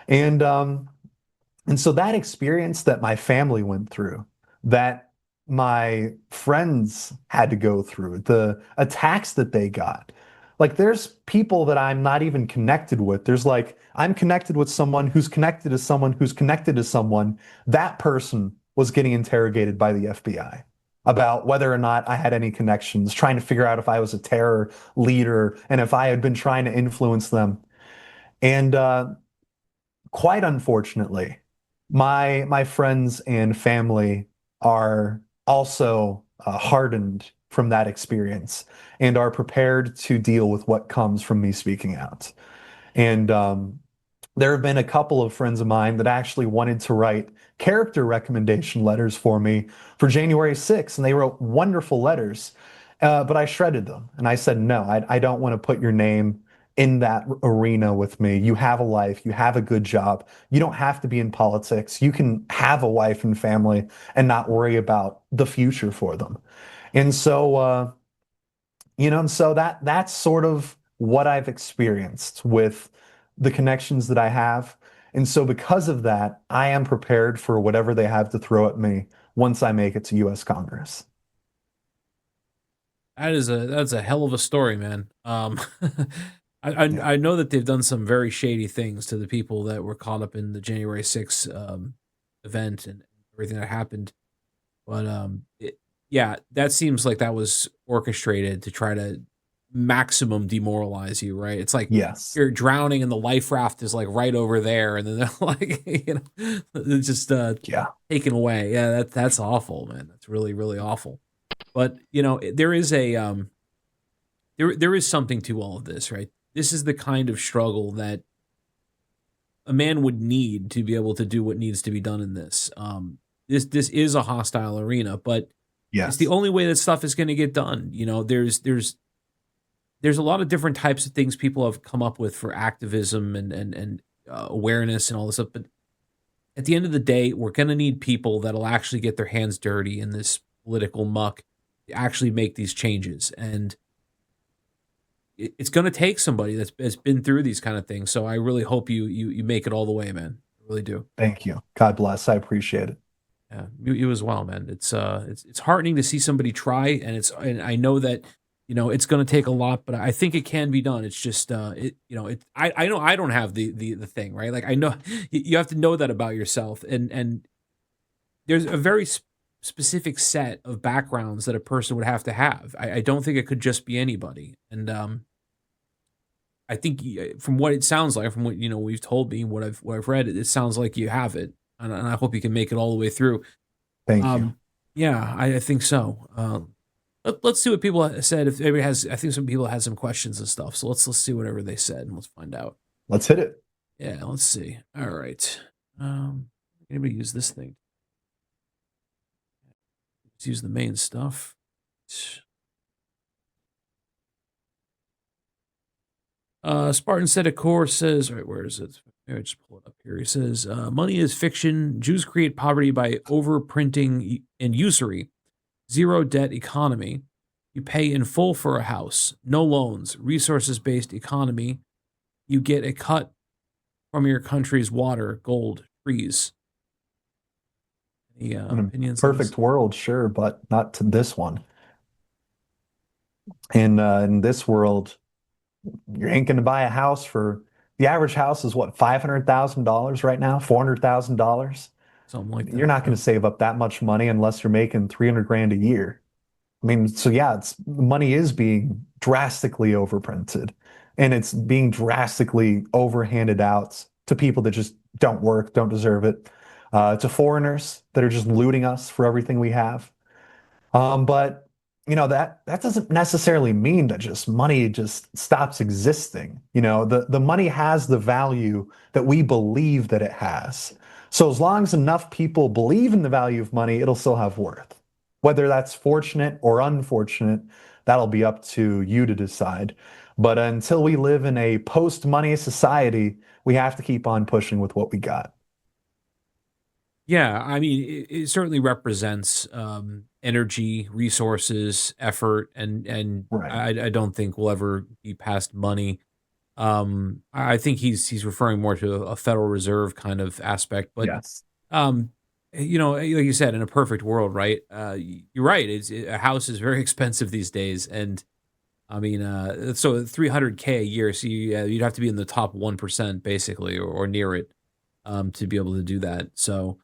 And so that experience that my family went through, that my friends had to go through, the attacks that they got, like there's people that I'm not even connected with. There's like, I'm connected with someone who's connected to someone who's connected to someone. That person was getting interrogated by the FBI about whether or not I had any connections, trying to figure out if I was a terror leader and if I had been trying to influence them. And quite unfortunately, my friends and family are also hardened from that experience and are prepared to deal with what comes from me speaking out. And there have been a couple of friends of mine that actually wanted to write character recommendation letters for me for January 6th, and they wrote wonderful letters, but I shredded them. And I said, no, I don't want to put your name in that arena with me. You have a life, you have a good job. You don't have to be in politics. You can have a wife and family and not worry about the future for them. And so, and so that's sort of what I've experienced with the connections that I have. And so because of that, I am prepared for whatever they have to throw at me once I make it to US Congress. That's a hell of a story, man. I know that they've done some very shady things to the people that were caught up in the January 6th event and everything that happened. But yeah, that seems like that was orchestrated to try to maximum demoralize you, right? It's like Yes. you're drowning and the life raft is like right over there, and then they're like, it's just Yeah. taken away. Yeah, that's awful, man. That's really, really awful. But there is a there is something to all of this, right? This is the kind of struggle that a man would need to be able to do what needs to be done in this. This is a hostile arena, but it's Yes. the only way that stuff is going to get done. There's a lot of different types of things people have come up with for activism and awareness and all this stuff. But at the end of the day, we're going to need people that'll actually get their hands dirty in this political muck to actually make these changes. And it's going to take somebody that's been through these kind of things. So I really hope you make it all the way, man. I really do. Thank you. God bless. I appreciate it. Yeah, you as well, man. It's heartening to see somebody try, and I know that it's going to take a lot, but I think it can be done. It's just I know I don't have the thing, right? Like I know you have to know that about yourself, and there's a very specific set of backgrounds that a person would have to have. I don't think it could just be anybody. And I think from what it sounds like, from what we've told me, what I've read, it sounds like you have it, and I hope you can make it all the way through. Thank you. Yeah, I think so. Let's see what people said. If anybody has, I think some people had some questions and stuff. So let's see whatever they said, and let's find out. Let's hit it. Yeah, let's see. All right. Anybody use this thing? Let's use the main stuff. Spartan Set of Core says, all right, where is it? Here, just pull it up here. He says, money is fiction. Jews create poverty by overprinting and usury. Zero debt economy. You pay in full for a house. No loans. Resources-based economy. You get a cut from your country's water, gold, trees. Any opinions? Perfect world, sure, but not to this one. In this world, you ain't going to buy a house for the average house is what, $500,000 right now, $400,000. Something like that. You're not going to save up that much money unless you're making 300 grand a year. I mean, so yeah, money is being drastically overprinted, and it's being drastically overhanded out to people that just don't work, don't deserve it, to foreigners that are just looting us for everything we have. But that doesn't necessarily mean that just money just stops existing. The money has the value that we believe that it has. So as long as enough people believe in the value of money, it'll still have worth. Whether that's fortunate or unfortunate, that'll be up to you to decide. But until we live in a post-money society, we have to keep on pushing with what we got. Yeah, I mean, it certainly represents energy, resources, effort, and Right. I don't think we'll ever be past money. I think he's referring more to a Federal Reserve kind of aspect, but Yes. like you said, in a perfect world, right? You're right. A house is very expensive these days, and I mean, so 300K a year. So you'd have to be in the top 1% basically, or near it, to be able to do that. So.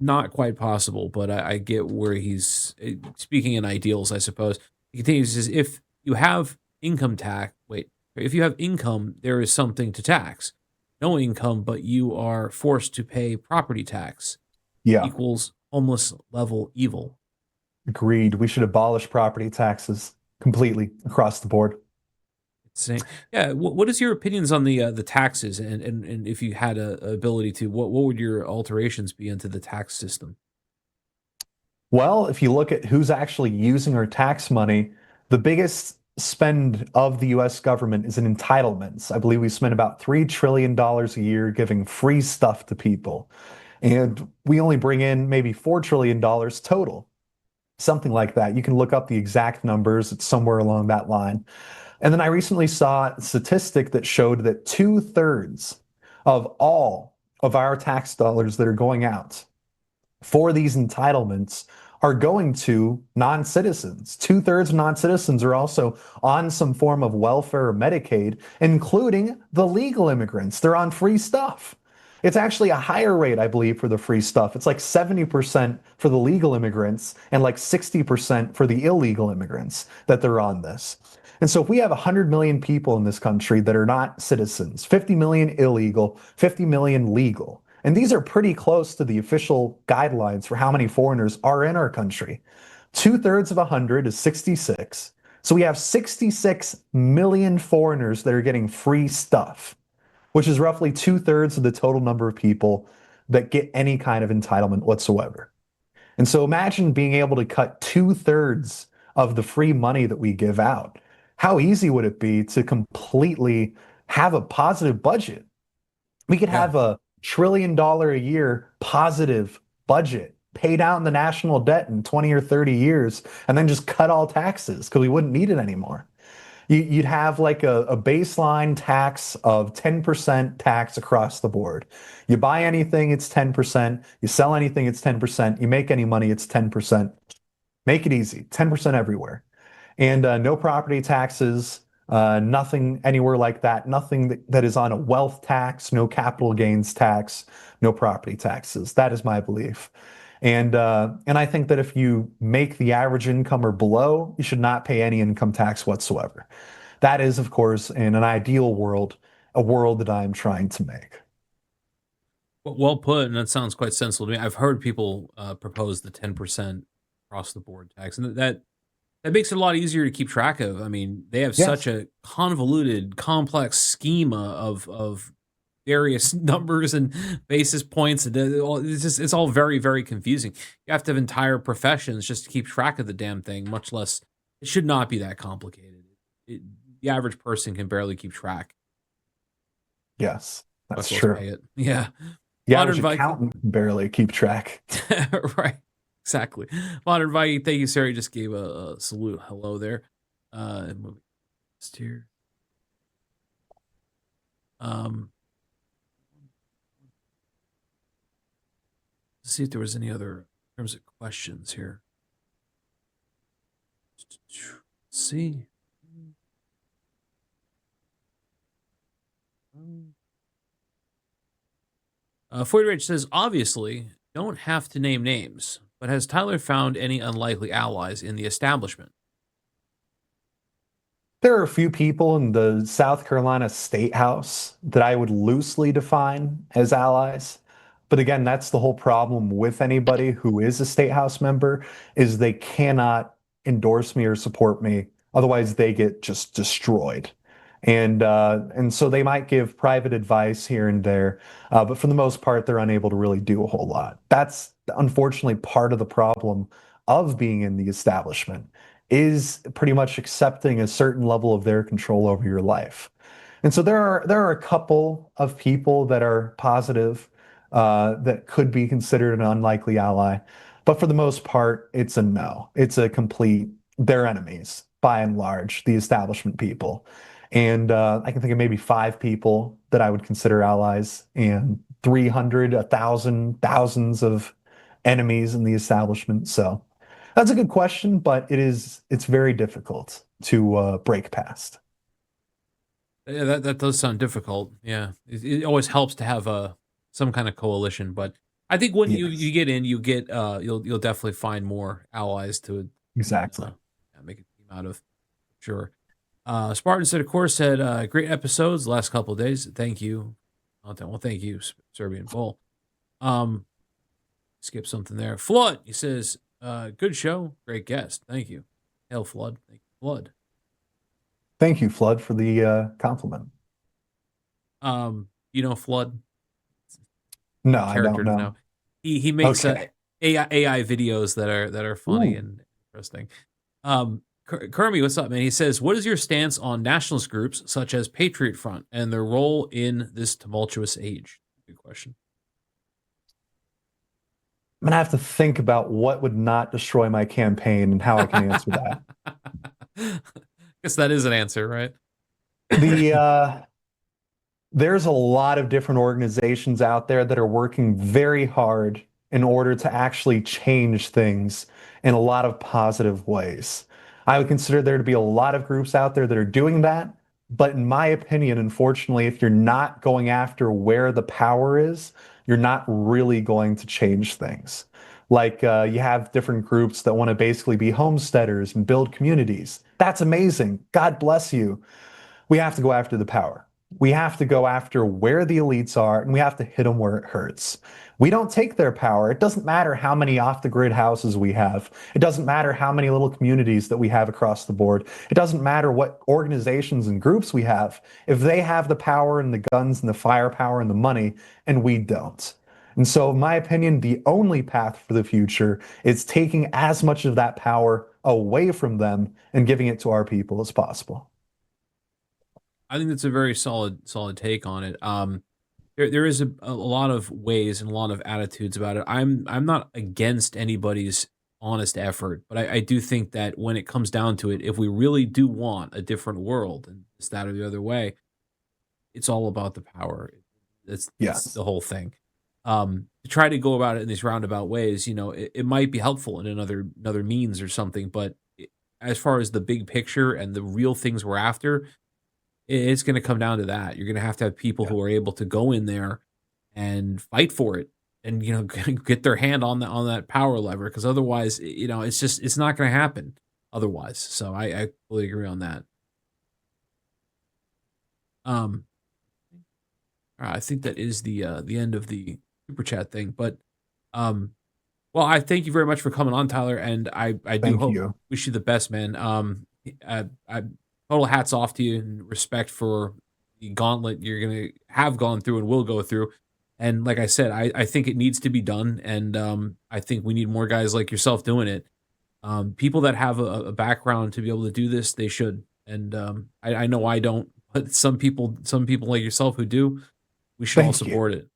Not quite possible, but I get where he's speaking in ideals, I suppose. He continues, he says, if you have if you have income, there is something to tax. No income, but you are forced to pay property tax. Yeah. Equals homeless level evil. Agreed. We should abolish property taxes completely across the board. Saying, yeah. What is your opinions on the taxes, and if you had a ability to, what would your alterations be into the tax system? Well, if you look at who's actually using our tax money, the biggest spend of the US government is in entitlements. I believe we spend about $3 trillion a year giving free stuff to people. And we only bring in maybe $4 trillion total, something like that. You can look up the exact numbers, it's somewhere along that line. And then I recently saw a statistic that showed that 2/3 of all of our tax dollars that are going out for these entitlements are going to non-citizens. 2/3 of non-citizens are also on some form of welfare or Medicaid, including the legal immigrants. They're on free stuff. It's actually a higher rate, I believe, for the free stuff. It's like 70% for the legal immigrants and like 60% for the illegal immigrants that they're on this. And so if we have 100 million people in this country that are not citizens, 50 million illegal, 50 million legal, and these are pretty close to the official guidelines for how many foreigners are in our country. 2/3 of 100 is 66. So we have 66 million foreigners that are getting free stuff, which is roughly 2/3 of the total number of people that get any kind of entitlement whatsoever. And so imagine being able to cut 2/3 of the free money that we give out. How easy would it be to completely have a positive budget? We could have a $1 trillion a year positive budget, pay down the national debt in 20 or 30 years, and then just cut all taxes because we wouldn't need it anymore. You'd have like a baseline tax of 10% tax across the board. You buy anything, it's 10%. You sell anything, it's 10%. You make any money, it's 10%. Make it easy, 10% everywhere. And no property taxes, nothing anywhere like that. Nothing that is on a wealth tax, no capital gains tax, no property taxes. That is my belief. And I think that if you make the average income or below, you should not pay any income tax whatsoever. That is, of course, in an ideal world, a world that I'm trying to make. Well put, and that sounds quite sensible to me. I've heard people propose the 10% across the board tax, and that makes it a lot easier to keep track of. I mean, they have such Yes. a convoluted, complex schema of various numbers and basis points, and it's all very, very confusing. You have to have entire professions just to keep track of the damn thing. Much less, it should not be that complicated. It, the average person can barely keep track. Yes, that's Much less pay true. it. Yeah. The Modern average Viking. accountant can barely keep track. Right. Exactly. Modern Viking, thank you, sir. He just gave a salute. Hello there. Moving just here. Um, let's see if there was any other in terms of questions here. Let's see. Floyd Rich says, obviously, don't have to name names, but has Tyler found any unlikely allies in the establishment? There are a few people in the South Carolina State House that I would loosely define as allies. But again, that's the whole problem with anybody who is a State House member is they cannot endorse me or support me. Otherwise, they get just destroyed. And so they might give private advice here and there, but for the most part, they're unable to really do a whole lot. That's unfortunately part of the problem of being in the establishment is pretty much accepting a certain level of their control over your life. And so there are a couple of people that are positive that could be considered an unlikely ally, but for the most part, it's a no. It's a complete they're enemies by and large, the establishment people. And I can think of maybe five people that I would consider allies, and 300, 1,000, thousands of enemies in the establishment. So that's a good question, but it's very difficult to break past. Yeah, that does sound difficult. Yeah, it always helps to have some kind of coalition, but I think when you Yes, get in, you get you'll definitely find more allies to exactly. yeah, make a team out of. Sure. Spartan said, of course, said great episodes the last couple of days. Thank you. Well, thank you, Serbian Bull. Um, skip something there. Flood, he says, good show, great guest. Thank you. Hail Flood. Thank you, Flood. Thank you, Flood, for the compliment. Flood, No, I don't character to know. know. He makes Okay. AI videos that are funny Ooh. and interesting. Kermie, what's up, man? He says, "What is your stance on nationalist groups such as Patriot Front and their role in this tumultuous age?" Good question. I'm gonna have to think about what would not destroy my campaign and how I can answer that. Guess that is an answer, right? The there's a lot of different organizations out there that are working very hard in order to actually change things in a lot of positive ways. I would consider there to be a lot of groups out there that are doing that. But in my opinion, unfortunately, if you're not going after where the power is, you're not really going to change things. Like you have different groups that want to basically be homesteaders and build communities. That's amazing. God bless you. We have to go after the power. We have to go after where the elites are, and we have to hit them where it hurts. We don't take their power. It doesn't matter how many off the grid houses we have. It doesn't matter how many little communities that we have across the board. It doesn't matter what organizations and groups we have. If they have the power and the guns and the firepower and the money, and we don't. And so, in my opinion, the only path for the future is taking as much of that power away from them and giving it to our people as possible. I think that's a very solid take on it. There is a lot of ways and a lot of attitudes about it. I'm not against anybody's honest effort, but I do think that when it comes down to it, if we really do want a different world and this, that, or the other way, it's all about the power. That's Yes. the whole thing. To try to go about it in these roundabout ways, it might be helpful in another means or something, but as far as the big picture and the real things we're after, it's going to come down to that. You're going to have people Yeah. who are able to go in there and fight for it and get their hand on that power lever, because otherwise, it's not going to happen otherwise. So I fully agree on that. Um, I think that is the end of the super chat thing, but um, well, I thank you very much for coming on, Tyler, and I do Thank hope you. wish you the best, man. I total hats off to you and respect for the gauntlet you're gonna have gone through and will go through. And like I said, I think it needs to be done, and I think we need more guys like yourself doing it. People that have a background to be able to do this, they should. And I know I don't, but some people like yourself who do, we should all Thank you. support it.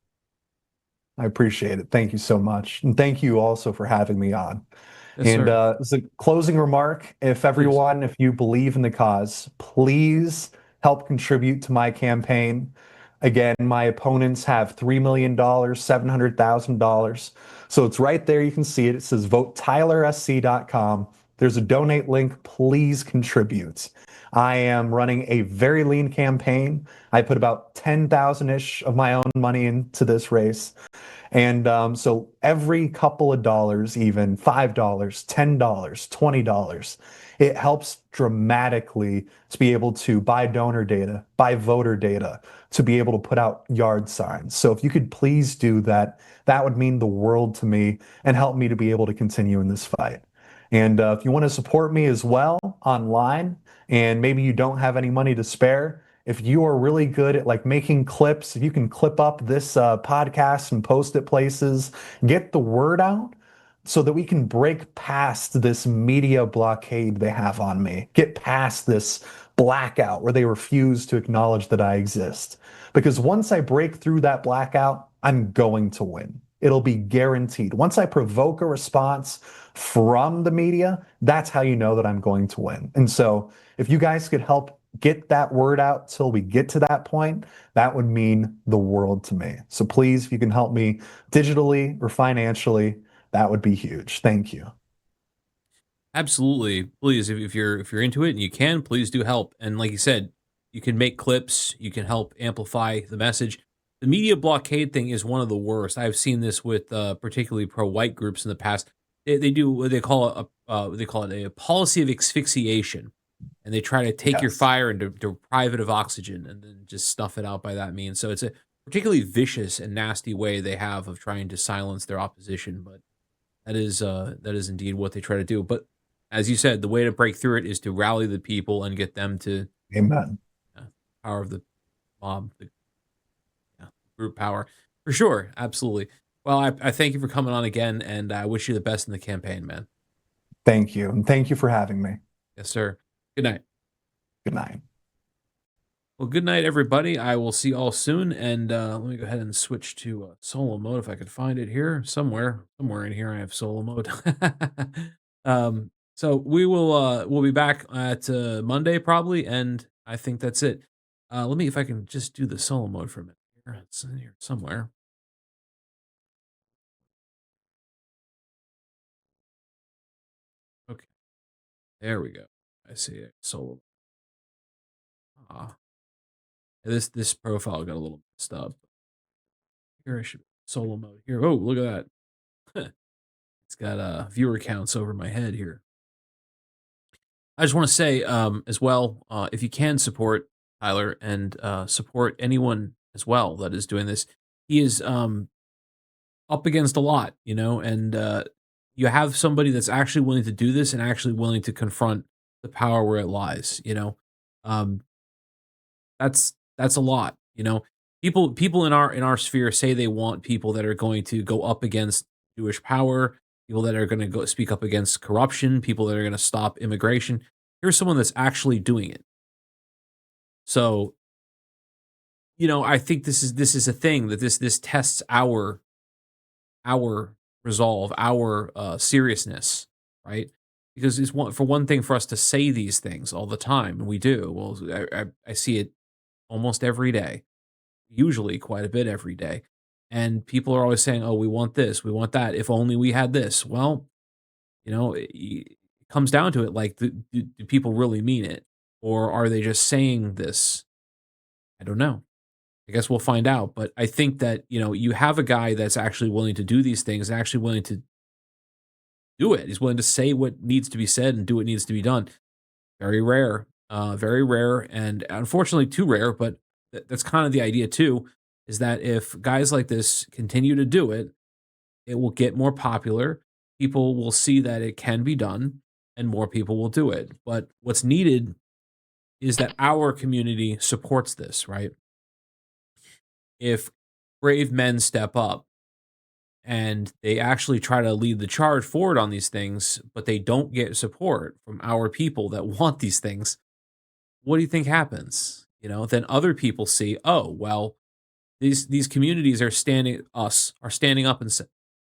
I appreciate it. Thank you so much. And thank you also for having me on. Yes, And sir. as a closing remark, Please. if you believe in the cause, please help contribute to my campaign. Again, my opponents have $3 million, $700,000. So it's right there. You can see it. It says votetylersc.com. There's a donate link. Please contribute. I am running a very lean campaign. I put about 10,000 ish of my own money into this race. And so every couple of dollars, even $5, $10, $20, it helps dramatically to be able to buy donor data, buy voter data, to be able to put out yard signs. So if you could please do that, that would mean the world to me and help me to be able to continue in this fight. And if you want to support me as well online, and maybe you don't have any money to spare, if you are really good at like making clips, if you can clip up this podcast and post it places, get the word out so that we can break past this media blockade they have on me, get past this blackout where they refuse to acknowledge that I exist. Because once I break through that blackout, I'm going to win. It'll be guaranteed. Once I provoke a response from the media, that's how you know that I'm going to win. And so if you guys could help get that word out till we get to that point, that would mean the world to me. So please, if you can help me digitally or financially, that would be huge. Thank you. Absolutely. Please, if you're into it and you can, please do help. And like you said, you can make clips, you can help amplify the message. The media blockade thing is one of the worst. I've seen this with particularly pro-white groups in the past. They do what they call a policy of asphyxiation, and they try to take your Yes. fire and deprive it of oxygen, and then just stuff it out by that means. So it's a particularly vicious and nasty way they have of trying to silence their opposition. But that is indeed what they try to do. But as you said, the way to break through it is to rally the people and get them to Amen. power of the mob, the group power for sure. Absolutely. Well, I thank you for coming on again, and I wish you the best in the campaign, man. Thank you. And thank you for having me. Yes, sir. Good night. Good night. Well, good night, everybody. I will see you all soon. And let me go ahead and switch to solo mode if I could find it here somewhere. Somewhere in here, I have solo mode. So we'll be back at Monday probably, and I think that's it. Let me if I can just do the solo mode for a minute. Here, it's in here somewhere. Okay, there we go. I see it. Solo. Ah, this profile got a little messed up. Here I should solo mode here. Oh, look at that. It's got viewer counts over my head here. I just want to say as well, if you can support Tyler and support anyone as well that is doing this, he is up against a lot, and you have somebody that's actually willing to do this and actually willing to confront the power where it lies. Um, that's a lot. People in our sphere say they want people that are going to go up against Jewish power, people that are going to go speak up against corruption, people that are going to stop immigration. Here's someone that's actually doing it. So, I think this is a thing that this tests our resolve, our seriousness, right? Because for one thing for us to say these things all the time, and we do. Well, I see it almost every day, usually quite a bit every day. And people are always saying, "Oh, we want this, we want that. If only we had this." Well, it comes down to it. Like, do people really mean it, or are they just saying this? I don't know. I guess we'll find out. But I think that, you have a guy that's actually willing to do these things and actually willing to do it. He's willing to say what needs to be said and do what needs to be done. Very rare, and unfortunately too rare. But that's kind of the idea too, is that if guys like this continue to do it, it will get more popular. People will see that it can be done, and more people will do it. But what's needed is that our community supports this, right? If brave men step up and they actually try to lead the charge forward on these things, but they don't get support from our people that want these things, what do you think happens? Then other people see, oh, well, these communities are standing up and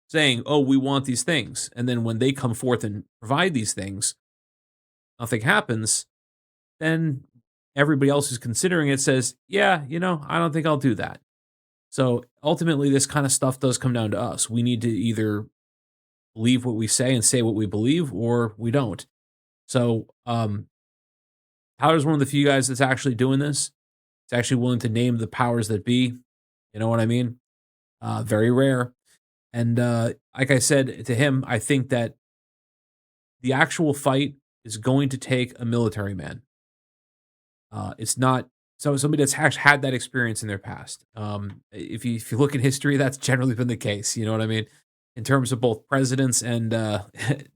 saying, oh, we want these things. And then when they come forth and provide these things, nothing happens. Then everybody else who's considering it says, yeah, I don't think I'll do that. So ultimately, this kind of stuff does come down to us. We need to either believe what we say and say what we believe, or we don't. So, Tyler's one of the few guys that's actually doing this. He's actually willing to name the powers that be. You know what I mean? Very rare. And like I said to him, I think that the actual fight is going to take a military man. It's not somebody that's actually had that experience in their past. If you look at history, that's generally been the case. You know what I mean? In terms of both presidents and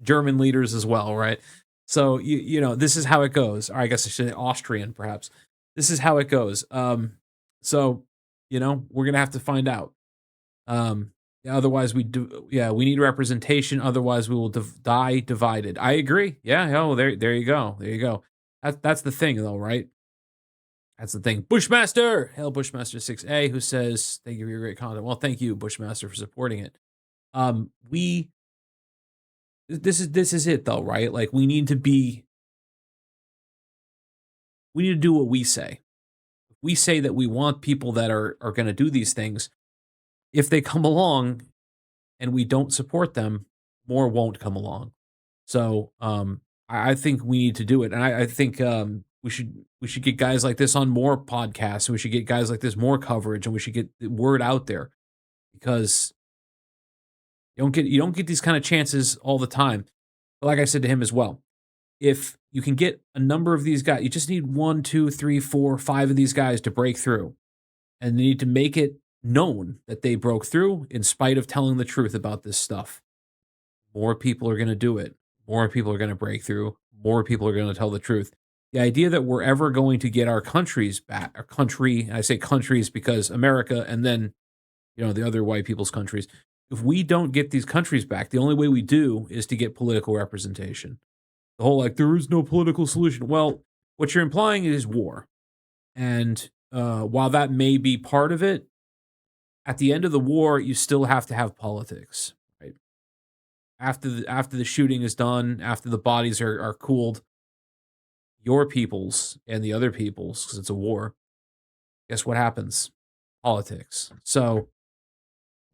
German leaders as well, right? So this is how it goes. Or I guess I should say Austrian, perhaps. This is how it goes. So we're gonna have to find out. Otherwise, we do. Yeah, we need representation. Otherwise, we will die divided. I agree. Yeah. Oh, there you go. There you go. That's the thing, though, right? That's the thing. Bushmaster, hail Bushmaster 6A, who says, "Thank you for your great content." Well, thank you, Bushmaster, for supporting it. This is it, though, right? Like we need to do what we say. We say that we want people that are going to do these things. If they come along and we don't support them, more won't come along. So I think we need to do it, and I think we should get guys like this on more podcasts. And we should get guys like this more coverage, and we should get the word out there, because you don't get these kind of chances all the time. But like I said to him as well, if you can get a number of these guys, you just need 1, 2, 3, 4, 5 of these guys to break through, and they need to make it known that they broke through in spite of telling the truth about this stuff. More people are going to do it. More people are going to break through. More people are going to tell the truth. The idea that we're ever going to get our countries back, our country, I say countries because America and then, the other white people's countries. If we don't get these countries back, the only way we do is to get political representation. The whole, there is no political solution. Well, what you're implying is war. And while that may be part of it, at the end of the war, you still have to have politics, right? After the shooting is done, after the bodies are cooled, your peoples and the other peoples, because it's a war, guess what happens? Politics. So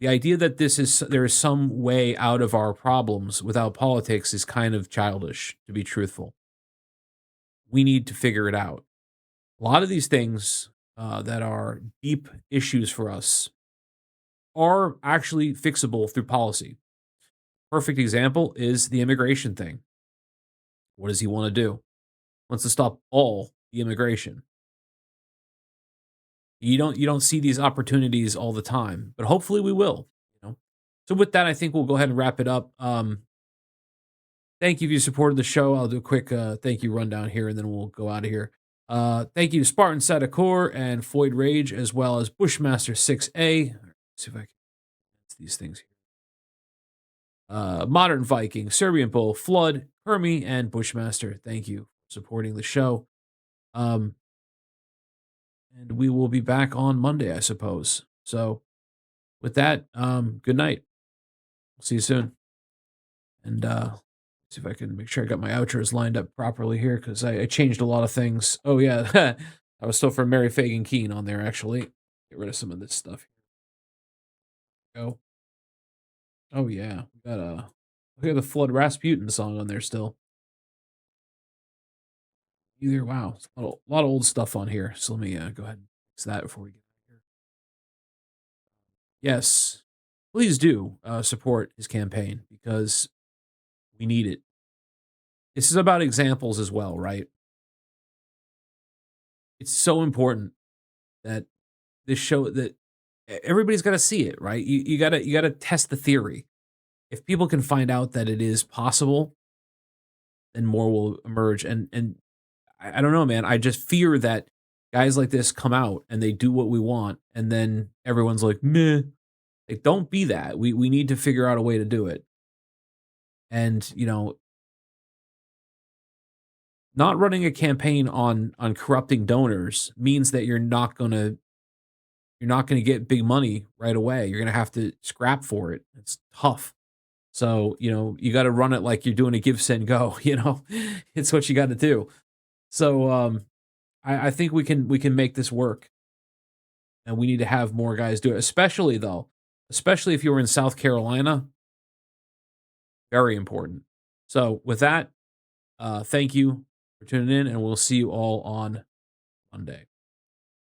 the idea that there is some way out of our problems without politics is kind of childish, to be truthful. We need to figure it out. A lot of these things that are deep issues for us are actually fixable through policy. Perfect example is the immigration thing. What does he want to do? He wants to stop all the immigration. You don't see these opportunities all the time, but hopefully we will. So with that, I think we'll go ahead and wrap it up. Thank you if you supported the show. I'll do a quick thank you rundown here, and then we'll go out of here. Thank you to Spartan Sadakor and Floyd Rage, as well as Bushmaster 6A. Let's see if I can these things here. Modern Viking, Serbian Bull, Flood, Hermie, and Bushmaster. Thank you for supporting the show. And we will be back on Monday, I suppose. So with that, good night. See you soon. And see if I can make sure I got my outros lined up properly here, because I changed a lot of things. Oh, yeah. I was still for Mary Fagan Keen on there, actually. Get rid of some of this stuff. Go. Oh, yeah. We got the Flood Rasputin song on there still. Wow. A lot of old stuff on here. So let me go ahead and fix that before we get yes, please do support his campaign because we need it. This is about examples as well, right? It's so important that this show that everybody's got to see it, right? You gotta test the theory. If people can find out that it is possible, then more will emerge. And I don't know, man. I just fear that guys like this come out and they do what we want, and then everyone's like, meh. Like, don't be that. We need to figure out a way to do it. And not running a campaign on corrupting donors means that you're not gonna get big money right away. You're gonna have to scrap for it. It's tough. So, you got to run it like you're doing a give, send, go, it's what you got to do. So, I think we can make this work, and we need to have more guys do it, especially if you were in South Carolina, very important. So with that, thank you for tuning in, and we'll see you all on Monday.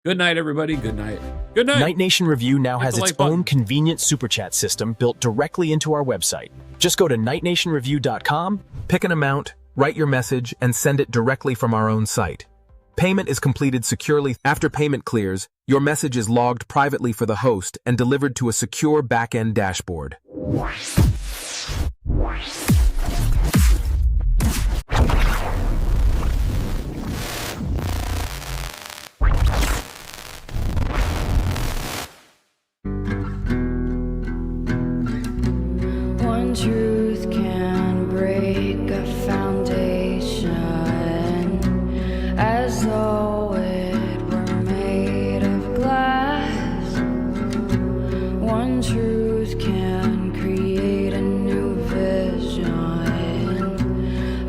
Good night, everybody. Good night. Good night. Night Nation Review now Hit has the its like button. own convenient super chat system built directly into our website. Just go to nightnationreview.com, pick an amount, write your message, and send it directly from our own site. Payment is completed securely. After payment clears, your message is logged privately for the host and delivered to a secure back-end dashboard. One truth can break a foundation as though it were made of glass. One truth can create a new vision,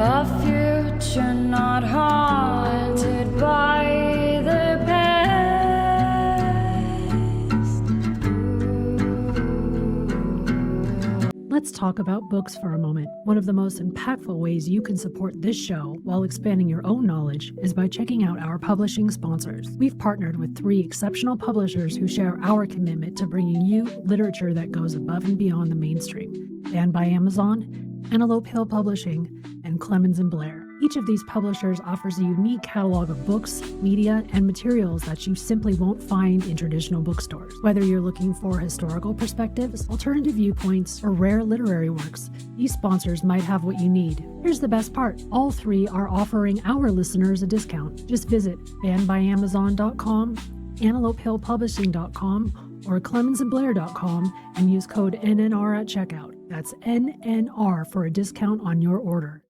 a future not haunted by the past. Let's talk about books for a moment. One of the most impactful ways you can support this show while expanding your own knowledge is by checking out our publishing sponsors. We've partnered with 3 exceptional publishers who share our commitment to bringing you literature that goes above and beyond the mainstream. Banned by Amazon, Antelope Hill Publishing, and Clemens & Blair. Each of these publishers offers a unique catalog of books, media, and materials that you simply won't find in traditional bookstores. Whether you're looking for historical perspectives, alternative viewpoints, or rare literary works, these sponsors might have what you need. Here's the best part. All 3 are offering our listeners a discount. Just visit bannedbyamazon.com, antelopehillpublishing.com, or clemensandblair.com and use code NNR at checkout. That's NNR for a discount on your order.